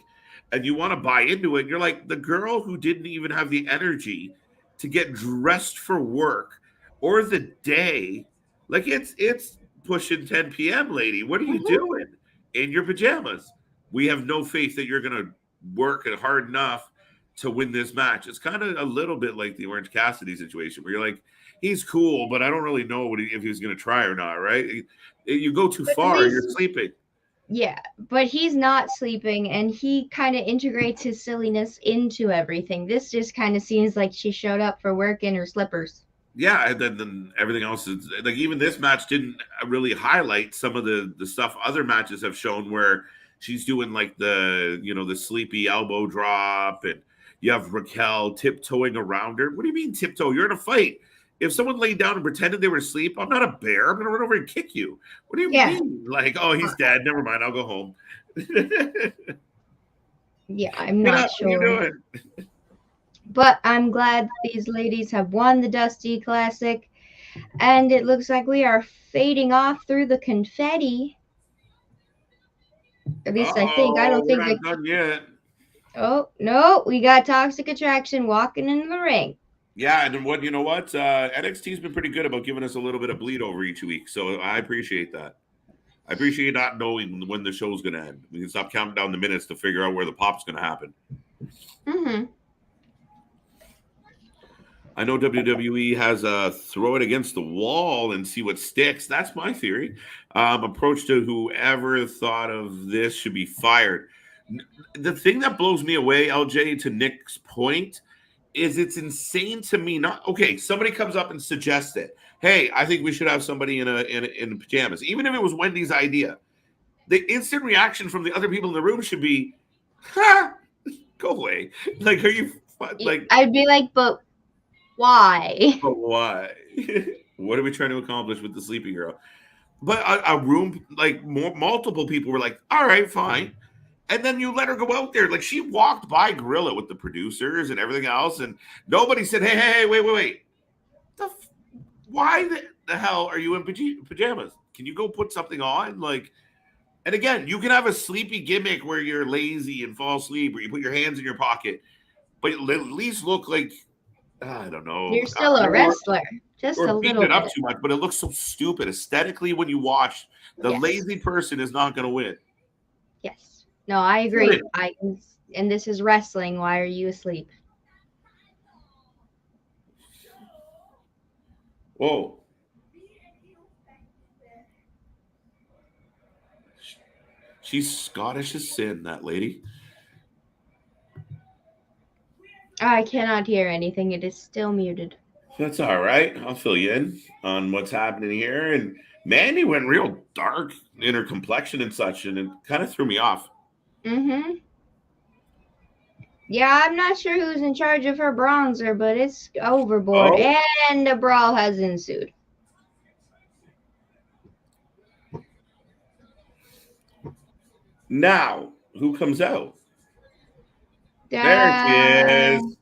and you want to buy into it. You're like the girl who didn't even have the energy to get dressed for work or the day. Like it's pushing 10 p.m., lady. What are you doing in your pajamas? We have no faith that you're going to work hard enough to win this match. It's kind of a little bit like the Orange Cassidy situation where you're like, he's cool, but I don't really know if he's going to try or not, right? You go too But at far, you're least, sleeping. yeah, but he's not sleeping, and he kind of integrates his silliness into everything. This just kind of seems like she showed up for work in her slippers. Yeah, and then everything else is like, even this match didn't really highlight some of the stuff other matches have shown where she's doing like the sleepy elbow drop, and you have Raquel tiptoeing around her. What do you mean tiptoe? You're in a fight. If someone laid down and pretended they were asleep, I'm not a bear. I'm gonna run over and kick you. What do you mean? Like, oh, he's dead. Never mind. I'll go home. Yeah, I'm not sure. What are you doing? But I'm glad these ladies have won the Dusty Classic, and it looks like we are fading off through the confetti. At least I think. I don't think we're not done yet. Oh no, we got Toxic Attraction walking into the ring. Yeah, and then you know what? NXT's been pretty good about giving us a little bit of bleed over each week, so I appreciate that. I appreciate not knowing when the show's going to end. We can stop counting down the minutes to figure out where the pop's going to happen. Mm-hmm. I know WWE has a throw it against the wall and see what sticks. That's my theory. Approach to whoever thought of this should be fired. The thing that blows me away, LJ, to Nick's point, is it's insane to me. Somebody comes up and suggests it. Hey, I think we should have somebody in pajamas, even if it was Wendy's idea. The instant reaction from the other people in the room should be, "Ha, go away!" Like, are you like? I'd be like, but why? But why? What are we trying to accomplish with the sleepy girl? But a room like multiple people were like, "All right, fine." And then you let her go out there. Like, she walked by Gorilla with the producers and everything else. And nobody said, hey, wait. Why the hell are you in pajamas? Can you go put something on? Like, and again, you can have a sleepy gimmick where you're lazy and fall asleep, or you put your hands in your pocket, but at least look like, I don't know. You're still a wrestler. Just a little it up bit. too much, but it looks so stupid. Aesthetically, when you watch, the lazy person is not going to win. Yes. No, I agree. And this is wrestling. Why are you asleep? Whoa. She's Scottish as sin, that lady. I cannot hear anything. It is still muted. That's all right. I'll fill you in on what's happening here. And Mandy went real dark in her complexion and such, and it kind of threw me off. Mm-hmm. Yeah, I'm not sure who's in charge of her bronzer, but it's overboard, and a brawl has ensued. Now, who comes out? There she is.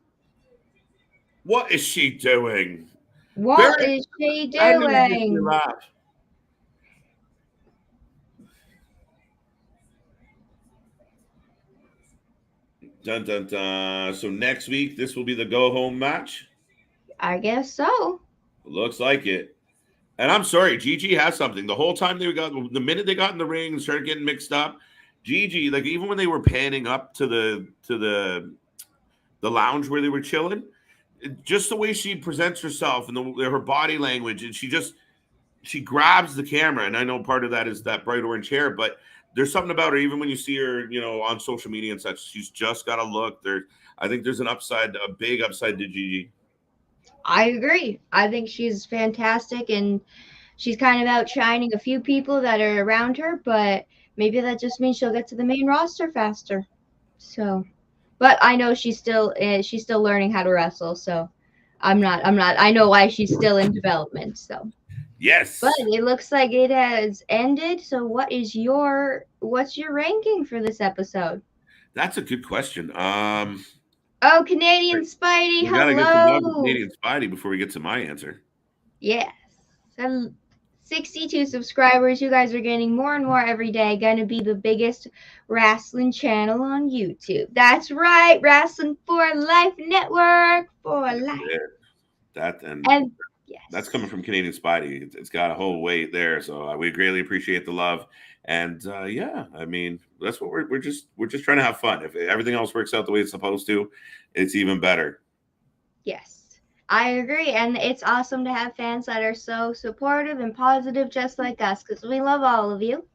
What is she doing? What is she doing? Dun, dun, dun. So next week, this will be the go-home match? I guess so. Looks like it. And I'm sorry, Gigi has something. The whole time the minute they got in the ring and started getting mixed up, Gigi, like even when they were panning up to the lounge where they were chilling, just the way she presents herself and her body language, and she grabs the camera. And I know part of that is that bright orange hair, but there's something about her, even when you see her, on social media and such, she's just got a look there. I think there's a big upside to Gigi. I agree. I think she's fantastic, and she's kind of outshining a few people that are around her, but maybe that just means she'll get to the main roster faster. So, but I know she's still learning how to wrestle, so I know why she's still in development, so. Yes. But it looks like it has ended. So what's your ranking for this episode? That's a good question. Oh, Canadian Spidey, we hello. Gotta get to know Canadian Spidey before we get to my answer. Yes. 62 subscribers. You guys are getting more and more every day. Gonna be the biggest wrestling channel on YouTube. That's right. Wrestling for Life Network for life. That and That's Yes. coming from Canadian Spidey. It's got a whole weight there, so we greatly appreciate the love. And yeah, I mean, that's what we're just trying to have fun. If everything else works out the way it's supposed to, it's even better. Yes. I agree. And it's awesome to have fans that are so supportive and positive, just like us, because we love all of you.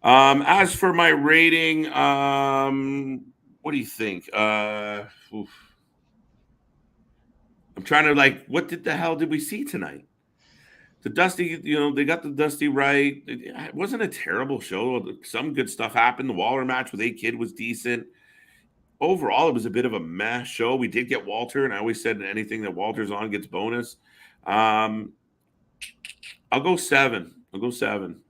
As for my rating, what do you think? Oof. I'm trying to what the hell did we see tonight? The Dusty, they got the Dusty right. It wasn't a terrible show. Some good stuff happened. The Waller match with A-Kid was decent. Overall, it was a bit of a meh show. We did get Walter, and I always said anything that Walter's on gets bonus. I'll go 7. I'll go 7.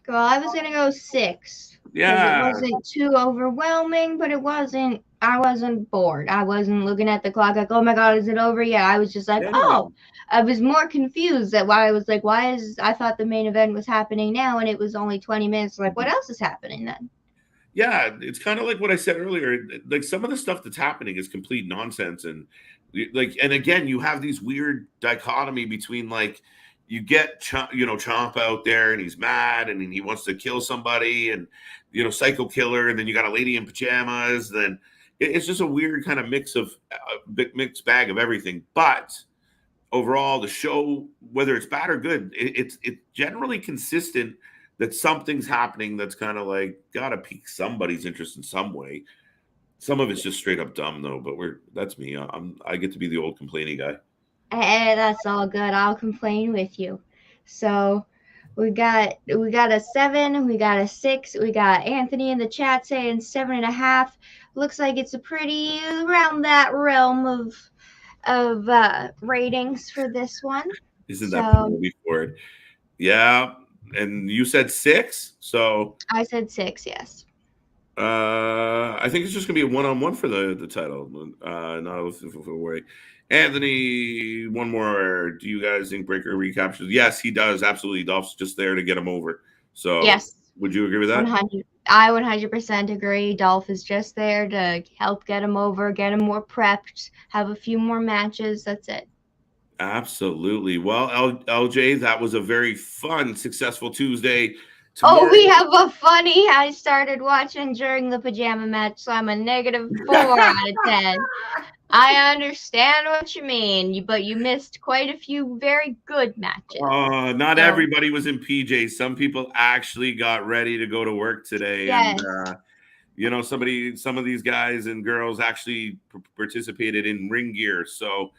Well, I was gonna go 6 because it Yeah. wasn't too overwhelming, but I wasn't bored. I wasn't looking at the clock like, oh my God, is it over yet? I was just like, Yeah. oh, I was more confused at why I was like, I thought the main event was happening now and it was only 20 minutes. Like, what else is happening then? Yeah, it's kind of like what I said earlier. Like some of the stuff that's happening is complete nonsense, and and again, you have these weird dichotomy between you get Chomp out there and he's mad and he wants to kill somebody, and Psycho Killer, and then you got a lady in pajamas. Then it's just a weird kind of big mixed bag of everything. But overall, the show, whether it's bad or good, it's generally consistent that something's happening that's kind of gotta pique somebody's interest in some way. Some of it's just straight up dumb though, but that's me. I get to be the old complaining guy. That's all good. I'll complain with you. So we got a 7, we got a 6, we got Anthony in the chat saying 7.5. Looks like it's a pretty around that realm of ratings for this one. Isn't that the movie for it? Yeah. And you said 6, so I said 6, yes. I think it's just gonna be a one-on-one for the title. Not a way. Anthony, one more. Do you guys think Breaker recaptures? Yes, he does. Absolutely. Dolph's just there to get him over. So yes, would you agree with that? 100. I 100% agree. Dolph is just there to help get him over, get him more prepped, have a few more matches. That's it. Absolutely. Well, LJ, that was a very fun, successful Tuesday. Tomorrow, we have a funny. I started watching during the pajama match, so I'm a -4 out of 10. I understand what you mean, but you missed quite a few very good matches. Not everybody was in PJs. Some people actually got ready to go to work today. Yes. And, some of these guys and girls actually participated in ring gear. So,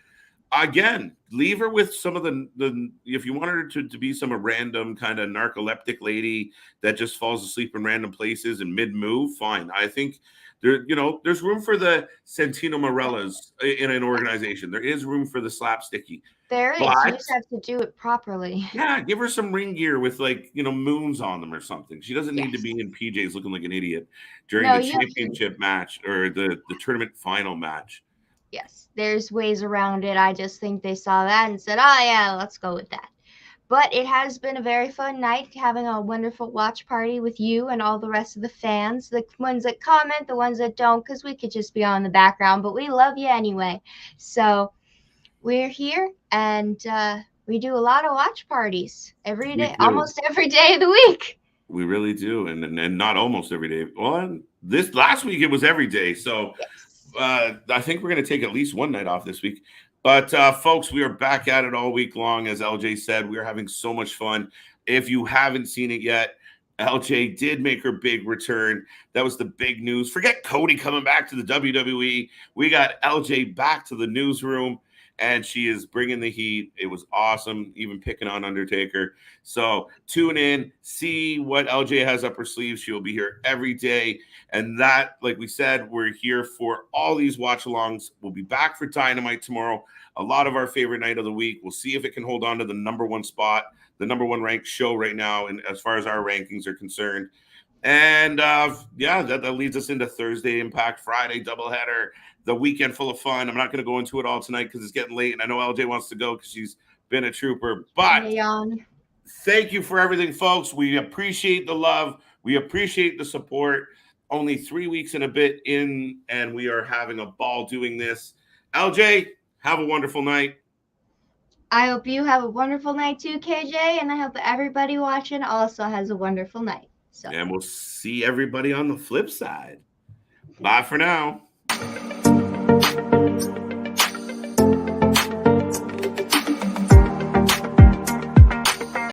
again, leave her with some of the if you want her to be some random kind of narcoleptic lady that just falls asleep in random places and mid-move, fine. I think there's room for the Santino Morellas in an organization. There is room for the slapsticky. There is. You just have to do it properly. Yeah, give her some ring gear with moons on them or something. She doesn't need to be in PJs looking like an idiot during the championship match or the tournament final match. Yes, there's ways around it. I just think they saw that and said, oh, yeah, let's go with that. But it has been a very fun night having a wonderful watch party with you and all the rest of the fans, the ones that comment, the ones that don't, because we could just be on the background, but we love you anyway. So we're here, and we do a lot of watch parties every day, almost every day of the week. We really do, and not almost every day. Well, this last week it was every day, so yes. I think we're going to take at least one night off this week. But folks, we are back at it all week long. As LJ said, we are having so much fun. If you haven't seen it yet, LJ did make her big return. That was the big news. Forget Cody coming back to the WWE. We got LJ back to the newsroom, and she is bringing the heat. It was awesome, even picking on Undertaker. So tune in, see what LJ has up her sleeve. She will be here every day. And that, like we said, we're here for all these watch-alongs. We'll be back for Dynamite tomorrow. A lot of our favorite night of the week. We'll see if it can hold on to the #1 spot, the #1 ranked show right now, and as far as our rankings are concerned. And that leads us into Thursday Impact, Friday doubleheader, the weekend full of fun. I'm not going to go into it all tonight because it's getting late, and I know LJ wants to go because she's been a trooper. But thank you for everything, folks. We appreciate the love. We appreciate the support. Only 3 weeks and a bit in, and we are having a ball doing this. LJ, have a wonderful night. I hope you have a wonderful night too, KJ, and I hope everybody watching also has a wonderful night. So. And we'll see everybody on the flip side. Bye for now.